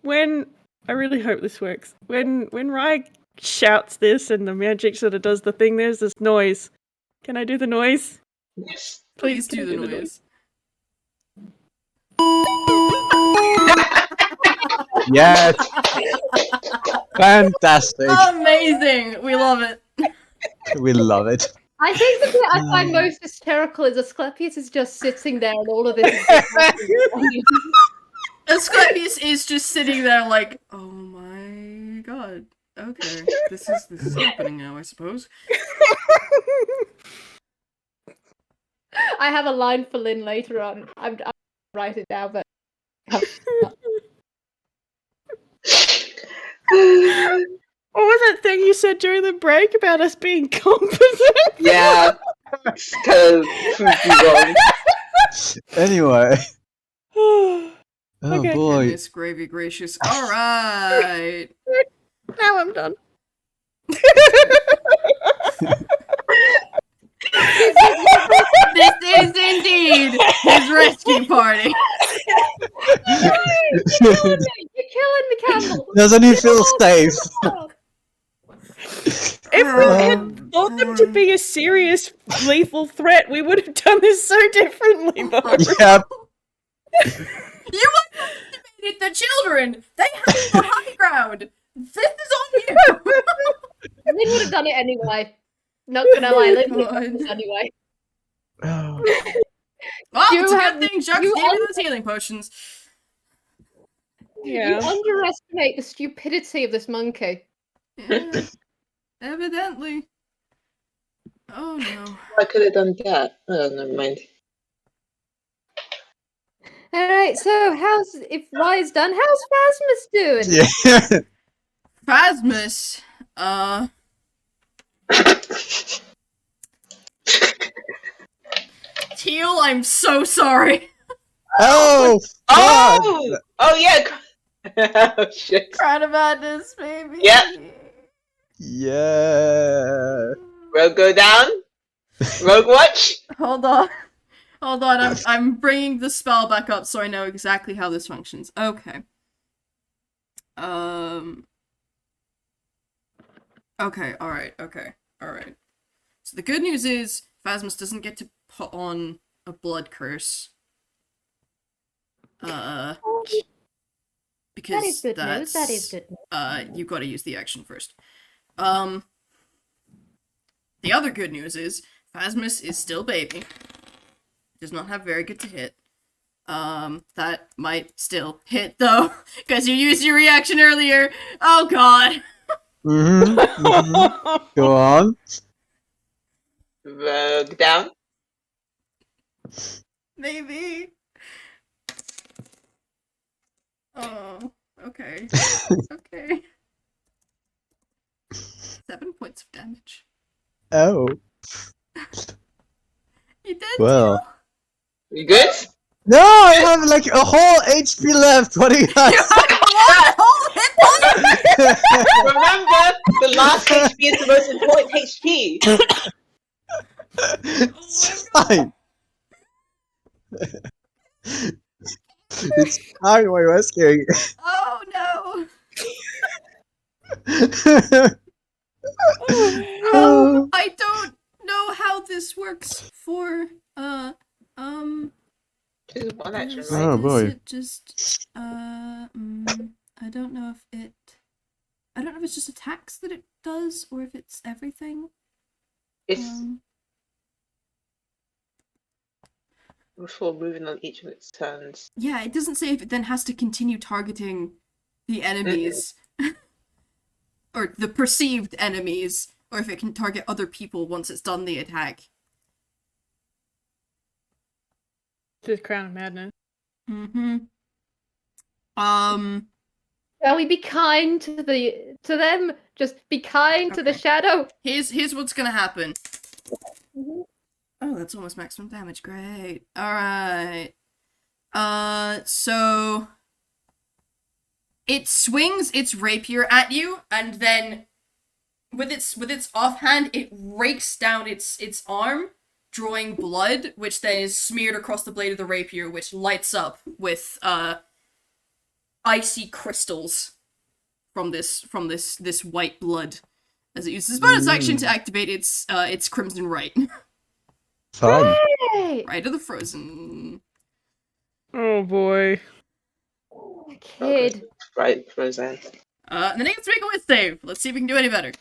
when I really hope this works. When Rai shouts this and the magic sort of does the thing, there's this noise. Can I do the noise? Yes. Please can do I the noise. Yes. Fantastic. Amazing! We love it. We love it. I think the bit I find most hysterical is Asclepius is just sitting there and all of this is just happening. Asclepius is just sitting there like, oh my god. Okay, this is happening now, I suppose. I have a line for Lin later on. I'm write it down, but What was that thing you said during the break about us being competent? Yeah. It's kind of freaky wrong. Anyway. Oh Okay. boy. Goodness gravy gracious. Alright. Now I'm done. This is indeed his rescue party. You're killing me, Campbell. Doesn't he feel safe? If we had thought them to be a serious, lethal threat, we would have done this so differently, though. Yep. You underestimated the children! They have the high ground! This is on you! Lin would have done it anyway. Not gonna lie, Lin would have done it anyway. Well, You it's a have- good thing Jux you gave me those healing potions. You Yeah. underestimate the stupidity of this monkey. Yeah, evidently. Oh no. I could have done that. Oh, never mind. Alright, so if Rai's done, how's Phasma's doing? Yeah. Phasmus, Teal, I'm so sorry. Oh. God. Oh yeah. Oh shit. Proud about this, baby. Yeah. Yeah. Rogue go down. Rogue watch. Hold on. I'm bringing the spell back up so I know exactly how this functions. Okay. Okay, alright. So the good news is Phasmus doesn't get to put on a blood curse. Because That is good news. that's, That is good news. you gotta use the action first. The other good news is Phasma is still baby. Does not have very good to hit. That might still hit though, because you used your reaction earlier. Oh god. Go on. Rogue down. Maybe. Oh, okay. Okay. 7 points of damage. Oh. You dead? Well. You good? No, I have like a whole HP left. What do you guys? You have one whole hit point? Remember, the last HP is the most important HP. It's fine. It's fine. Why are you asking? Oh no. I don't know how this works for Just one action, is- right? Oh, is boy. it just I don't know if it's just attacks that it does or if it's everything. It's before moving on each of its turns. Yeah, it doesn't say if it then has to continue targeting the enemies or the perceived enemies, or if it can target other people once it's done the attack. This is Crown of Madness. Mm-hmm. Shall we be kind to them? Just be kind to the Okay. shadow. Here's what's gonna happen. Mhm. Oh, that's almost maximum damage. Great. Alright. So it swings its rapier at you, and then with its offhand, it rakes down its arm, drawing blood, which then is smeared across the blade of the rapier, which lights up with icy crystals from this white blood, as it uses bonus action to activate its crimson right. Fun. Hey, Right of the frozen. Oh boy. kid. Right, frozen. And then it gets to make a Whis save. Let's see if we can do any better.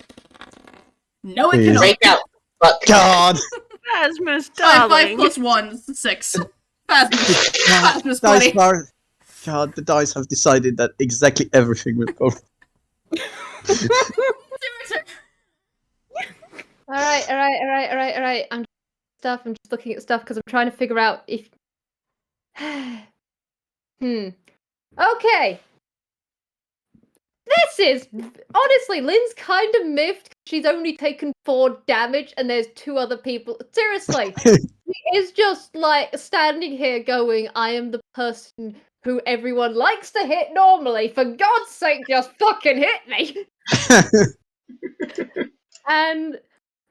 No, it Please. cannot. Break out. Fuck. God. Phasma's 5 darling. plus 1, 6. Phasma. Phasma's Dice funny. bar. God, the dice have decided that exactly everything will go. All right. I'm just looking at stuff because I'm trying to figure out if. Okay. This is honestly, Lynn's kind of miffed. She's only taken 4 damage, and there's 2 other people. Seriously, she is just like standing here going, "I am the person who everyone likes to hit normally. For God's sake, just fucking hit me!" And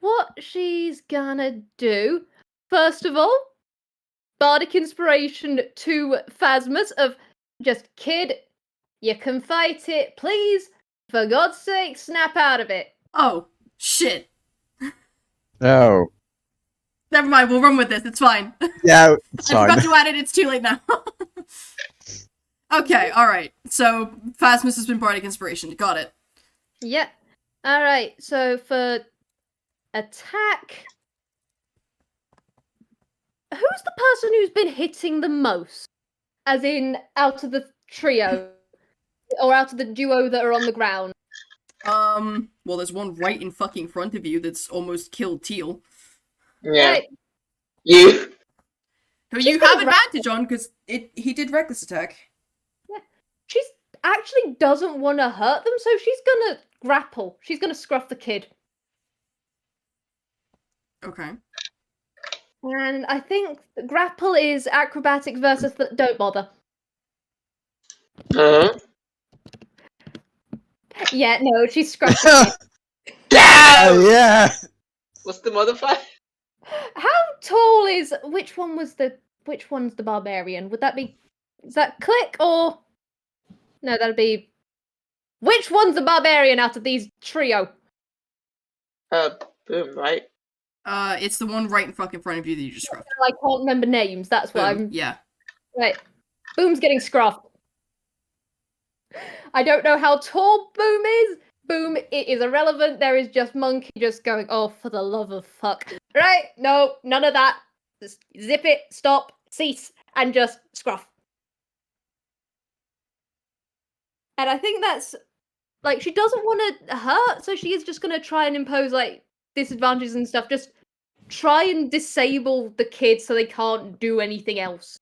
what she's gonna do, first of all, bardic inspiration to Phasmas of just, kid, you can fight it, please. For God's sake, snap out of it. Oh, shit. Oh. Never mind, we'll run with this, it's fine. Yeah, it's I fine. forgot to add it, it's too late now. Okay, alright. So, Phasmus has been bardic inspiration. Got it. Yeah. Alright, so for attack. Who's the person who's been hitting the most? As in, out of the trio? Or out of the duo that are on the ground? Well, there's one right in fucking front of you that's almost killed Teal. Yeah. Right. You. Who you gonna have advantage on, because he did reckless attack. She's actually doesn't want to hurt them, so she's gonna grapple. She's gonna scruff the kid. Okay. And I think the grapple is acrobatics versus don't bother. Uh-huh. Yeah, no, she's scruffed the kid. Damn! Yeah. What's the modifier? How tall is which one's the barbarian? Would that be is that click or no, that'd be which one's the barbarian out of these trio? Boom, right? It's the one right in fucking front of you that you just scruffed. I can't remember names, that's what Boom. I'm Yeah. right. Boom's getting scruffed. I don't know how tall Boom is. Boom, it is irrelevant. There is just Monkey just going, oh, for the love of fuck. Right? No, none of that. Just zip it, stop, cease, and just scruff. And I think that's, like, she doesn't want to hurt, so she is just going to try and impose, like, disadvantages and stuff. Just try and disable the kids so they can't do anything else.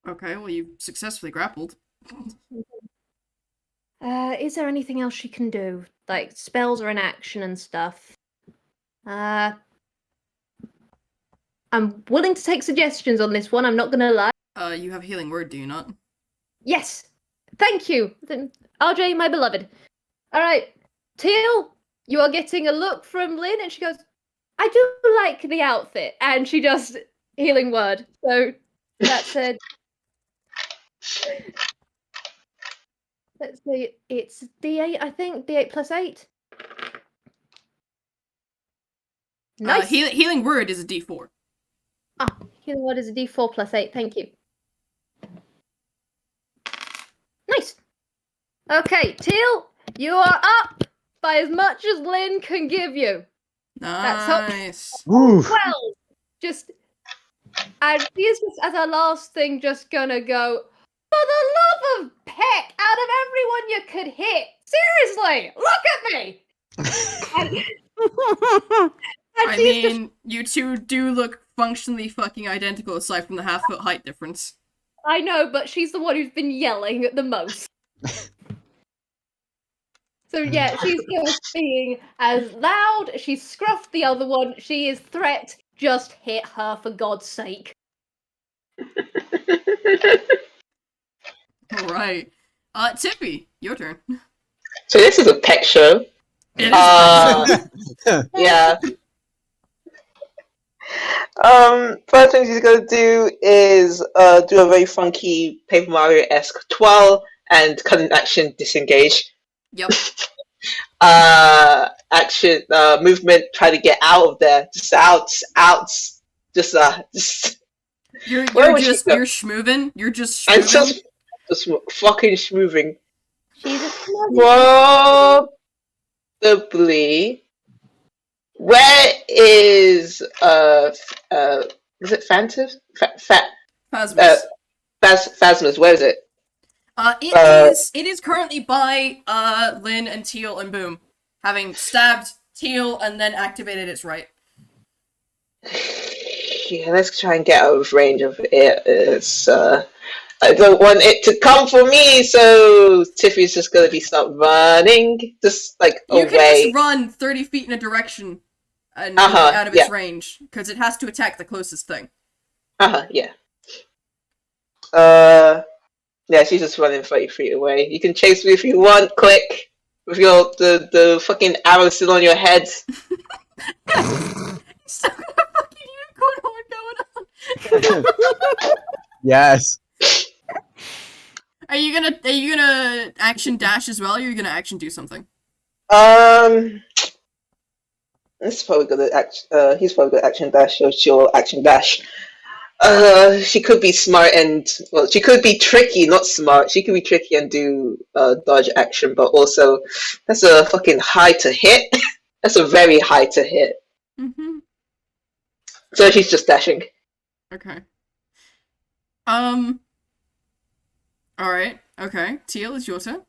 Okay, well, you successfully grappled. Is there anything else she can do? Like, spells are in action and stuff. I'm willing to take suggestions on this one, I'm not gonna lie. You have healing word, do you not? Yes! Thank you! Then, RJ, my beloved. Alright, Teal, you are getting a look from Lin, and she goes, I do like the outfit. And she does healing word. So, that's a... Let's see, it's D8, I think. D8 plus 8. Nice. Healing word is a D4. Ah, healing word is a D4 plus 8. Thank you. Nice. Okay, Teal, you are up by as much as Lin can give you. That's Nice. Ooh. Well, just... And she is just, as her last thing, just gonna go, for the love of Peck, out of everyone you could hit, seriously, look at me! and I mean, you two do look functionally fucking identical aside from the half-foot height difference. I know, but she's the one who's been yelling the most. So yeah, she's just being as loud, she's scruffed the other one, she is threat, just hit her for God's sake. Alright. Tiffy, your turn. So this is a pet show. It is Yeah. First thing she's gonna do is do a very funky Paper Mario-esque twirl and cut an action disengage. Yep. Action movement, try to get out of there. Just out. Just You're Where would she just go? you're schmoovin'. You're just I'm schmoovin'. just fucking schmooving. She's a Probably. Where is it Phantom? Phasmas. Phasma's, where is it? It is currently by Lin and Teal and Boom, having stabbed Teal and then activated its right. Yeah, let's try and get out of range of it. It's I don't want it to come for me, so Tiffy's just gonna start running, just like You away. can just run 30 feet in a direction and be out of its range, because it has to attack the closest thing. Yeah. Yeah, she's just running 30 feet away. You can chase me if you want, click. With your the fucking arrow still on your head. Still got a fucking unicorn horn going on. Yes. Are you gonna action dash as well, or are you gonna action do something? He's probably gonna action dash, so she'll action dash. She could be smart and, well, she could be tricky, not smart. She could be tricky and do dodge action, but also that's a fucking high to hit. That's a very high to hit. Mm-hmm. So she's just dashing. Okay. Alright, okay. Teal, it's your turn.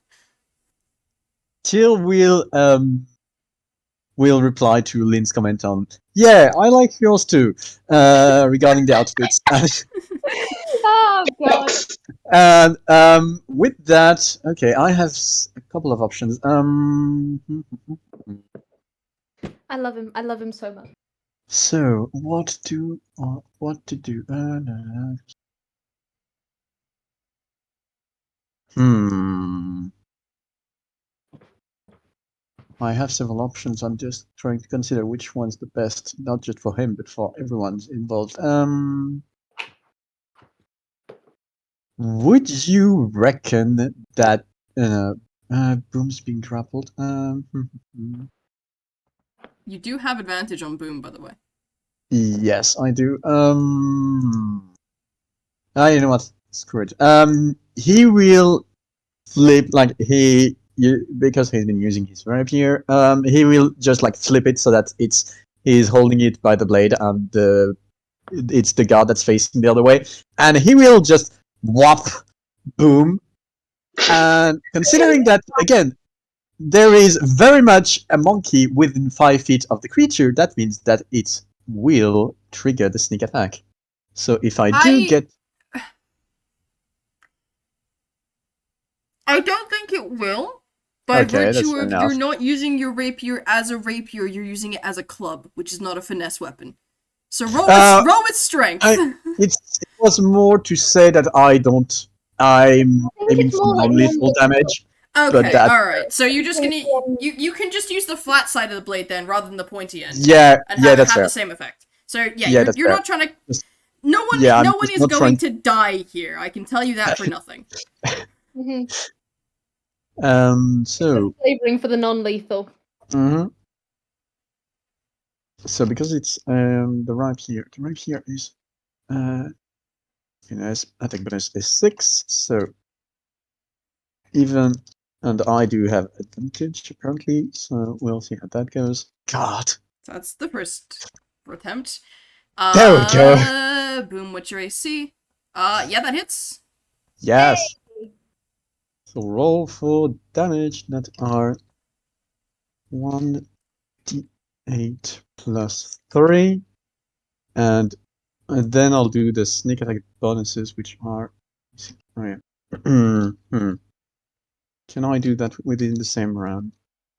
Teal will reply to Lin's comment on, yeah, I like yours too, regarding the outfits. Oh god. And with that, okay, I have a couple of options. I love him. I love him so much. So what to do? I have several options. I'm just trying to consider which one's the best, not just for him, but for everyone involved. Would you reckon that Boom's being grappled? You do have advantage on Boom, by the way. Yes, I do. You know what? screw it. He will flip because he's been using his rapier. He will just like flip it so that he's holding it by the blade and it's the guard that's facing the other way, and he will just whop, boom. And considering that again, there is very much a monkey within 5 feet of the creature, that means that it will trigger the sneak attack. So if I don't think it will. By Okay, that's virtue fair of enough. you're not using your rapier as a rapier, you're using it as a club, which is not a finesse weapon. So roll with strength. It was more to say that I'm aiming it's for more like non-lethal damage. Okay, that- alright. So you're just gonna you can just use the flat side of the blade then rather than the pointy end. Yeah, And yeah, have that's it have fair. the same effect. So Yeah, that's you're fair. not trying to Just- no one yeah, I'm no one just is not going trying- to die here. I can tell you that for nothing. So Flavouring for the non-lethal. mhm. So because it's the rapier is attack bonus is 6, so even, and I do have advantage apparently, so we'll see how that goes. God. So that's the first attempt. There we go. Boom, what's your AC? Yeah, that hits. Yes. So roll for damage that are 1d8 plus 3, and then I'll do the sneak attack bonuses, which are. Oh yeah. Can I do that within the same round?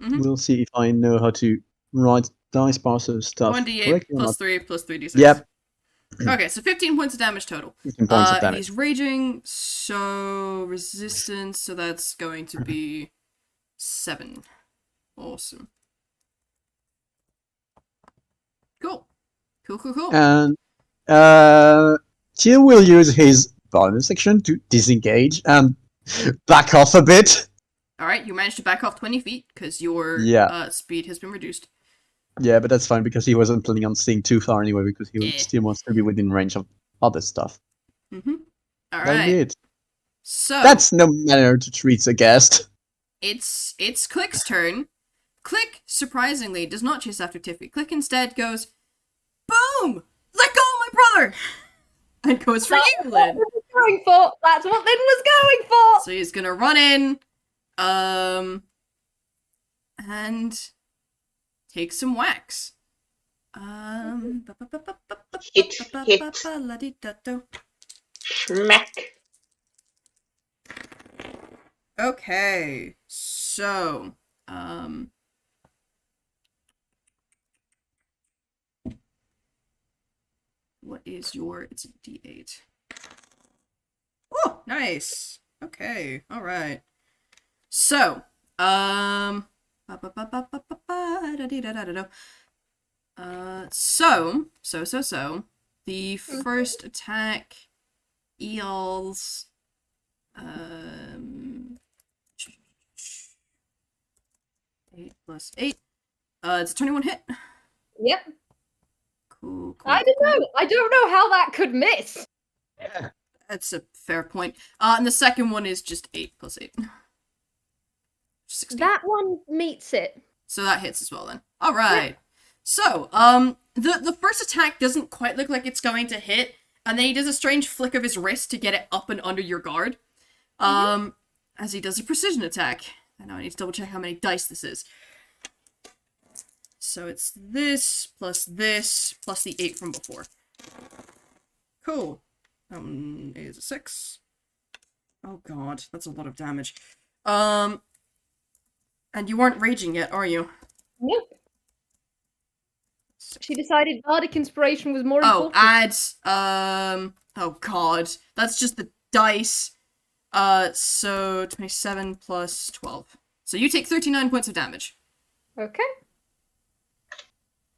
Mhm. We'll see if I know how to write dice parser stuff 1d8 correctly or plus not. 3 plus 3d6. Yep. Okay, so 15 points of damage total. 15 points of damage. He's raging, so resistance, so that's going to be 7. Awesome. Cool. Cool. And Teal will use his bonus action to disengage and back off a bit. Alright, you managed to back off 20 feet, because your speed has been reduced. Yeah, but that's fine because he wasn't planning on seeing too far anyway because he Yeah. still wants to be within range of other stuff. Mm-hmm. That'll be Alright, it. so... That's no manner to treat a guest. It's Click's turn. Click, surprisingly, does not chase after Tiffy. Click instead goes, boom! Let go of my brother! And goes for you, Lin. Going for. That's what Lin was going for. So he's gonna run in, and take some wax. Hit. Smack. Okay, so, what is your, it's a D8. Oh, nice. Okay, alright. So, so, the first attack eals, 8 plus 8. It's a 21 hit. Yep. Cool. I don't know. I don't know how that could miss. That's a fair point. And the second one is just 8 plus 8. 16. That one meets it. So that hits as well then. Alright. So, the first attack doesn't quite look like it's going to hit, and then he does a strange flick of his wrist to get it up and under your guard. As he does a precision attack. And now I need to double check how many dice this is. So it's this, plus the 8 from before. Cool. Is a 6. Oh god, that's a lot of damage. And you aren't raging yet, are you? Nope. She decided bardic inspiration was more Oh, important. add, oh god. That's just the dice. So 27 plus 12. So you take 39 points of damage. Okay.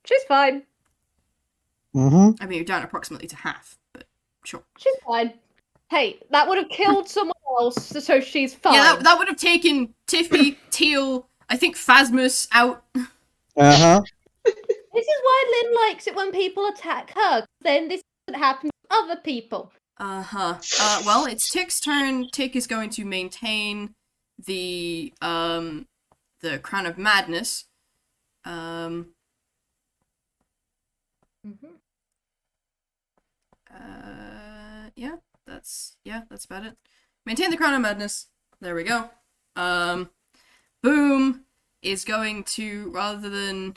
She's fine. Mm-hmm. I mean, you're down approximately to half, but sure. She's fine. Hey, that would have killed someone else, so she's fine. Yeah, that would have taken Tiffy, Teal, I think Phasma's out. Uh-huh. This is why Lin likes it when people attack her. Then this doesn't happen to other people. Well, it's Tick's turn. Tick is going to maintain the Crown of Madness. That's about it. Maintain the Crown of Madness. There we go. Boom is going to, rather than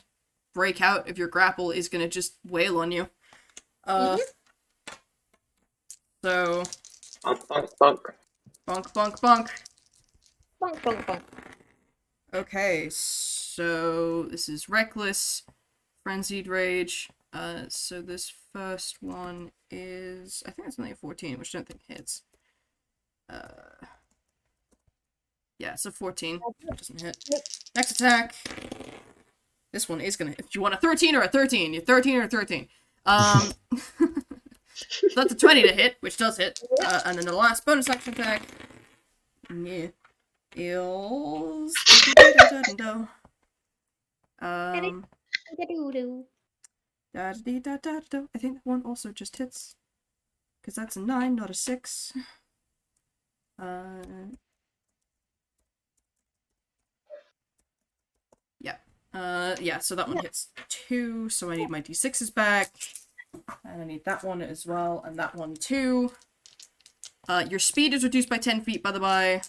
break out of your grapple, is gonna just wail on you. So Bonk, bonk, bonk. bonk, bonk, bonk. Bonk, bonk, bonk. Okay, so this is Reckless, Frenzied Rage. So this first one is, I think it's only a 14, which I don't think hits. Yeah, it's a 14. Doesn't hit. Next attack. This one is gonna hit. Do you want a 13 or a 13? You're 13 or a 13. So that's a 20 to hit, which does hit. And then the last bonus action attack. Yeah. Is... I think that one also just hits. Because that's a 9, not a 6. Yeah, so that one hits 2, so I need my d6s back. And I need that one as well, and that one too. Your speed is reduced by 10 feet, by the by.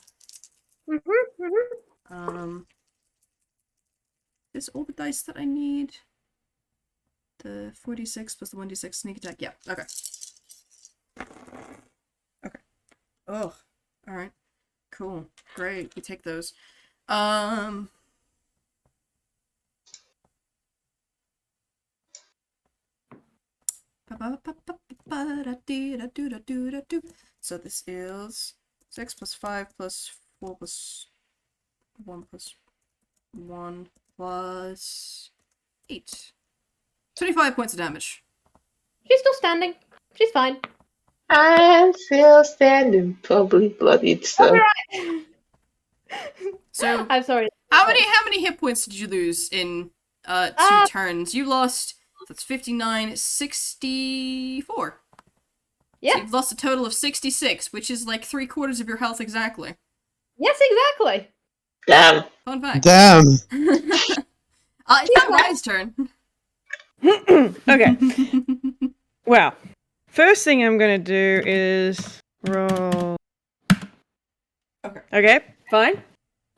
Is all the dice that I need? The 46 plus the 1d6 sneak attack. Yeah, okay. Okay. Oh, alright. Cool. Great. We take those. So this is 6 plus 5 plus 4 plus 1 plus 1 plus 8. 25 points of damage. She's still standing. She's fine. I'm still standing, probably bloodied, so. Alright. So I'm sorry. how many hit points did you lose in 2 turns? You lost, that's 59, 64. Yeah. So you've lost a total of 66, which is like 3/4 of your health exactly. Yes, exactly. Damn. Fun fact. Damn. It's not Rai's turn. Okay. Well, first thing I'm gonna do is roll. Okay, fine.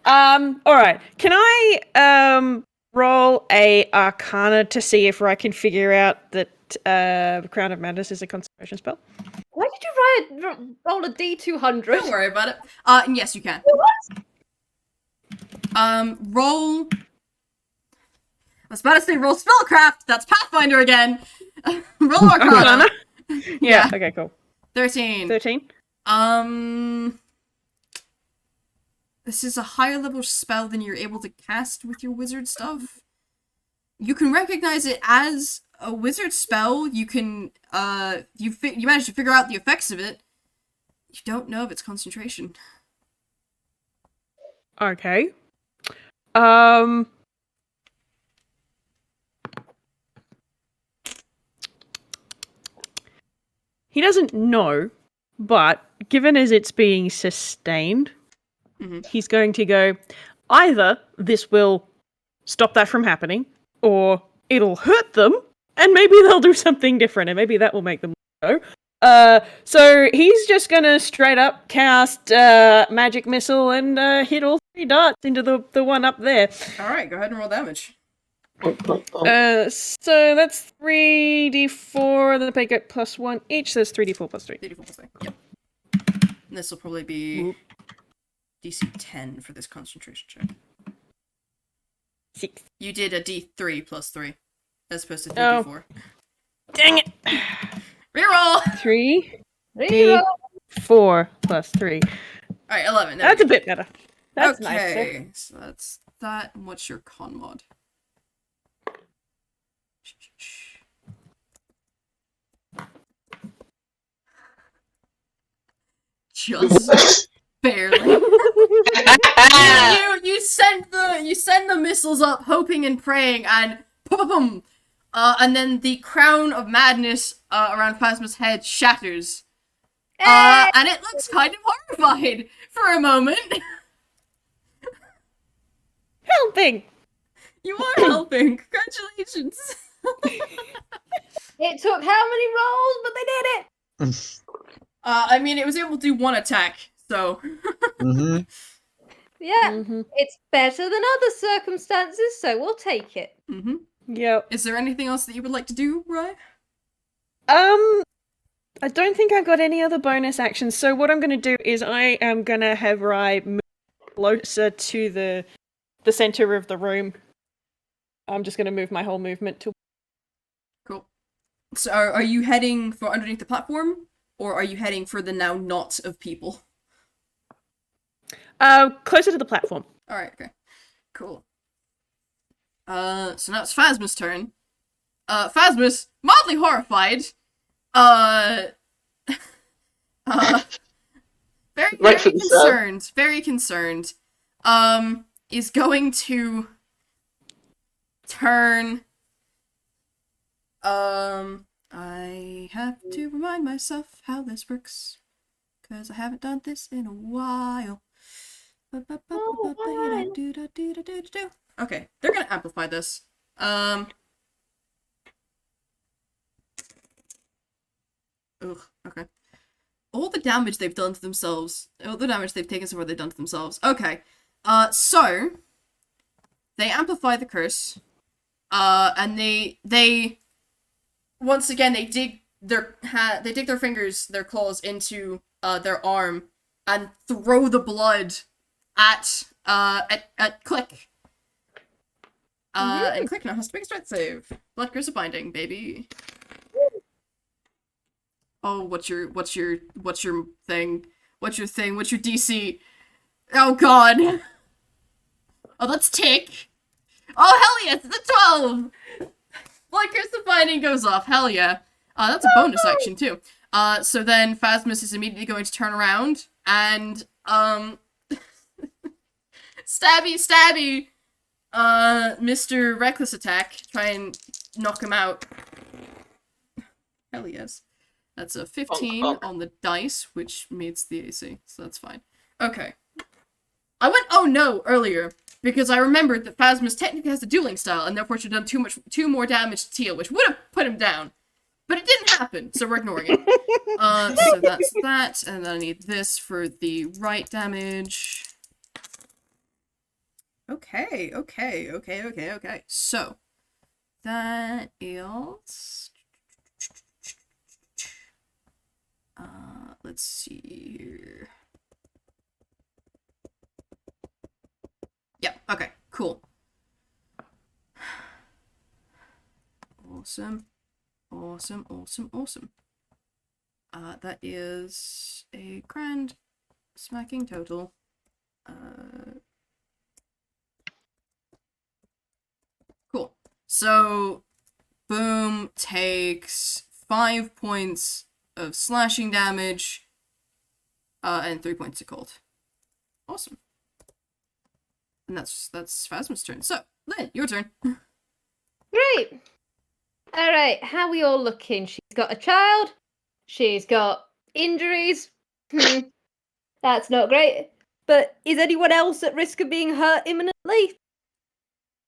Alright. Can I roll a Arcana to see if I can figure out that Crown of Madness is a concentration spell? Why did you roll a D200? Don't worry about it. Yes, you can. Roll. I was about to say roll spellcraft. That's Pathfinder again. Roll Arcana. Yeah. Okay. Cool. 13. 13. This is a higher level spell than you're able to cast with your wizard stuff. You can recognize it as a wizard spell. You can you manage to figure out the effects of it. You don't know if it's concentration. Okay. He doesn't know, but given as it's being sustained, he's going to go, either this will stop that from happening, or it'll hurt them, and maybe they'll do something different, and maybe that will make them go. So he's just gonna straight up cast magic missile and hit all 3 darts into the one up there. Alright, go ahead and roll damage. So that's 3d4, then I get plus 1 each, so that's 3d4 plus 3. 3d4 plus 3. Yep. And this will probably be DC 10 for this concentration check. 6. You did a D3 plus 3, as opposed to 3d4. Dang it! Reroll! 3 Reroll. d4 plus 3. Alright, 11. That's a bit better. That's nice. Okay, so that's that. And what's your con mod? Just barely. you send the missiles up, hoping and praying, and boom, and then the crown of madness around Phasma's head shatters, And it looks kind of horrified for a moment. Helping! You are helping. Congratulations. It took how many rolls, but they did it. I mean, it was able to do one attack, so. Mm-hmm. Yeah, Mm-hmm. it's better than other circumstances, so we'll take it. Mm-hmm. Yep. Is there anything else that you would like to do, Rai? I don't think I've got any other bonus actions, so what I'm going to do is I am going to have Rai move closer to the center of the room. I'm just going to move my whole movement to... Cool. So are you heading for underneath the platform? Or are you heading for the now knot of people? Closer to the platform. Alright, okay. Cool. So now it's Phasma's turn. Phasma's mildly horrified. Very concerned. Very concerned. Is going to turn. I have to remind myself how this works, because I haven't done this in a while. Okay, they're gonna amplify this. Ugh, okay. All the damage they've done to themselves, all the damage they've taken so far they've done to themselves. Okay, so they amplify the curse, and they once again they dig their fingers, their claws into their arm and throw the blood at Click. And Click now has to make a strength save. Blood curse of binding, baby. Oh, what's your thing? What's your thing? What's your DC? Oh god. Oh, that's tick. Oh hell yes, it's a 12. Blood curse of binding goes off. Hell yeah. That's a bonus action too. So then Phasma is immediately going to turn around and stabby, Mr. Reckless Attack, try and knock him out. Hell yes. That's a 15 on the dice, which meets the AC, so that's fine. Okay. I went oh no earlier, because I remembered that Phasma's technically has the dueling style, and therefore should have done two more damage to Teal, which would have put him down. But it didn't happen, so we're ignoring it. So that's that, and then I need this for the right damage. Okay. So, that is... let's see here. Yeah, okay, cool. Awesome. That is a grand smacking total. Cool. So, Boom takes 5 points of slashing damage, and 3 points of cold. Awesome. And that's Phasma's turn. So, Lin, your turn. Great. All right, how are we all looking? She's got a child. She's got injuries. That's not great. But is anyone else at risk of being hurt imminently?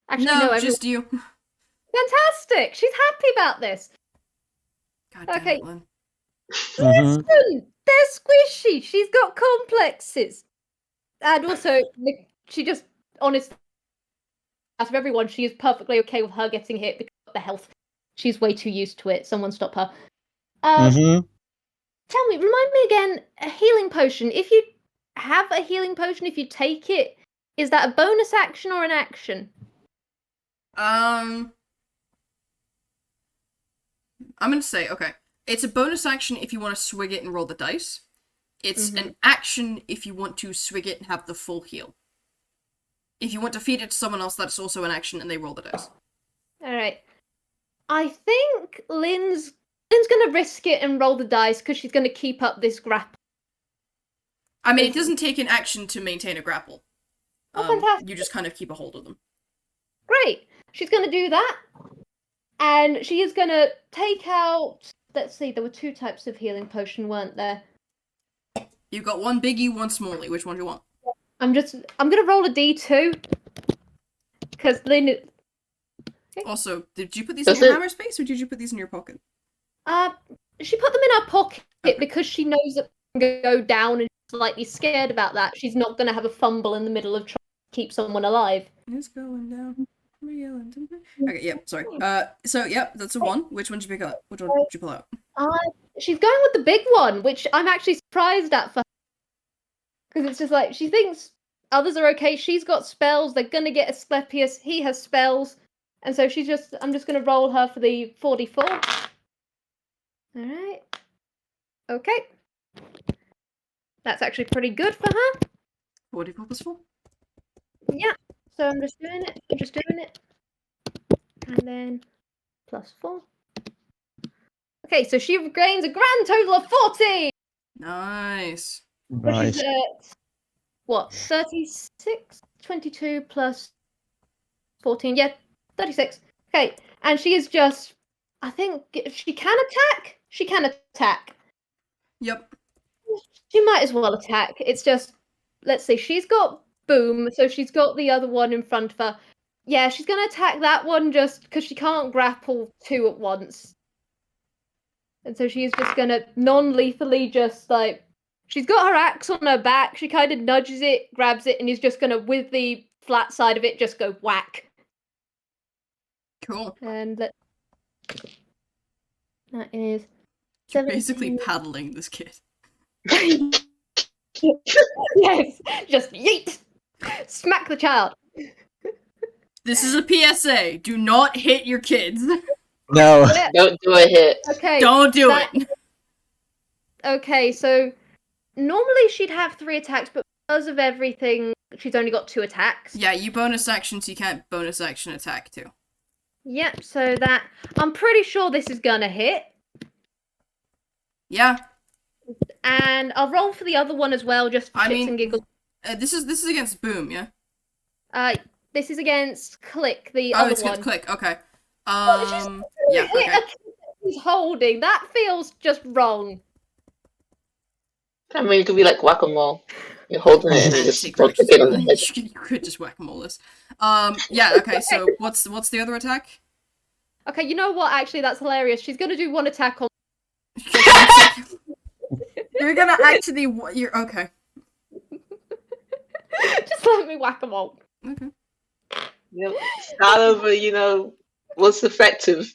Actually, no, just you. Fantastic. She's happy about this. God damn it, Lin. Listen, they're squishy. She's got complexes. And also, she just, honest, out of everyone, she is perfectly okay with her getting hit because of the health. She's way too used to it. Someone stop her. Tell me, remind me again, a healing potion. If you have a healing potion, if you take it, is that a bonus action or an action? I'm gonna say, okay. It's a bonus action if you want to swig it and roll the dice. It's an action if you want to swig it and have the full heal. If you want to feed it to someone else, that's also an action and they roll the dice. Alright. I think Lin's gonna risk it and roll the dice because she's gonna keep up this grapple. I mean, it doesn't take an action to maintain a grapple. Oh, fantastic. You just kind of keep a hold of them. Great. She's gonna do that. And she is gonna take out... Let's see, there were 2 types of healing potion, weren't there? You've got one biggie, one smallie. Which one do you want? I'm gonna roll a d2 because Lin. Also, did you put these in Does your it- hammer space, or did you put these in your pocket? She put them in her pocket Okay. because she knows that I'm gonna go down and she's slightly scared about that. She's not gonna have a fumble in the middle of trying to keep someone alive. It's going down. Okay, yep, sorry. So, yep, that's a 1. Which one did you pick up? Which one did you pull out? She's going with the big one, which I'm actually surprised at for her. Because it's just like, she thinks others are okay. She's got spells. They're gonna get Asclepius. He has spells. And so I'm just gonna roll her for the 44. Alright. Okay. That's actually pretty good for her. 44 plus 4? Yeah. So I'm just doing it. And then plus 4. Okay, so she gains a grand total of 40! Nice. Which Right. is what, 36? 22 plus 14. Yeah, 36. Okay, and she is just, I think she can attack. She can attack. Yep. She might as well attack. It's just, let's see, she's got Boom, so she's got the other one in front of her. Yeah, she's going to attack that one just because she can't grapple 2 at once. And so she's just going to non-lethally just, like, she's got her axe on her back, she kind of nudges it, grabs it, and is just going to, with the flat side of it, just go whack. Cool. And that is You're 17. basically paddling this kid. Yes, just yeet! Smack the child. This is a PSA. Do not hit your kids. No. Yeah, Don't do a hit. okay. Don't do that- it. Okay, so normally she'd have 3 attacks, but because of everything, she's only got 2 attacks. Yeah, you bonus action, so you can't bonus action attack too. Yep, so that I'm pretty sure this is gonna hit. Yeah. And I'll roll for the other one as well, just for I shits mean, and giggles. This is against Boom, yeah? This is against Click, the Oh, other it's one. against Click, okay. it's just- Yeah, Hit okay. a kid that he's holding. That feels just wrong. I mean, it could be like whack-a-mole. You're holding it and you just throw the kid on the head. You could just whack-a-mole this. Yeah, okay, so what's the other attack? Okay, you know what? Actually, that's hilarious. She's gonna do 1 attack on. You're gonna actually, you're, okay. Just let me whack 'em all. Okay. You know, start over, what's effective.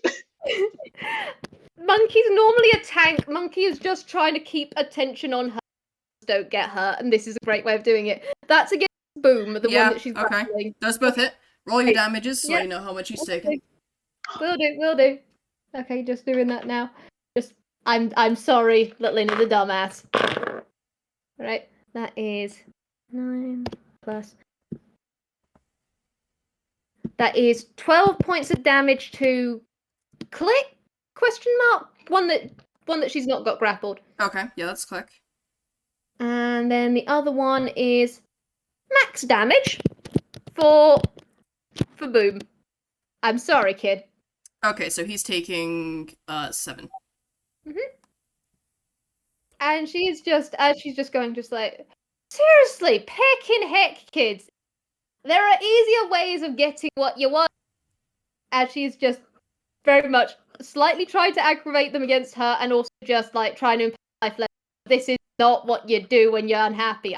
Monkey's normally a tank. Monkey is just trying to keep attention on her. Don't get hurt, and this is a great way of doing it. That's against Boom, the Yeah, one that she's okay. grappling. Those both hit. Roll your damages so Yeah. you know how much he's taken. Will do. Okay, just doing that now. I'm sorry that Lynn is a dumbass. Right, that is 9 plus. That is 12 points of damage to Click? Question mark? One that she's not got grappled. Okay, yeah, that's Click. And then the other one is max damage for Boom. I'm sorry, kid. Okay, so he's taking 7. And she's just going like, seriously, pecking heck, kids. There are easier ways of getting what you want. And she's just very much slightly trying to aggravate them against her, and also just like trying to impose life lesson. This is not what you do when you're unhappy.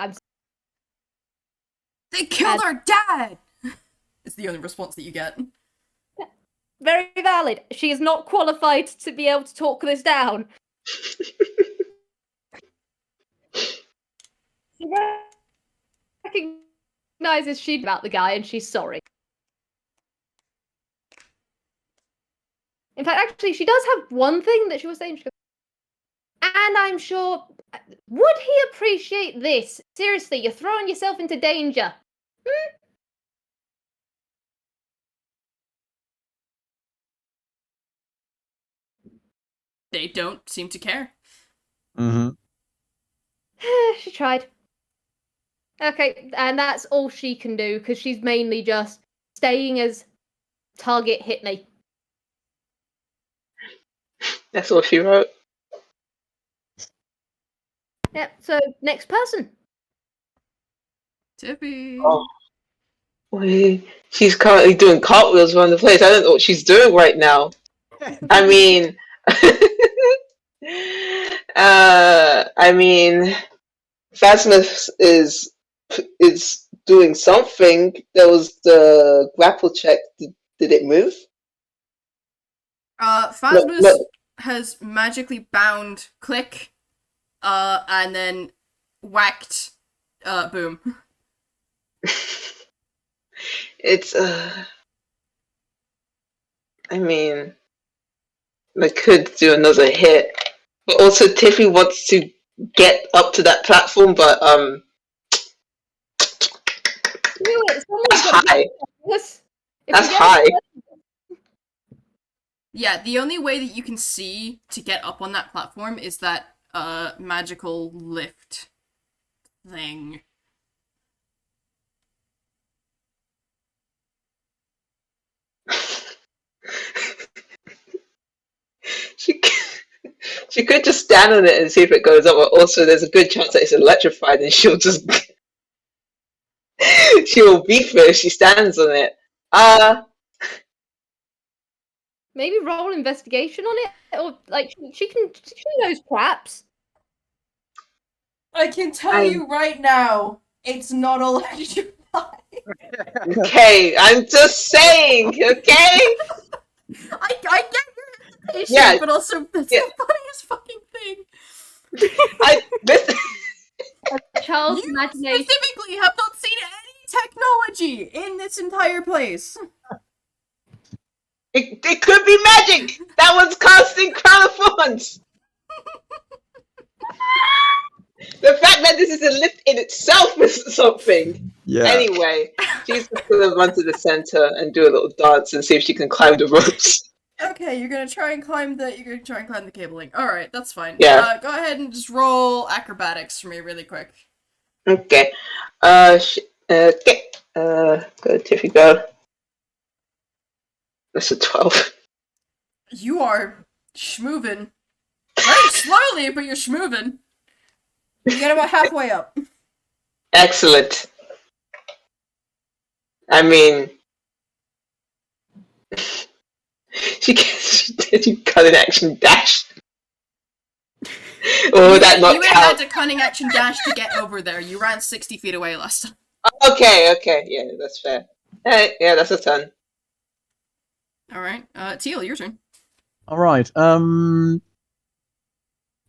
They killed our dad! It's the only response that you get. Very valid. She is not qualified to be able to talk this down. She recognizes she's about the guy, and she's sorry. In fact, actually, she does have one thing that she was saying. She goes, and I'm sure, would he appreciate this? Seriously, you're throwing yourself into danger. They don't seem to care. Mm-hmm. She tried. Okay, and that's all she can do, because she's mainly just staying as target hit me. That's all she wrote. Yep. So next person. Tiffy. Oh. Wait, she's currently doing cartwheels around the place. I don't know what she's doing right now. I mean, I mean, Phasma is doing something. There was the grapple check. Did it move? Phasma No. has magically bound Click, and then whacked, Boom. It's I mean, I could do another hit, but also Tiffy wants to get up to that platform, but Do it. Someone's that's got to high. this. If That's you get high. Yeah, the only way that you can see to get up on that platform is that, magical lift thing. She she could just stand on it and see if it goes up, but also there's a good chance that it's electrified and she'll just she will beef her if she stands on it. Maybe roll investigation on it, or like she knows traps. I can tell you right now, it's not electrified. Okay, I'm just saying, okay? I get your hesitation, Yeah, but also that's yeah. the funniest fucking thing. This Child's You imagination. specifically have not seen any technology in this entire place. it could be magic. That one's casting Crown of Thorns. The fact that this is a lift in itself is something. Yeah. Anyway, she's just gonna run to the center and do a little dance and see if she can climb the ropes. Okay, you're gonna try and climb the cabling. Alright, that's fine. Yeah. Go ahead and just roll acrobatics for me really quick. Okay. Okay. Go Tiffy, go. That's a 12. You are schmoovin'. Very slowly, but you're schmoovin'. You get about halfway up. Excellent. I mean, she cut an action dash. Oh, that not you count. had a cunning action dash to get over there. You ran 60 feet away last time. Okay, yeah, that's fair. Yeah, that's a turn. Alright, Teal, your turn. Alright,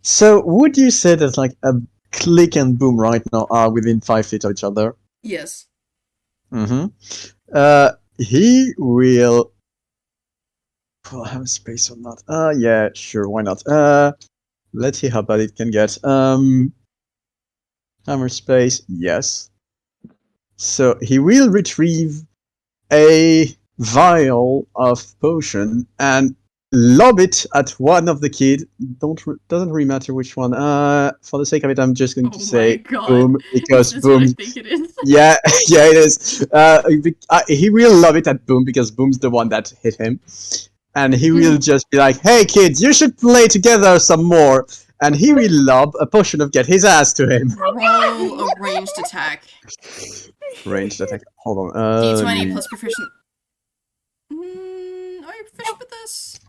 so would you say that like a Click and Boom right now are within 5 feet of each other? Yes. He will... Will I have a space or not? Yeah, sure, why not? Let's see how bad it can get. Hammer space, yes. So he will retrieve a vial of potion and lob it at one of the kid. Doesn't really matter which one. For the sake of it, I'm just going to say God. Boom, because This is Boom. what I think it is. Yeah, yeah, it is. He will lob it at Boom because Boom's the one that hit him. And he will just be like, "Hey kids, you should play together some more." And he will lob a potion of get his ass to him. Roll a ranged attack. Ranged attack. Hold on. D20 plus proficient. Are you proficient with this?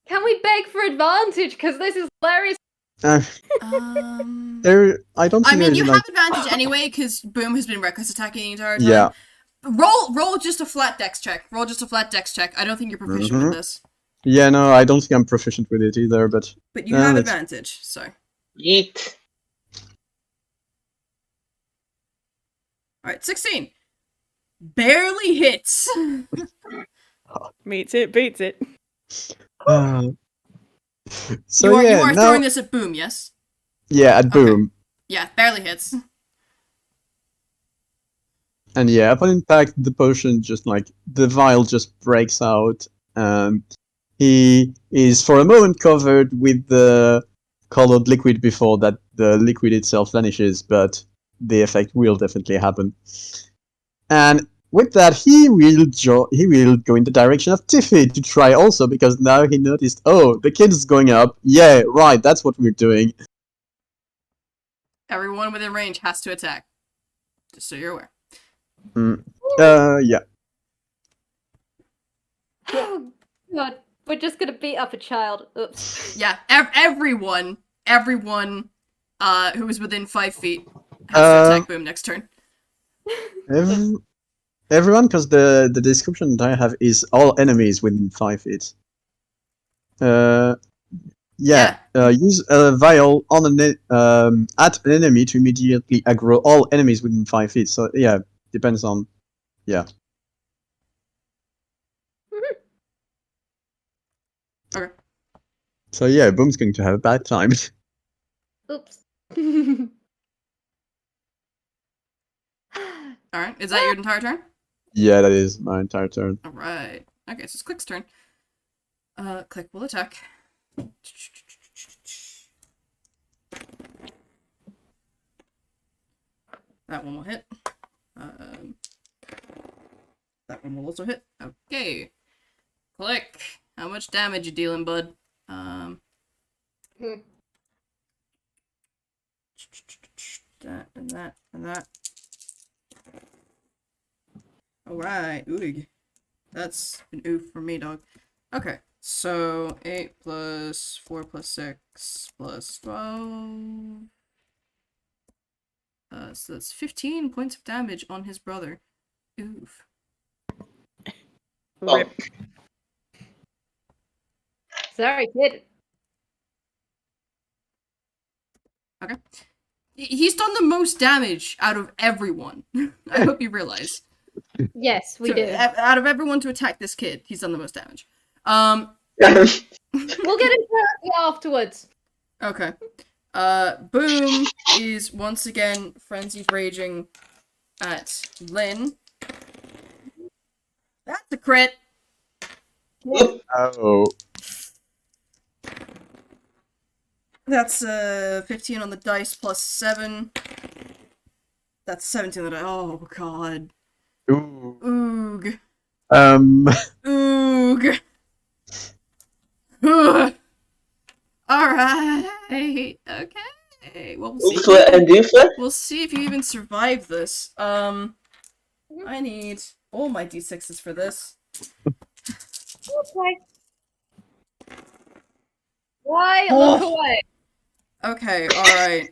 Can we beg for advantage? Because this is hilarious. There, I don't. I Think mean, there's you like... have advantage anyway because Boom has been reckless attacking the entire time. Yeah. Roll just a flat dex check. I don't think you're proficient with this. Yeah, no, I don't think I'm proficient with it either, but... But you have advantage, so. Yeet. Alright, 16. Barely hits. Meets it, beats it. So you yeah, are now... throwing this at Boom, yes? Yeah, at Boom. Yeah, barely hits. And yeah, upon impact, the potion just like... The vial just breaks out, and he is for a moment covered with the colored liquid before that the liquid itself vanishes, but the effect will definitely happen. And with that, he will go in the direction of Tiffy to try also, because now he noticed, oh, the kid is going up. Yeah, right, that's what we're doing. Everyone within range has to attack. Just so you're aware. Yeah. Oh god, we're just gonna beat up a child. Oops. Yeah, everyone who is within 5 feet has to attack Boom next turn. Everyone, because the description that I have is all enemies within 5 feet. Use a vial on at an enemy to immediately aggro all enemies within 5 feet. So yeah, depends on Okay. So yeah, Boom's going to have a bad time. Oops. Alright, is that your entire turn? Yeah, that is my entire turn. Alright. Okay, so it's Click's turn. Click will attack. That one will hit. That one will also hit. Okay. Click. How much damage you dealing, bud? That and that and that. Alright, oog. That's an oof for me, dog. Okay, so 8 plus 4 plus 6 plus 12. So that's 15 points of damage on his brother. Oof. Oh. Rip. Sorry, kid. Okay. He's done the most damage out of everyone. I hope you realize. Yes, we So, do. Out of everyone to attack this kid, he's done the most damage. We'll get into it afterwards. Okay. Boom is once again frenzied raging at Lin. That's a crit. Oh. That's 15 on the dice plus 7. That's 17 on the dice. Oh god. Ooh. Oog. Oog. Ugh. Alright. Okay. Well, we'll see. Oofla and doofla? We'll see if you even survive this. I need all my d6s for this. Okay. Why look away? Okay, alright.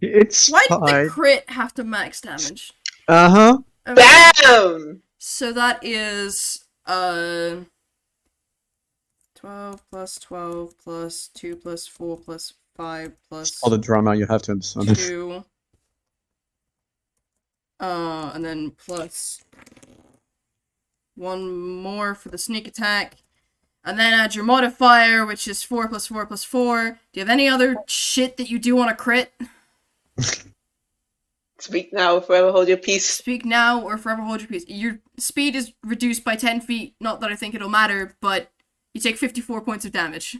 It's Why did the fine. crit have to max damage? Uh-huh. Okay, Bam! so that is 12 plus 12 plus 2 plus 4 plus 5 plus All the drama you have to understand. 2. And then plus 1 more for the sneak attack. And then add your modifier, which is 4 plus 4 plus 4. Do you have any other shit that you do on a crit? Speak now, forever hold your peace. Speak now or forever hold your peace. Your speed is reduced by 10 feet. Not that I think it'll matter, but you take 54 points of damage.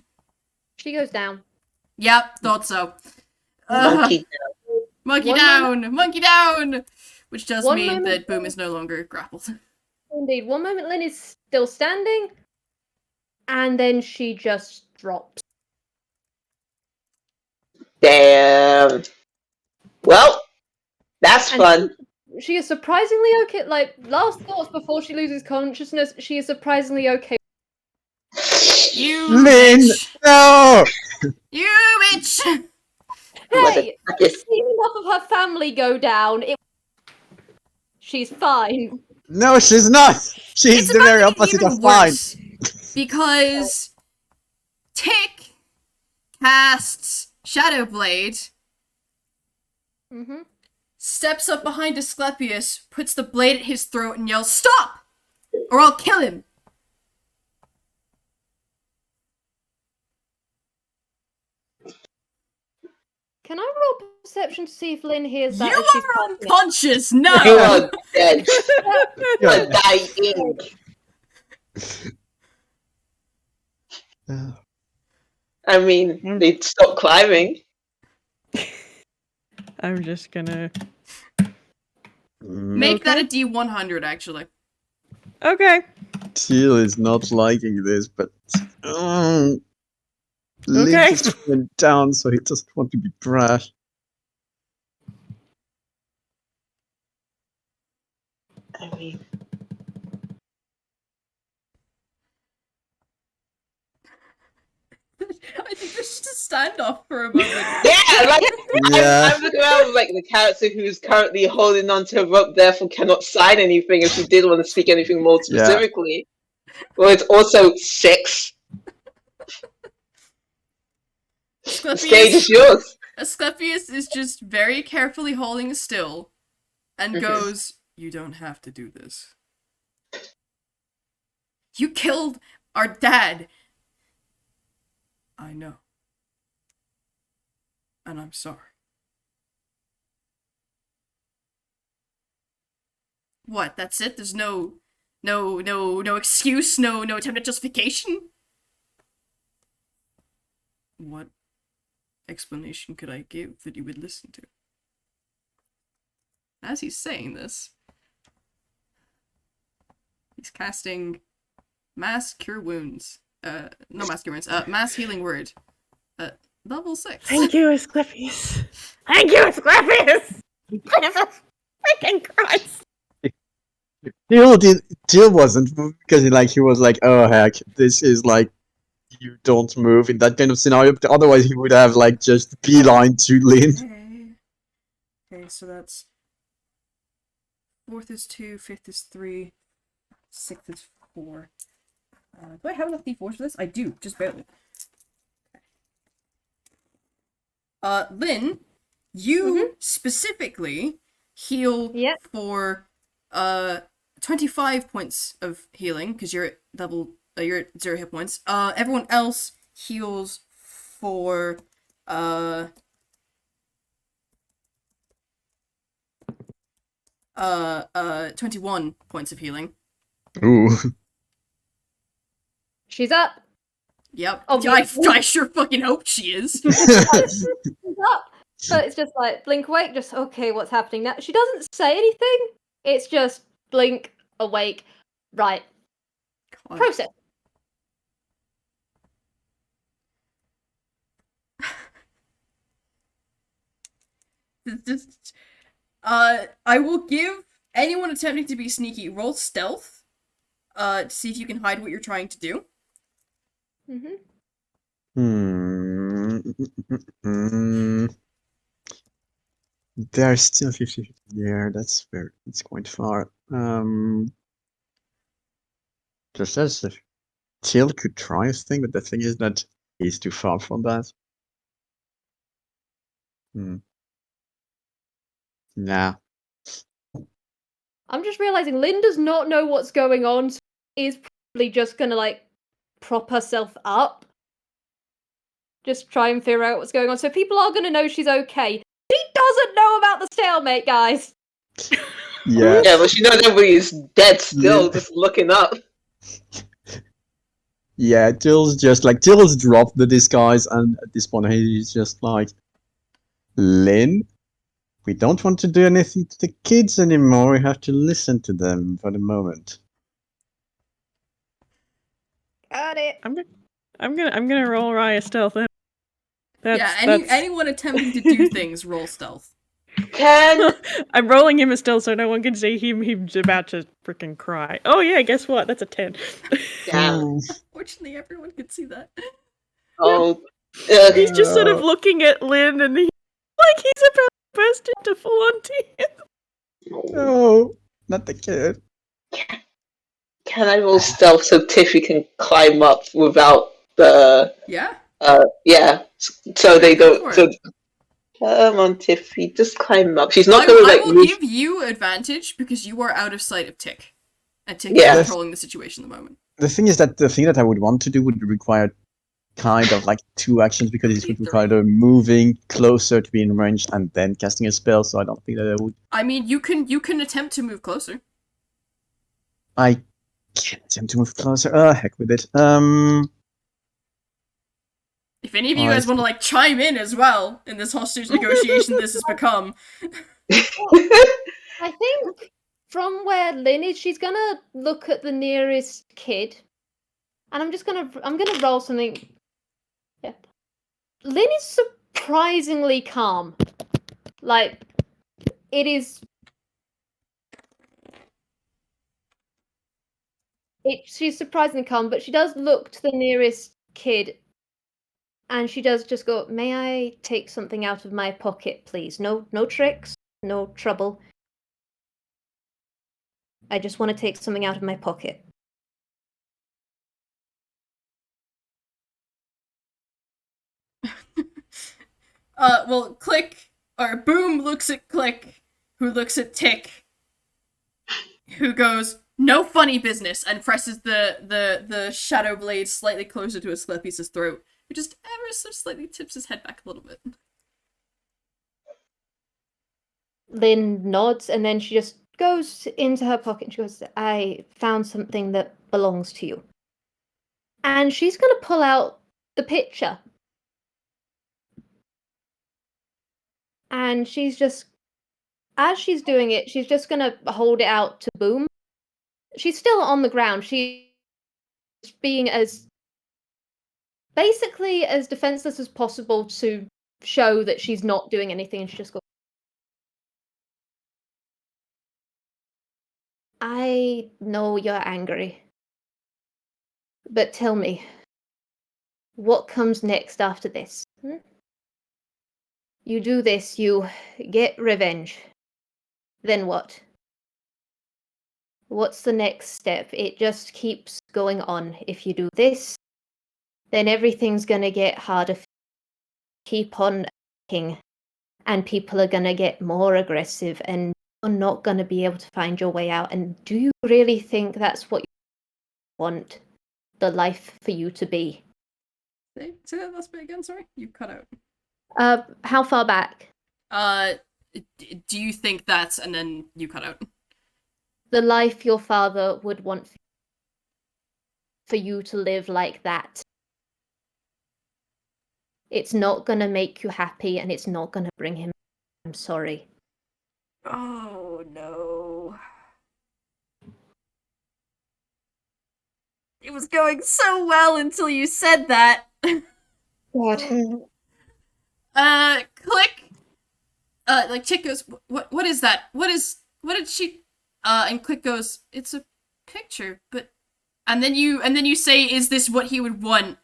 She goes down. Yep, thought so. Monkey. Monkey One down! Monkey down! Which does One mean moment. that Boom is no longer grappled. Indeed. One moment Lynn is still standing, and then she just drops. Damn. Well, that's And fun. She is surprisingly okay. Like, last thoughts before she loses consciousness, she is surprisingly okay. You Lin! bitch! No! You bitch! Hey! Motherfucker. Seen enough of her family go down. She's fine. No, she's not! She's It's the about very to get opposite even of fine. worse. Because Tick casts Shadow Blade, Mm-hmm. steps up behind Asclepius, puts the blade at his throat, and yells, "Stop! Or I'll kill him!" Can I roll perception to see if Lynn hears that? You as she's are passing it? unconscious! You No! are dead. You are dying. I mean, they stopped climbing. I'm just gonna. Make that a D100, actually. Okay. Teal is not liking this, but Lin Okay. just went down, so he doesn't want to be brash. just a standoff for a moment. Yeah, like Yeah. I'm looking around with like the character who's currently holding onto a rope, therefore cannot sign anything if she did want to speak anything more Yeah. specifically. Well, it's also 6. The stage is yours. Asclepius is just very carefully holding still and goes, "You don't have to do this. You killed our dad. I know. And I'm sorry." What? That's it? There's no excuse, no attempt at justification? What explanation could I give that you would listen to? As he's saying this, he's casting Mass Cure Wounds. No Mass Cure Wounds. Mass Healing Word. Level 6. Thank you, Asclepius. Thank you, Asclepius! Jesus freaking Christ! Teal wasn't moved because he was like, oh heck, this is like, you don't move in that kind of scenario. But otherwise, he would have like just beeline to Lin. Okay, so that's 4th is 2, 5th is 3, 6th is 4. Do I have enough D4s for this? I do, just barely. Lin, you specifically heal for 25 points of healing because you're at you're at 0 hit points. Everyone else heals for 21 points of healing. Ooh. She's up. Yep. Oh, I sure fucking hope she is. She's up. But it's just like blink awake, just okay, what's happening now? She doesn't say anything. It's just blink awake. Right. God. Process. I will give anyone attempting to be sneaky roll stealth to see if you can hide what you're trying to do. There's still 50-50 there. That's quite far. Just as if Teal could try a thing, but the thing is that he's too far from that. Nah. I'm just realizing Lin does not know what's going on, so is probably just gonna like prop herself up. Just try and figure out what's going on. So people are gonna know she's okay. She doesn't know about the stalemate, guys. Yeah. Yeah, but she knows everybody's dead still, just looking up. Yeah, Teal's dropped the disguise, and at this point he's just like, Lin, we don't want to do anything to the kids anymore. We have to listen to them for the moment. Got it. I'm gonna roll Rai stealth. Anyone attempting to do things, roll stealth. I'm rolling him a stealth so no one can see him. He's about to freaking cry. Oh yeah, guess what? That's a 10. Damn. Fortunately, everyone can see that. Oh. He's just sort of looking at Lin and he's about to burst into full-on tears. No, not the kid. Can I roll stealth so Tiffy can climb up without the... Yeah? Yeah. So they don't... So, come on, Tiffy, just climb up. She's not gonna, I like, will move... give you advantage because you are out of sight of Tick. And Tick is controlling the situation at the moment. The thing is that the thing that I would want to do would require kind of like 2 actions because it would require moving closer to be in range and then casting a spell, so I don't think that I would... I mean, you can attempt to move closer. I can't attempt to move closer. Heck with it. If any of you guys want to, like, chime in as well in this hostage negotiation this has become. I think from where Lin is, she's gonna look at the nearest kid. And I'm gonna roll something. Yeah. Lin is surprisingly calm. Like, it is... She's surprisingly calm, but she does look to the nearest kid And she does just go, "May I take something out of my pocket, please? No tricks, no trouble. I just want to take something out of my pocket." Well, Click, or Boom looks at Click, who looks at Tick, who goes, "No funny business," and presses the shadow blade slightly closer to his Sclepius' throat, who just ever so slightly tips his head back a little bit. Lin nods, and then she just goes into her pocket and she goes, "I found something that belongs to you." And she's going to pull out the picture. And she's just, as she's doing it, she's just going to hold it out to Boom. She's still on the ground. She's being as, basically as defenseless as possible to show that she's not doing anything. And she just goes, "I know you're angry. But tell me, what comes next after this? You do this, you get revenge. Then what? What's the next step? It just keeps going on. If you do this, then everything's gonna get harder. Keep on attacking, and people are gonna get more aggressive, and you're not gonna be able to find your way out. And do you really think that's what you want the life for you to be?" Say that last bit again, sorry? You cut out. How far back? Do you think that's, and then you cut out. The life your father would want for you to live like that. It's not gonna make you happy, and it's not gonna bring him. I'm sorry. Oh, no. It was going so well until you said that. God. Click. Like Chick goes, what is that? What did she? And Click goes, "It's a picture, but," and then you say, "Is this what he would want?"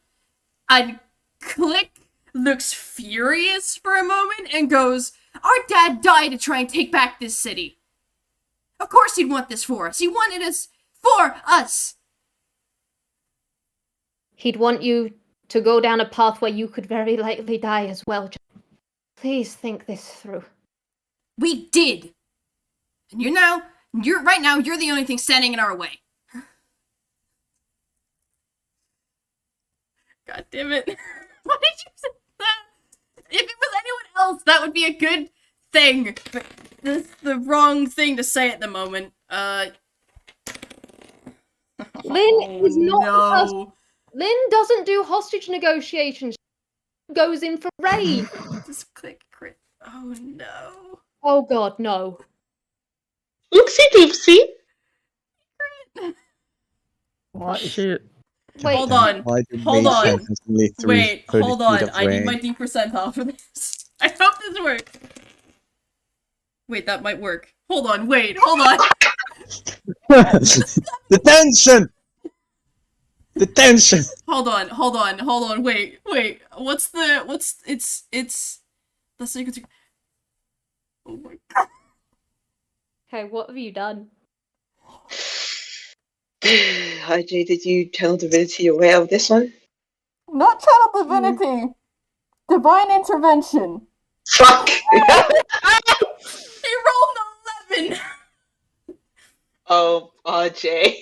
And Click looks furious for a moment and goes, "Our dad died to try and take back this city. Of course he'd want this for us. He wanted us for us." He'd want you to go down a path where you could very likely die as well. Please think this through. We did. And you're the only thing standing in our way. God damn it. Why did you say that? If it was anyone else, that would be a good thing. But that's the wrong thing to say at the moment. Lin is not the person. no. Lin doesn't do hostage negotiations. She goes in for raid. Just click crit. Oh no. Oh god, no. Oopsie doopsie. What shit? Wait, Hold on. Why did Hold we on. constantly Wait, 30 hold feet on. I need away? my D% off of this. I hope this works. Wait, that might work. Hold on, wait, hold on. The tension! The tension! Hold on, wait. Let's see. Oh my god. okay, what have you done? RJ, did you channel divinity your way out of this one? Not channel divinity. Divine intervention. Fuck! He rolled an 11. Oh, RJ.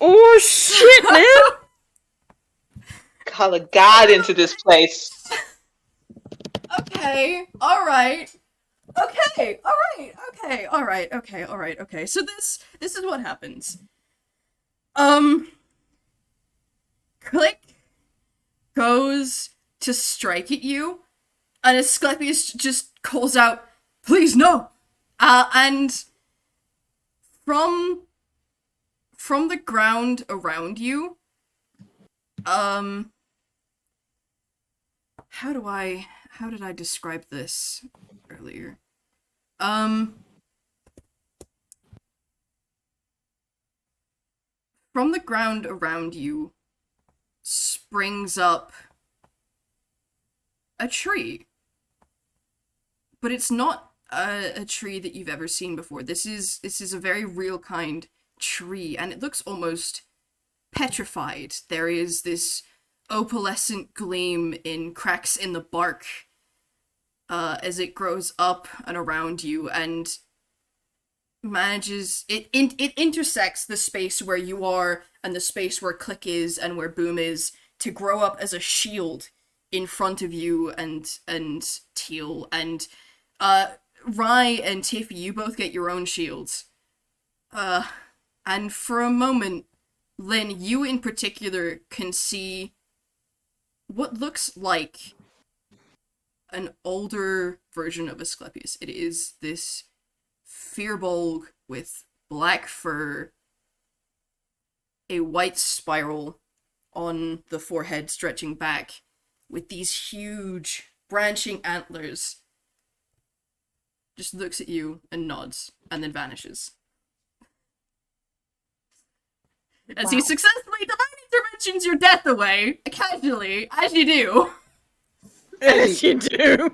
Oh shit, man! Call a god into this place. Okay, alright. Okay. So this is what happens. Click goes to strike at you, and Asclepius just calls out, "Please, no!" And from the ground around you, how did I describe this earlier? From the ground around you springs up a tree. But it's not a tree that you've ever seen before. This is a very real kind tree, and it looks almost petrified. There is this opalescent gleam in cracks in the bark as it grows up and around you, and manages it intersects the space where you are and the space where Click is and where Boom is to grow up as a shield in front of you and Teal, and Rai and Tiffy, you both get your own shields. And for a moment, Lin, you in particular can see what looks like an older version of Asclepius. It is this Firbolg with black fur, a white spiral on the forehead stretching back, with these huge branching antlers. Just looks at you and nods, and then vanishes. As he successfully divine interventions your death away, casually, as you do. As you do.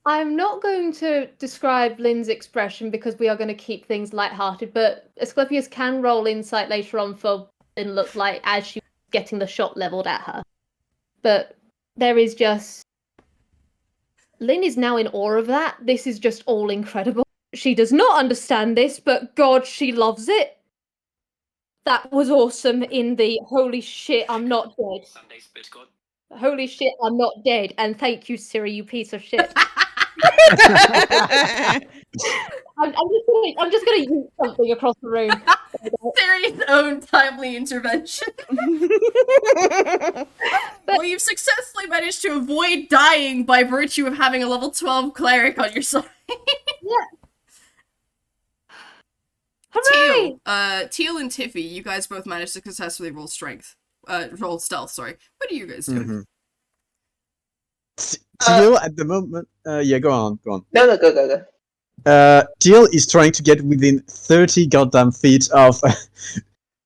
I'm not going to describe Lin's expression because we are going to keep things lighthearted, but Asclepius can roll insight later on for Lin look like as she's getting the shot leveled at her. But there is just... Lin is now in awe of that. This is just all incredible. She does not understand this, but God, she loves it. That was awesome in the holy shit, I'm not dead. Holy shit, I'm not dead. And thank you, Siri, you piece of shit. I'm just gonna use something across the room. Siri's own timely intervention. Well, you've successfully managed to avoid dying by virtue of having a level 12 cleric on your side. Yeah. Hooray! Teal and Tiffy, you guys both managed to successfully roll roll stealth, sorry. What are you guys doing? Teal at the moment. Yeah, go on. No, go. Teal is trying to get within 30 goddamn feet of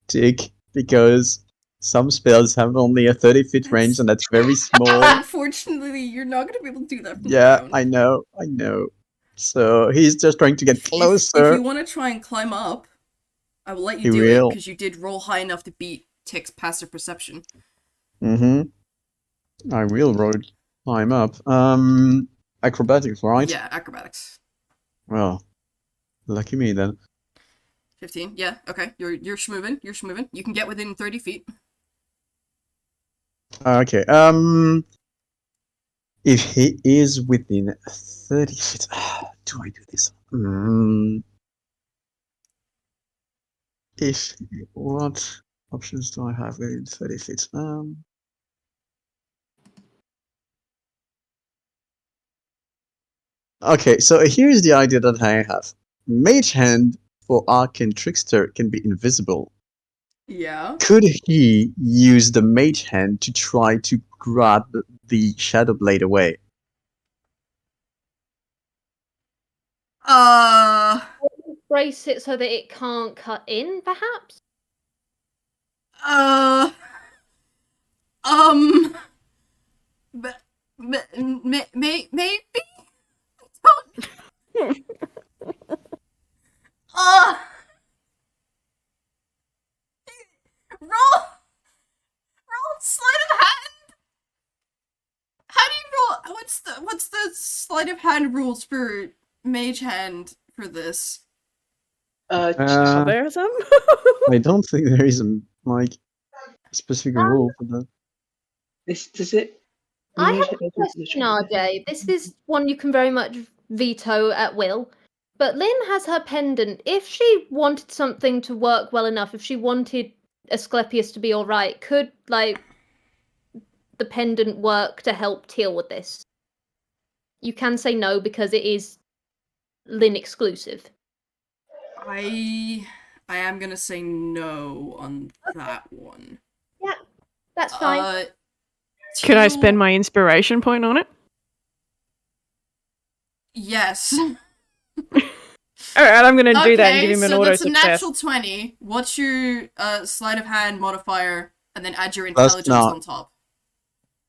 Tick because some spells have only a 30-foot range, and that's very small. Unfortunately, you're not going to be able to do that from the Yeah, ground. I know. So he's just trying to get closer. If you want to try and climb up, I will let you He do it, will. because you did roll high enough to beat Tick's passive perception. I will climb up. Acrobatics, right? Yeah, acrobatics. Well, lucky me then. 15, yeah, okay. You're schmoving. You can get within 30 feet. Okay, if he is within 30 feet... do I do this? What options do I have within 30 feet? Okay, so here's the idea that I have. Mage Hand for Arcane Trickster can be invisible. Yeah. Could he use the Mage Hand to try to grab the Shadow Blade away? Brace it so that it can't cut in, perhaps? Maybe? Roll sleight of hand. How do you roll? What's the sleight of hand rules for Mage Hand for this? Are there some? I don't think there is a specific rule for that. Does it? I have a question, RJ. This is one you can very much veto at will. But Lin has her pendant. If she wanted something to work well enough, if she wanted Asclepius to be alright, could, the pendant work to help Teal with this? You can say no because it is Lin exclusive. I am gonna say no on that one. Yeah, that's fine. Could I Teal- spend my inspiration point on it? Yes. Alright, I'm gonna do that and give him an auto that's a success. natural 20. What's your sleight of hand modifier? And then add your Plus intelligence not. on top.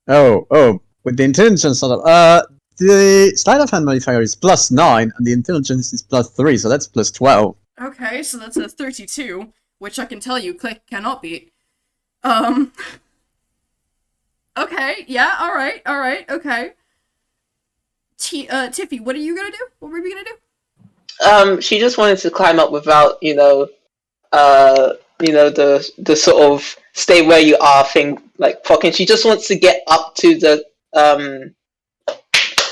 Oh, with the intelligence sort of, the sleight of hand modifier is +9, and the intelligence is +3, so that's +12. Okay, so that's a 32, which I can tell you, Click cannot beat. Okay, yeah, alright, okay. Tiffy, what are you gonna do? What were we gonna do? She just wanted to climb up without, the sort of stay where you are thing, like blocking. She just wants to get up to the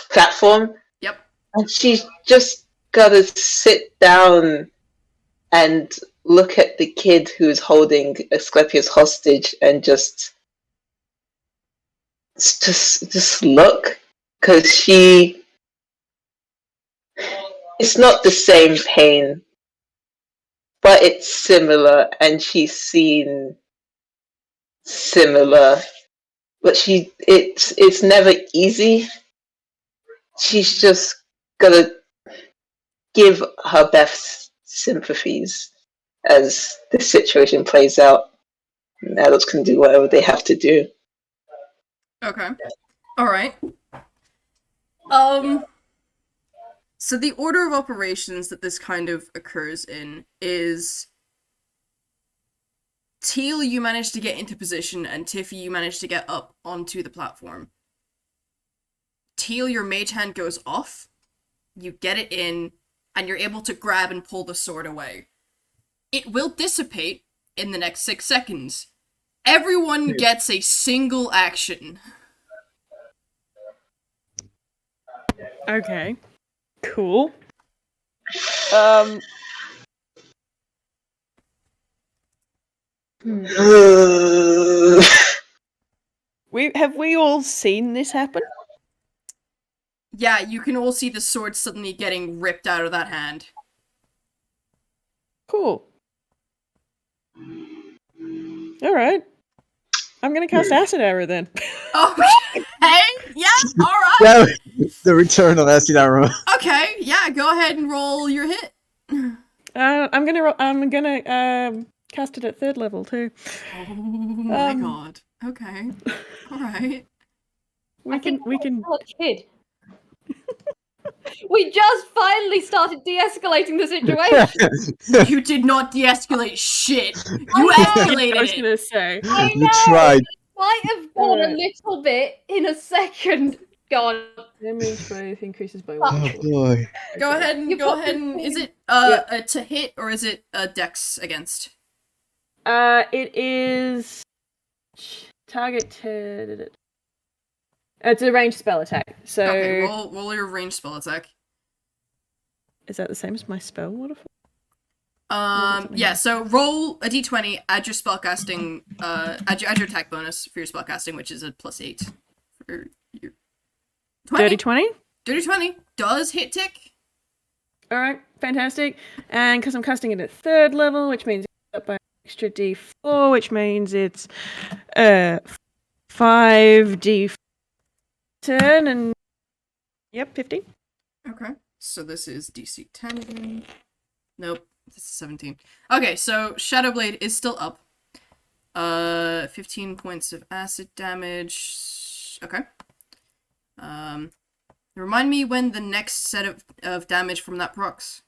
platform. Yep. And she's just gotta sit down and look at the kid who's holding Asclepius hostage and just look, because it's not the same pain, but it's similar, and she's seen similar, but it's never easy. She's just gotta give her best sympathies as the situation plays out. And adults can do whatever they have to do. Okay. Alright. So the order of operations that this kind of occurs in is Teal, you managed to get into position, and Tiffy, you managed to get up onto the platform. Teal, your mage hand goes off, you get it in, and you're able to grab and pull the sword away. It will dissipate in the next 6 seconds. Everyone gets a single action. Okay. Cool. Have we all seen this happen? Yeah, you can all see the sword suddenly getting ripped out of that hand. Cool. Alright. I'm gonna cast Acid Arrow then. Okay, yeah, alright. Yeah, the return of acid arrow. Okay, yeah, go ahead and roll your hit. I'm gonna cast it at 3rd level too. Oh my god. Okay. Alright. We can Kid. We just finally started de-escalating the situation. You did not de-escalate shit. You I was escalated it. gonna say. I You know. tried. Might have gone a little bit in a second. God. Damage both increases by Oh 1. Boy. Go ahead and is it to hit or is it dex against? It is target to. It's a ranged spell attack. So Okay, roll your ranged spell attack. is that the same as my spell modifier? Yeah, so roll a d20, add your spellcasting, add your attack bonus for your spellcasting, which is a +8 for your 20. Dirty 20? Dirty 20 does hit tick. Alright, fantastic. And because I'm casting it at 3rd level, which means it's up by an extra d4, which means it's 5d10 and yep, 15. Okay, so this is DC 10 again. Nope, this is 17. Okay, so Shadowblade is still up. 15 points of acid damage. Okay. Remind me when the next set of damage from that procs.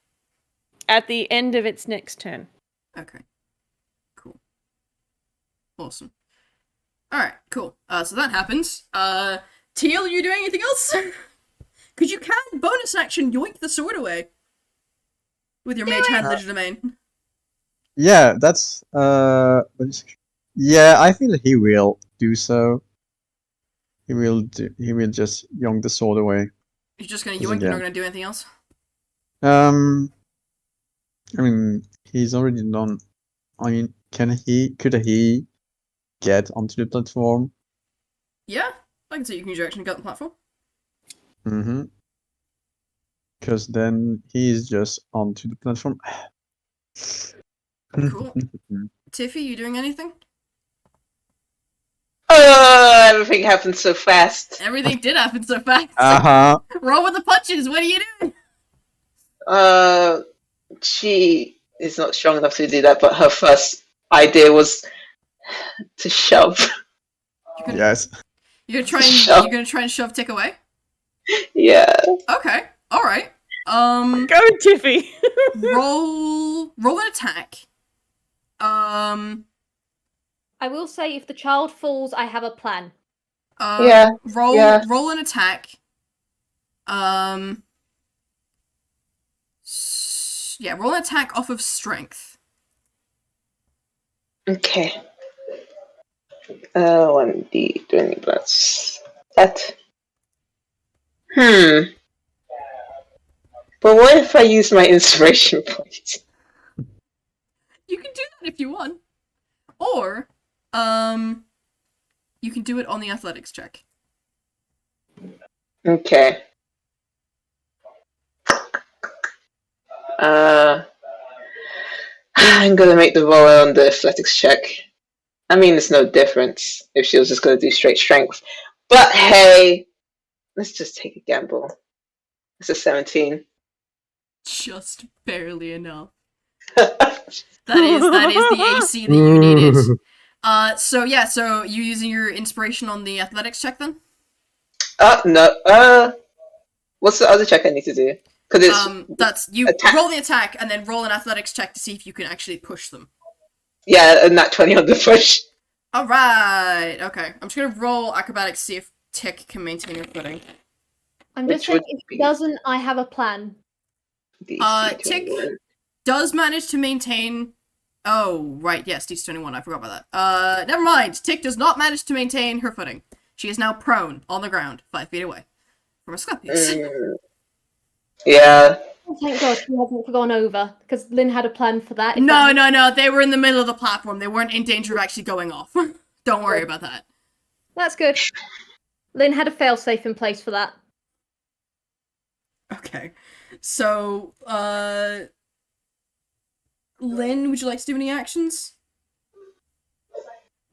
At the end of its next turn. Okay. Cool. Awesome. Alright, cool. So that happens. Teal, you doing anything else? Could you can bonus action yoink the sword away? With your mage hand legerdemain. Yeah, that's yeah, I think that he will do so. He will just yoink the sword away. You're just gonna yoink and not gonna do anything else? I mean, he's already done. I mean, could he get onto the platform? Yeah, I can say you can use your action to get on the platform. Mm-hmm. Because then he's just onto the platform. Cool. Tiffy, you doing anything? Everything happened so fast. Everything did happen so fast. Uh-huh. Roll with the punches, what are you doing? She is not strong enough to do that, but her first idea was to shove. Yes. You're gonna Shove. try and shove Tick away? Yeah. Okay. Alright. Go, Tiffy. roll an attack. I will say, if the child falls, I have a plan. Yeah. Roll an attack. Roll an attack off of strength. Okay. 1d20 plus that. But what if I use my inspiration point? You can do that if you want. Or, you can do it on the athletics check. Okay. I'm gonna make the roll on the athletics check. I mean, there's no difference if she was just gonna do straight strength. But hey, let's just take a gamble. It's a 17. Just barely enough. That is the AC that you needed. So you using your inspiration on the athletics check then? No. What's the other check I need to do? Because it's that's you attack. Roll the attack and then roll an athletics check to see if you can actually push them. Yeah, and that 20 on the push. All right. Okay. I'm just gonna roll acrobatics to see if Tick can maintain her footing. I'm just saying, if it doesn't, I have a plan. Tick does manage to maintain. Oh, right. Yes, DC 21. I forgot about that. Never mind. Tick does not manage to maintain her footing. She is now prone on the ground, 5 feet away from a Scorpius. Yeah. Oh, thank God she hasn't gone over, because Lin had a plan for that. No. They were in the middle of the platform. They weren't in danger of actually going off. Don't worry about that. That's good. Lin had a failsafe in place for that. Okay. So, Lin, would you like to do any actions?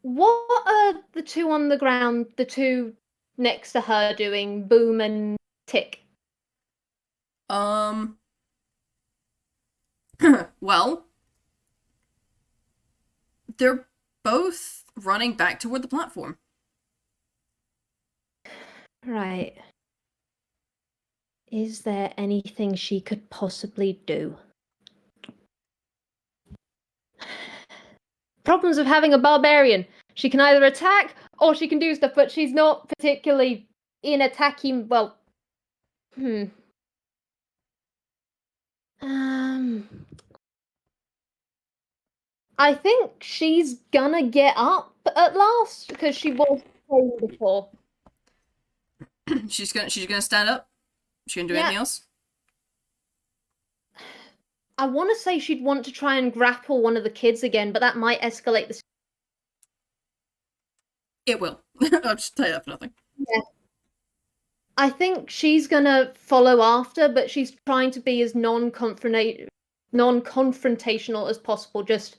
What are the two on the ground, the two next to her doing, Boom and Tick? Well, they're both running back toward the platform. Right. Is there anything she could possibly do? Problems of having a barbarian. She can either attack or she can do stuff, but she's not particularly in attacking. Well, I think she's gonna get up at last because she was prone before. She's gonna stand up. She gonna do anything else? I want to say she'd want to try and grapple one of the kids again, but that might escalate the. It will. I'll just tell you that for nothing. Yeah. I think she's gonna follow after, but she's trying to be as non-confrontational as possible. Just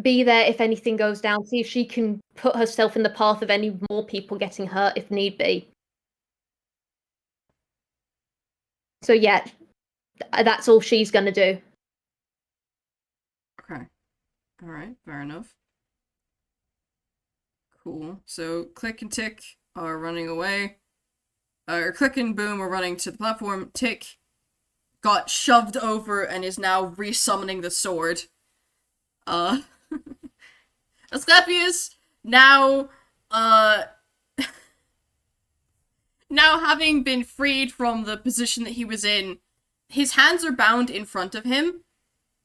be there if anything goes down. See if she can put herself in the path of any more people getting hurt if need be. So yeah, that's all she's gonna do. Okay. Alright, fair enough. Cool. So Click and Tick are running away. Or Click and Boom are running to the platform. Tick got shoved over and is now resummoning the sword. Asclepius now now having been freed from the position that he was in, his hands are bound in front of him.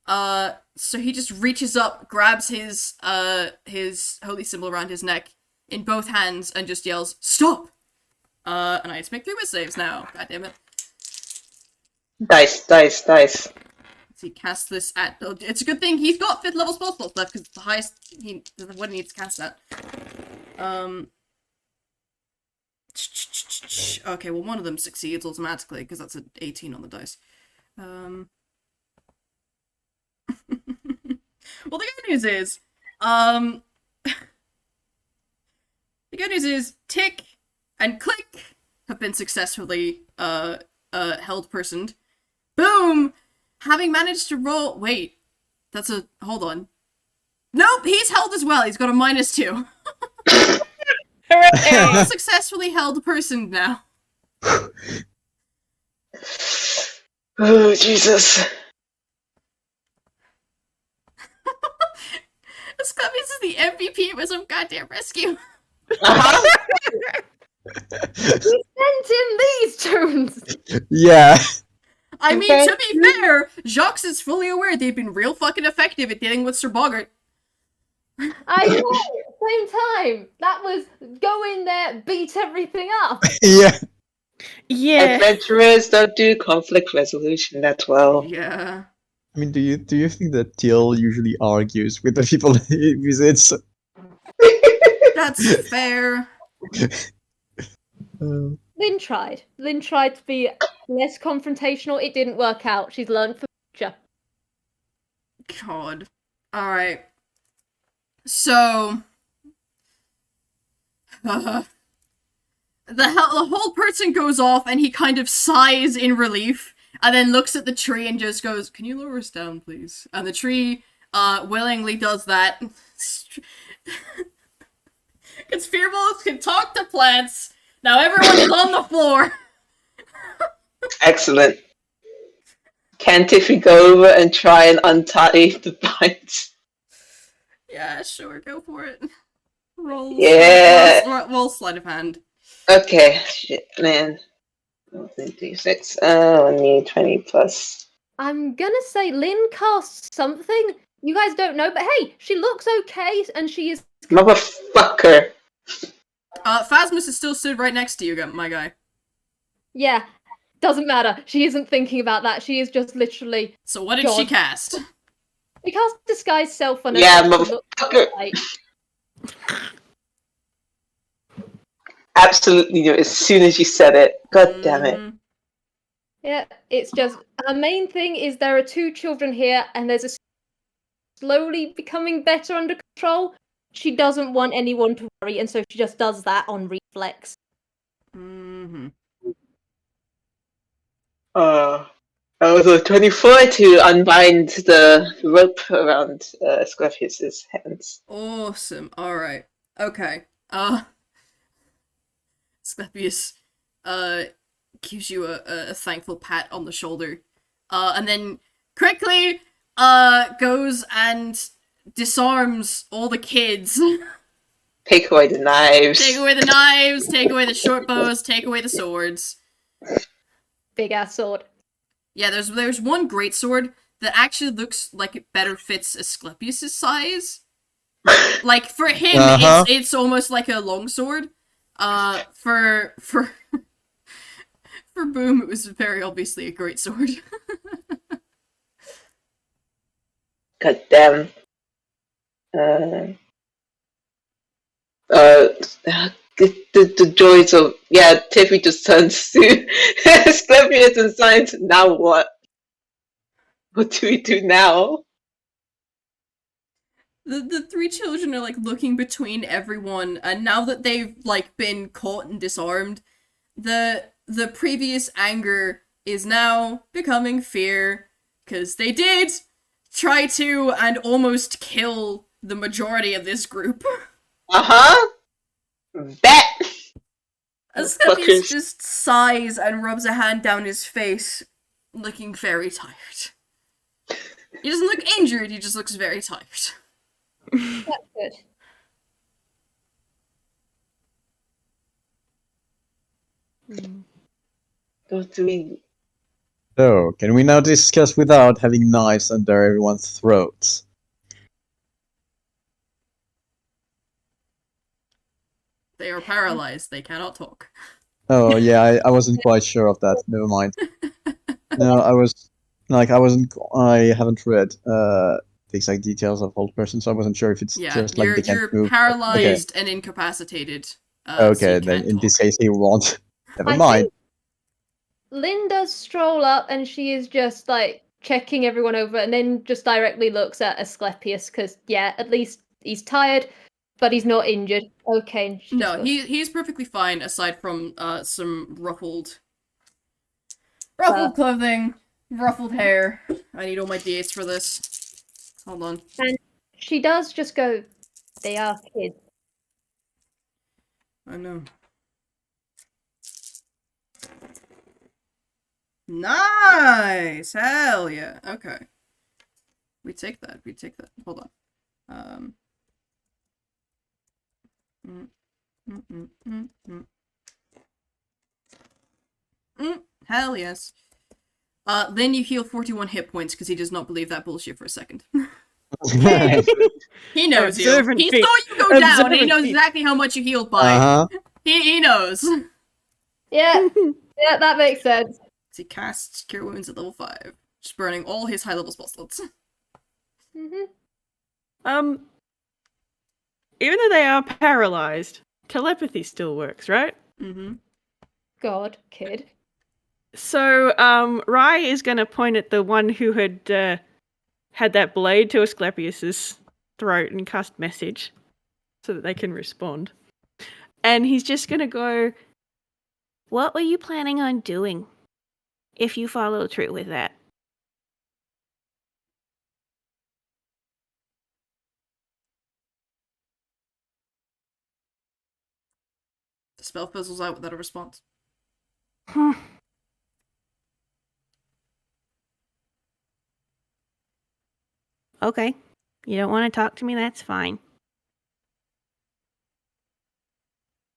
So he just reaches up, grabs his holy symbol around his neck in both hands and just yells, "Stop!" And I have to make 3 Whis saves now. God damn it. Dice. So he casts this at. It's a good thing he's got 5th level spell slots left because it's the highest what he needs to cast at. Okay, well one of them succeeds automatically because that's an 18 on the dice. Well, the good news is, Tick and Click have been successfully held personed. Boom, having managed to roll. Wait, hold on. Nope, he's held as well. He's got a -2. Hooray! All successfully held person now. Oh, Jesus. Scummies is the MVP of some goddamn rescue. Uh-huh. We sent in these tunes! Yeah. I mean, Okay. to be fair, Jacques is fully aware they've been real fucking effective at dealing with Sir Boggart. I know, same time. That was go in there, beat everything up. Yeah. Yeah. Adventurers don't do conflict resolution that well. Yeah. I mean, do you think that Teal usually argues with the people he visits? That's fair. Lin tried. Lin tried to be less confrontational. It didn't work out. She's learned for future. God. Alright. So... the whole person goes off and he kind of sighs in relief and then looks at the tree and just goes, "Can you lower us down, please?" And the tree willingly does that. Because Fearballs can talk to plants. Now everyone is on the floor. Excellent. Can Tiffy go over and try and untie the binds? Yeah, sure, go for it. Roll. Yeah. Roll sleight of hand. Okay, shit, man. 3d6. I need 20 plus. I'm gonna say Lin casts something. You guys don't know, but hey, she looks okay, and she is. Motherfucker. Phasma is still stood right next to you, my guy. Yeah, doesn't matter. She isn't thinking about that. She is just literally. So what did she God. cast? She cast disguise self on her. Yeah, so she looks motherfucker. like- Absolutely knew it as soon as you said it. God damn it. Mhm. Yeah, it's just her main thing is there are two children here, and there's a slowly becoming better under control. She doesn't want anyone to worry, and so she just does that on reflex. Mhm. That was a 24 to unbind the rope around Scorpius's hands. Awesome. Alright. Okay. Asclepius, gives you a thankful pat on the shoulder. And then quickly, goes and disarms all the kids. Take away the knives. Take away the knives, take away the short bows, take away the swords. Big ass sword. Yeah, there's one great sword that actually looks like it better fits Asclepius's size. Like for him, it's almost like a longsword. For Boom, it was very obviously a great sword. God damn. The joys of Tiffy just turns to Asclepius and signs. Now what? What do we do now? The three children are like looking between everyone, and now that they've like been caught and disarmed, the previous anger is now becoming fear, because they did try to and almost kill the majority of this group. Uh-huh. Bet. Asclepius just sighs and rubs a hand down his face, looking very tired. He doesn't look injured, he just looks very tired. That's good. What do we... So, can we now discuss without having knives under everyone's throats? They are paralyzed, they cannot talk. Oh, yeah, I wasn't quite sure of that. Never mind. No, I haven't read the exact details of Old Person, so I wasn't sure if it's Yeah, just like they can't you're move. paralyzed and incapacitated. So Okay, you then can't in talk. this case he won't. Never I mind. think Lin does stroll up, and she is just like checking everyone over, and then just directly looks at Asclepius because at least he's tired, but he's not injured. Okay. And she just No, goes, he's perfectly fine aside from some ruffled clothing, ruffled hair. I need all my d8s for this. Hold on. And she does just go, "They are kids." I know. Nice! Hell yeah. Okay. We take that. Hold on. Hell yes. Then you heal 41 hit points because he does not believe that bullshit for a second. He knows you. Observant He feat. saw you go down and he Observant knows feat. exactly how much you healed by. Uh-huh. He knows. Yeah, yeah, that makes sense. He casts Cure Wounds at level 5, just burning all his high level spell slots. Mm-hmm. Even though they are paralyzed, telepathy still works, right? Mm-hmm. God, kid. So, Rai is going to point at the one who had had that blade to Asclepius's throat and cast message so that they can respond. And he's just going to go, "What were you planning on doing if you follow through with that?" The spell fizzles out without a response. Okay. You don't want to talk to me? That's fine.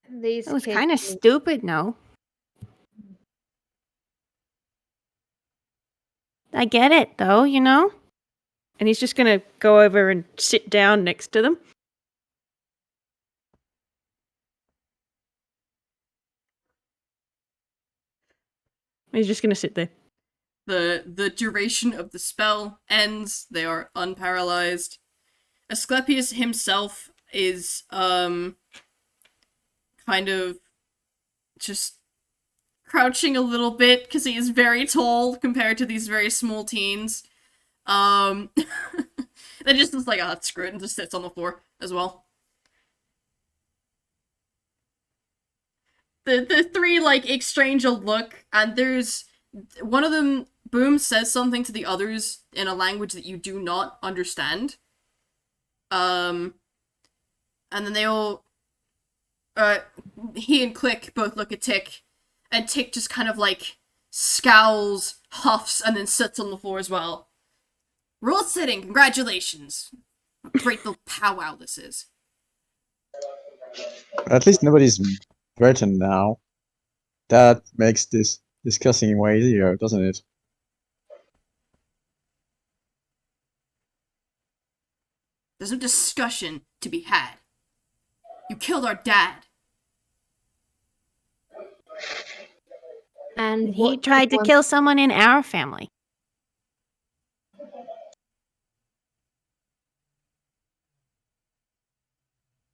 These It was kids kind of need- stupid, no? I get it, though, you know? And he's just going to go over and sit down next to them. He's just going to sit there. The duration of the spell ends. They are unparalyzed. Asclepius himself is kind of just crouching a little bit because he is very tall compared to these very small teens. They just looks like, screw it, and just sits on the floor as well. The three exchange a look, and there's one of them. Boom says something to the others in a language that you do not understand. And then they all, he and Click both look at Tick, and Tick just kind of scowls, huffs, and then sits on the floor as well. Rule sitting, congratulations. What a great little powwow this is. At least nobody's threatened now. That makes this discussing way easier, doesn't it? There's no discussion to be had. You killed our dad. And He what tried to one- kill someone in our family.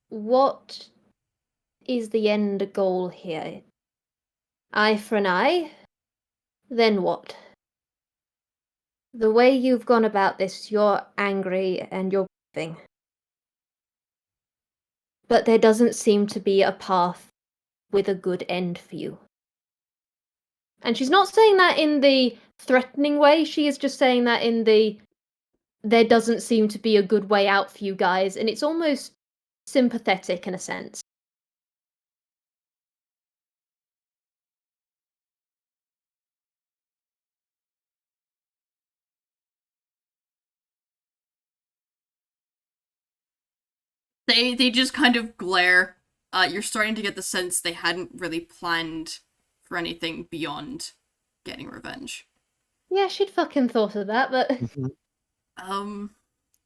What is the end goal here? Eye for an eye? Then what? The way you've gone about this, you're angry and you're grieving. But there doesn't seem to be a path with a good end for you. And she's not saying that in the threatening way, she is just saying that in the there doesn't seem to be a good way out for you guys, and it's almost sympathetic in a sense. They just kind of glare. You're starting to get the sense they hadn't really planned for anything beyond getting revenge. Yeah, she'd fucking thought of that, but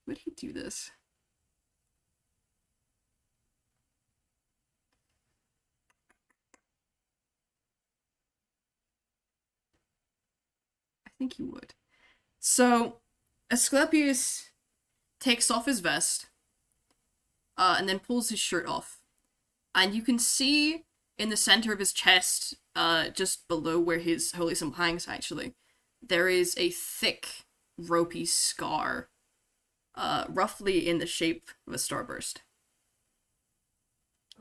Would he do this? I think he would. So, Asclepius takes off his vest, and then pulls his shirt off. And you can see in the center of his chest, just below where his holy symbol hangs, actually, there is a thick, ropey scar, roughly in the shape of a starburst.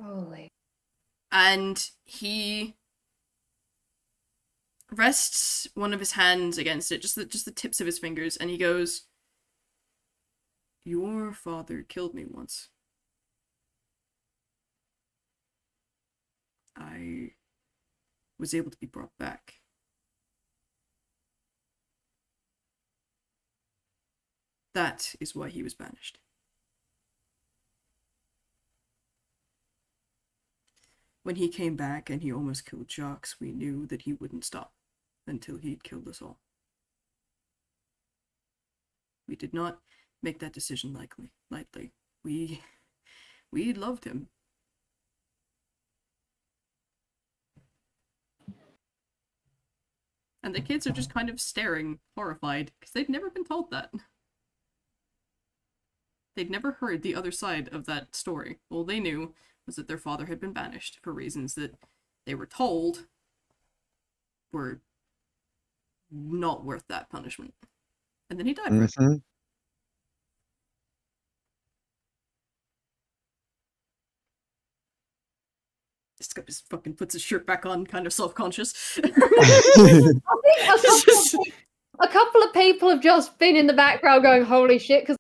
holy. And he rests one of his hands against it, just the tips of his fingers, and he goes, "Your father killed me once. I was able to be brought back. That is why he was banished. When he came back and he almost killed Jacques, we knew that he wouldn't stop until he'd killed us all. We did not make that decision lightly. We loved him. And the kids are just kind of staring, horrified, because they'd never been told that. They'd never heard the other side of that story. All they knew was that their father had been banished for reasons that they were told were not worth that punishment. And then he died for it. Mhm. This guy just fucking puts his shirt back on, kind of self-conscious. I think a couple of people have just been in the background going, holy shit, because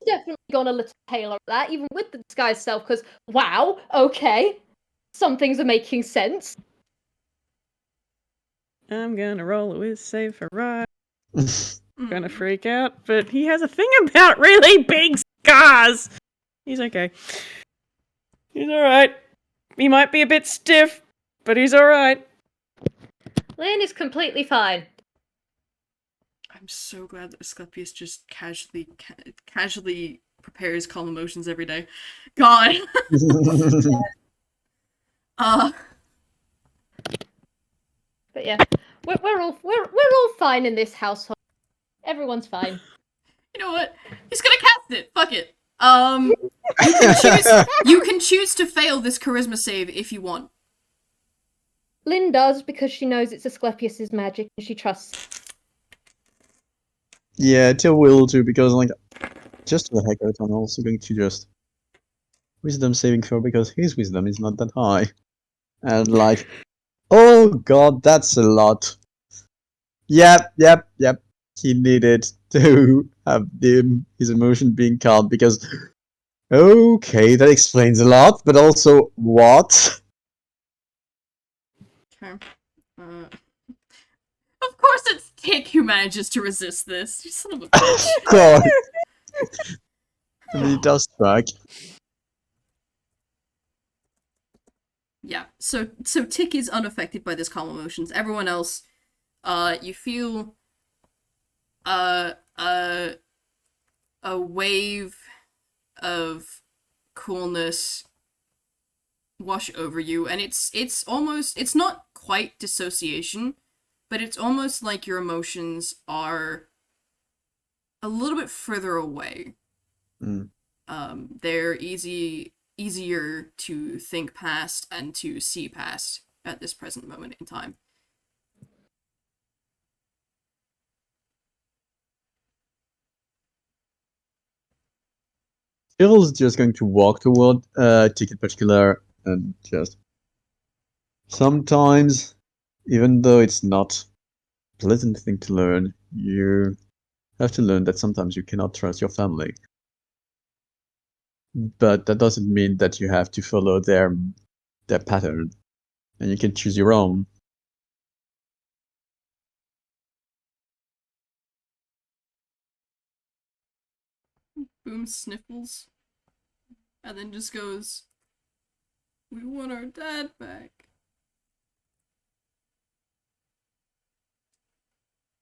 definitely gone a little paler at that, even with the disguise self, because, wow, okay, some things are making sense. I'm gonna roll a Whis save for Rai. Gonna Mm. freak out, but he has a thing about really big scars. He's okay. He's alright. He might be a bit stiff, but he's alright. Lynn is completely fine. I'm so glad that Asclepius just casually prepares calm emotions every day. God. But yeah, we're all fine in this household. Everyone's fine. You know what? He's gonna cast it. Fuck it. You can choose to fail this charisma save if you want. Lynn does because she knows it's Asclepius's magic and she trusts. Yeah, Teal will too, because like, just for the heck of it, I'm also going to just wisdom saving throw because his wisdom is not that high, and like, oh god, that's a lot. Yep. He needed to have his emotion being calm because, okay, that explains a lot, but also what? Okay. Of course it's Tick who manages to resist this. You son of a bitch. God. I mean, it does track. Yeah. So Tick is unaffected by this calm emotions. Everyone else, you feel a wave of coolness wash over you, and it's almost, it's not quite dissociation, but it's almost like your emotions are a little bit further away. Mm. They're easier to think past and to see past at this present moment in time. Cyril's just going to walk toward Tick in particular and just sometimes, even though it's not a pleasant thing to learn, you have to learn that sometimes you cannot trust your family. But that doesn't mean that you have to follow their pattern, and you can choose your own. Boom sniffles, and then just goes, "We want our dad back."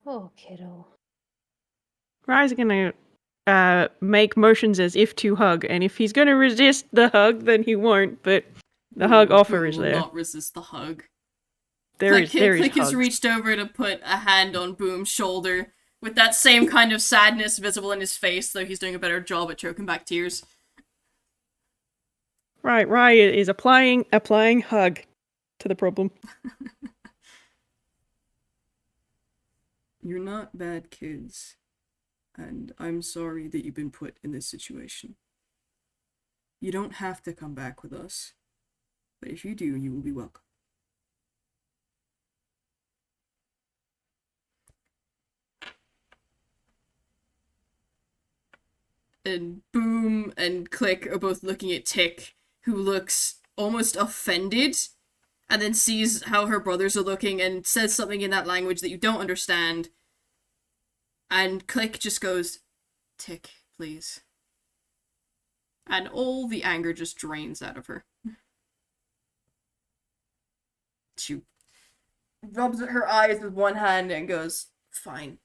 Oh, kiddo. Rai's gonna make motions as if to hug, and if he's gonna resist the hug, then he won't, but the hug offer Boom is will there. not resist the hug. There is Click hugs. has reached over to put a hand on Boom's shoulder with that same kind of sadness visible in his face, though he's doing a better job at choking back tears. Right, Rai is applying hug to the problem. You're not bad kids, and I'm sorry that you've been put in this situation. You don't have to come back with us, but if you do, you will be welcome. And Boom and Click are both looking at Tick, who looks almost offended and then sees how her brothers are looking and says something in that language that you don't understand. And Click just goes, "Tick, please." And all the anger just drains out of her. She rubs at her eyes with one hand and goes, "Fine."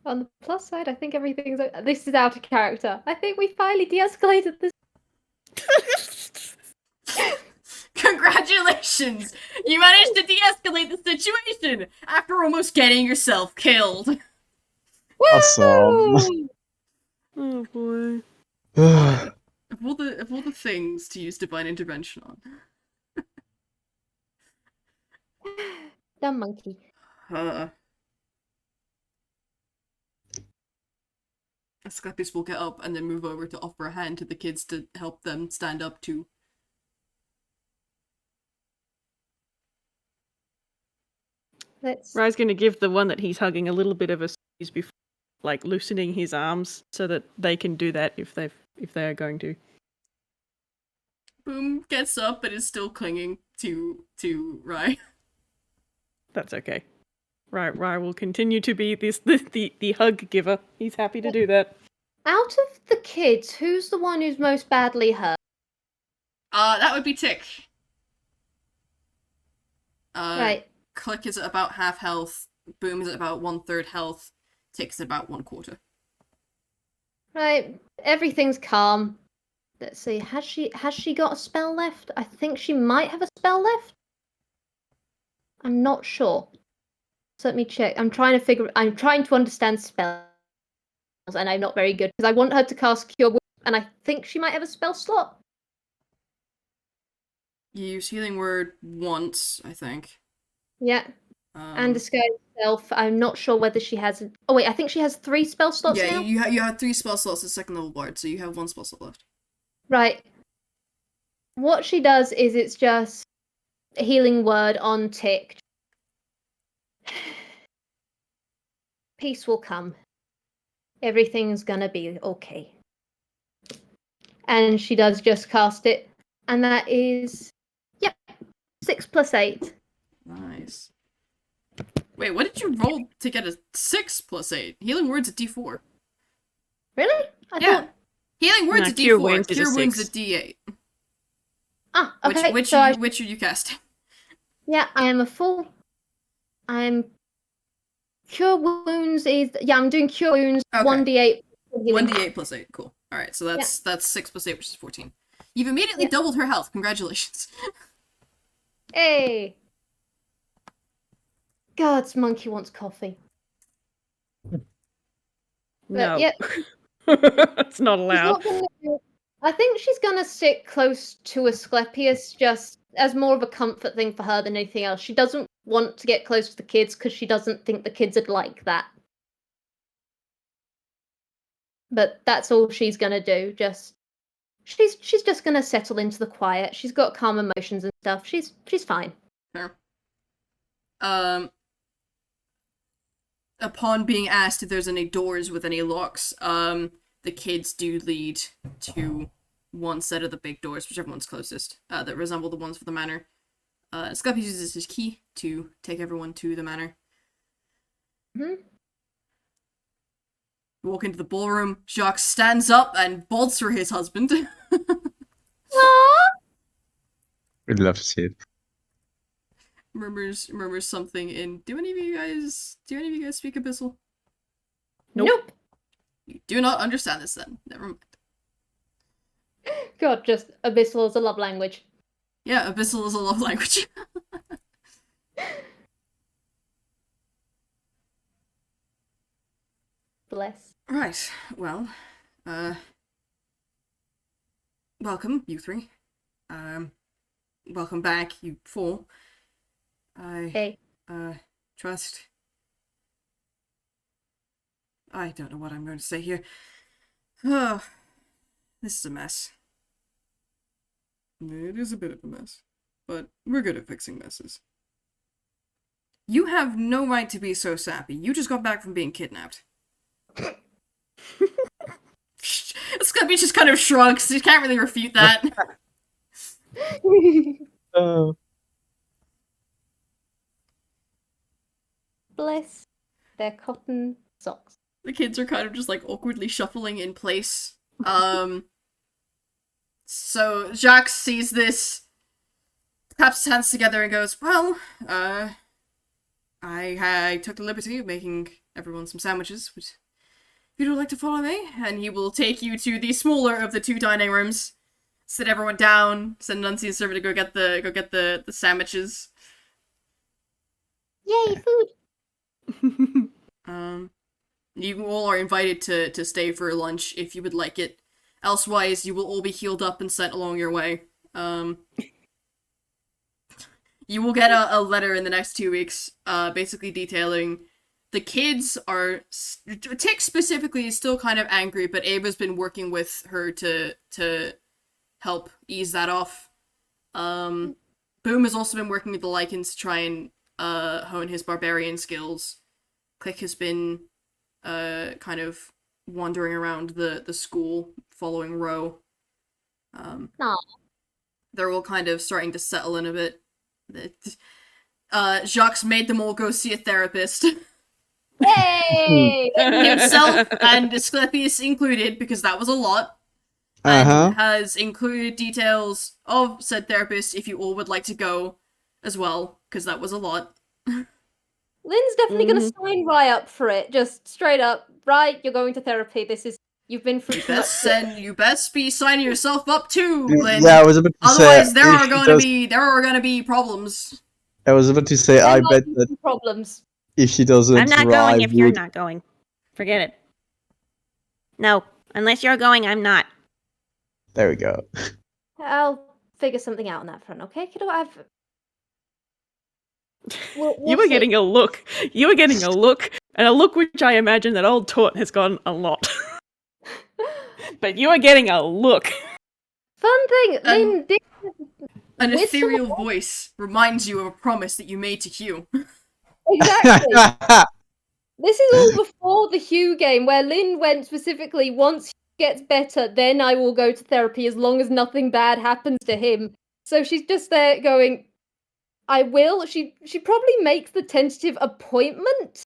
On the plus side, I think everything's. This is out of character. I think we finally de-escalated this. Congratulations! You managed to de-escalate the situation after almost getting yourself killed. Awesome. Oh boy. Of all the things to use divine intervention on. Dumb monkey. Asclepius will get up and then move over to offer a hand to the kids to help them stand up too. Rai's going to give the one that he's hugging a little bit of a squeeze before, like, loosening his arms so that they can do that if they are going to. Boom gets up but is still clinging to Rai. That's okay. Rai will continue to be the hug giver. He's happy to do that. Out of the kids, who's the one who's most badly hurt? That would be Tick. Right. Click is at about half health. Boom is at about 1/3 health. Tick's at about 1/4. Right. Everything's calm. Let's see. Has she got a spell left? I think she might have a spell left. I'm not sure. So let me check. I'm trying to understand spells, and I'm not very good because I want her to cast Cure Wounds, and I think she might have a spell slot. You use Healing Word once, I think. Yeah. And Disguise Self. I'm not sure whether she has. Oh wait, I think she has 3 spell slots yeah, now. you have 3 spell slots as second level bard, so you have 1 spell slot left. Right. What she does is it's just a Healing Word on Tick. Peace will come. Everything's gonna be okay. And she does just cast it. And that is, 6 + 8. Nice. Wait, what did you roll to get a 6 + 8? Healing Word's a D4. Really? I Yeah. thought... Healing Word's No, a Cure D4. Wounds is a Cure Wounds is a 6. D8. Ah, okay. Which so are you casting? Yeah, I am a full... I'm... Cure Wounds is... Yeah, I'm doing Cure Wounds, Okay. 1d8. 1d8 + 8. Cool. Alright, so that's 6 + 8, which is 14. You've immediately doubled her health. Congratulations. Hey! God's monkey wants coffee. No. Yeah. It's not She's allowed. not gonna... I think she's gonna sit close to Asclepius just as more of a comfort thing for her than anything else. She doesn't want to get close to the kids because she doesn't think the kids would like that. But that's all she's gonna do. She's just gonna settle into the quiet. She's got calm emotions and stuff. She's fine. Sure. Upon being asked if there's any doors with any locks, the kids do lead to one set of the big doors, whichever one's closest, that resemble the ones for the manor. Asclepius uses his key to take everyone to the manor. Mm-hmm. We walk into the ballroom. Jacques stands up and bolts for his husband. We'd love to see it. murmurs something in. Do any of you guys speak Abyssal? Nope. You do not understand this then. Never mind. God, just Abyssal is a love language. Yeah, Abyssal is a love language. Bless. Right, well, welcome, you 3. Welcome back, you 4. Hey. Trust. I don't know what I'm going to say here. Oh, this is a mess. It is a bit of a mess, but we're good at fixing messes. You have no right to be so sappy. You just got back from being kidnapped. Sclippy just kind of shrugs. He can't really refute that. Bless their cotton socks. The kids are kind of just like awkwardly shuffling in place. So Jacques sees this, claps his hands together and goes, well, I took the liberty of making everyone some sandwiches. Would you like to follow me? And he will take you to the smaller of the 2 dining rooms. Sit everyone down, send an unseen server to go get the sandwiches. Yay, food! You all are invited to stay for lunch if you would like it. Elsewise, you will all be healed up and sent along your way. You will get a letter in the next 2 weeks, basically detailing the kids are... Tick specifically is still kind of angry, but Ava's been working with her to help ease that off. Boom has also been working with the Lycans to try and hone his barbarian skills. Click has been kind of wandering around the school, following Ro. They're all kind of starting to settle in a bit. Jacques made them all go see a therapist. Hey! Himself and Asclepius included, because that was a lot. And has included details of said therapist if you all would like to go as well, because that was a lot. Lynn's definitely going to sign Rai up for it, just straight up. Rai, you're going to therapy. You've been through too much. You best be signing yourself up too, Lynn. Yeah, I was about to say. Otherwise, there are going to be problems. I was about to say, I bet that problems. if she doesn't, I'm not Rai going if you're would- not going. Forget it. No, unless you're going, I'm not. There we go. I'll figure something out on that front, okay, kiddo? We'll You were see. getting a look. You were getting a look, and a look which I imagine that old Toot has gotten a lot. But you are getting a look. Fun thing, Lynn did... An With ethereal someone- voice reminds you of a promise that you made to Hugh. Exactly. This is all before the Hugh game, where Lynn went specifically, once he gets better, then I will go to therapy as long as nothing bad happens to him. So she's just there going, I will. She probably makes the tentative appointment,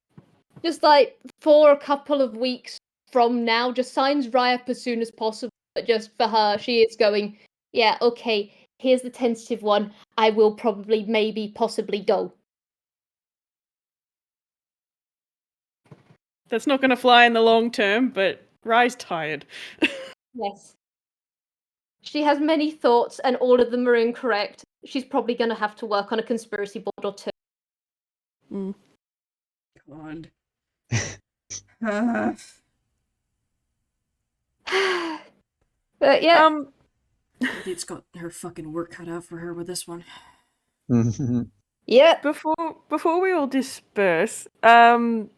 just like for a couple of weeks from now, just signs Rai up as soon as possible. But just for her, she is going, yeah, okay, here's the tentative one. I will probably, maybe, possibly go. That's not going to fly in the long term, but Rai's tired. Yes. She has many thoughts, and all of them are incorrect. She's probably going to have to work on a conspiracy board or 2. God. But yeah, It's got her fucking work cut out for her with this one. yeah. Before we all disperse, can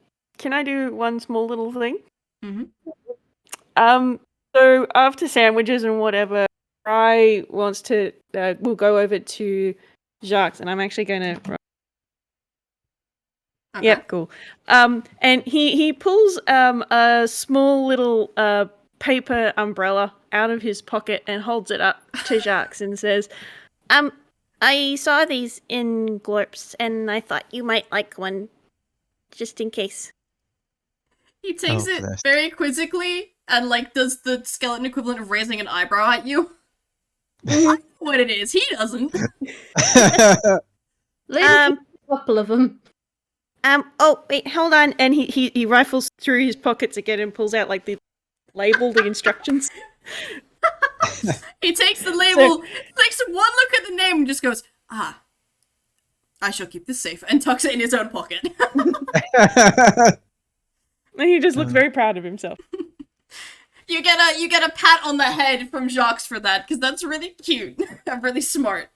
I do one small little thing? Mm-hmm. So after sandwiches and whatever, Rai wants to. We'll go over to Jacques, and I'm actually going to. Okay. Yep, cool. And he pulls a small little paper umbrella out of his pocket and holds it up to Jacques and says, I saw these in Glorps, and I thought you might like one, just in case. He takes it bless. very quizzically and like does the skeleton equivalent of raising an eyebrow at you. I know what it is. He doesn't. Lynn a couple of them. Oh wait, hold on. And he rifles through his pockets again and pulls out like the label, the instructions. He takes the label, takes one look at the name and just goes, I shall keep this safe, and tucks it in his own pocket. And he just looks very proud of himself. You get a pat on the head from Jacques for that, because that's really cute and really smart.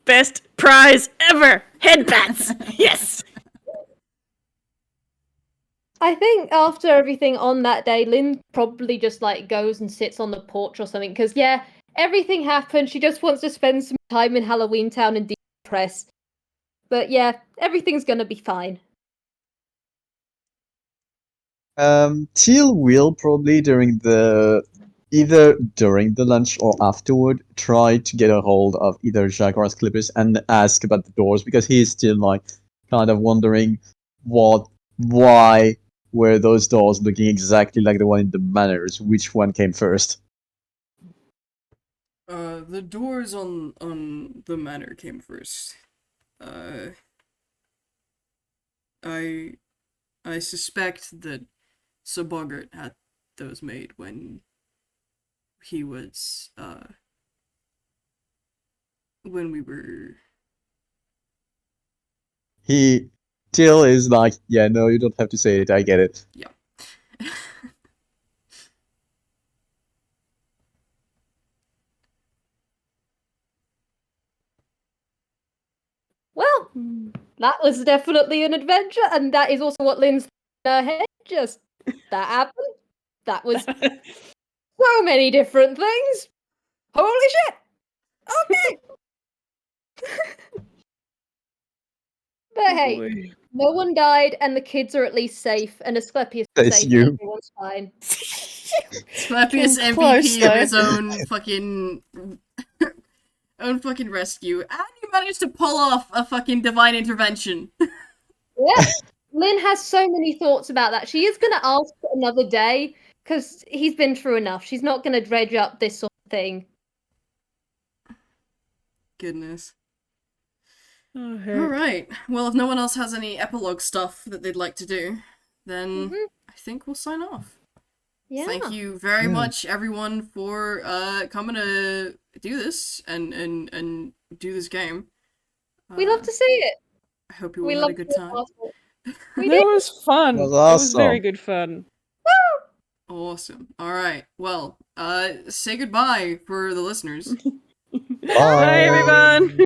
Best prize ever! Head pats! Yes! I think after everything on that day, Lynn probably just like goes and sits on the porch or something, because yeah, everything happened. She just wants to spend some time in Halloween Town and decompress. But yeah, everything's gonna be fine. Teal will probably either during the lunch or afterward try to get a hold of either Jacques or Asclepius and ask about the doors because he is still like kind of wondering why were those doors looking exactly like the one in the manors? Which one came first? The doors on the manor came first. I suspect that Sir Boggart had those made when he was when we were Teal is like, yeah, no, you don't have to say it, I get it. yeah. Well, that was definitely an adventure, and that is also what Lynn's in her head. Just that happened. That was so many different things. Holy shit! Okay. But hey, Boy. no one died, and the kids are at least safe, and Asclepius is It's safe. you. And everyone's fine. Asclepius Came MVP close, of though. his own fucking rescue, and you managed to pull off a fucking divine intervention. Yeah. Lynn has so many thoughts about that. She is going to ask another day because he's been through enough. She's not going to dredge up this sort of thing. Goodness. Oh, heck. Alright, well, if no one else has any epilogue stuff that they'd like to do, then I think we'll sign off. Yeah. Thank you very Yeah. much, everyone, for coming to do this and do this game. We love to see it. I hope you We all love had a good to time. ask it. We That did. was fun. That was It was very awesome. good fun. Awesome. Alright, well, say goodbye for the listeners. Bye. Bye, everyone.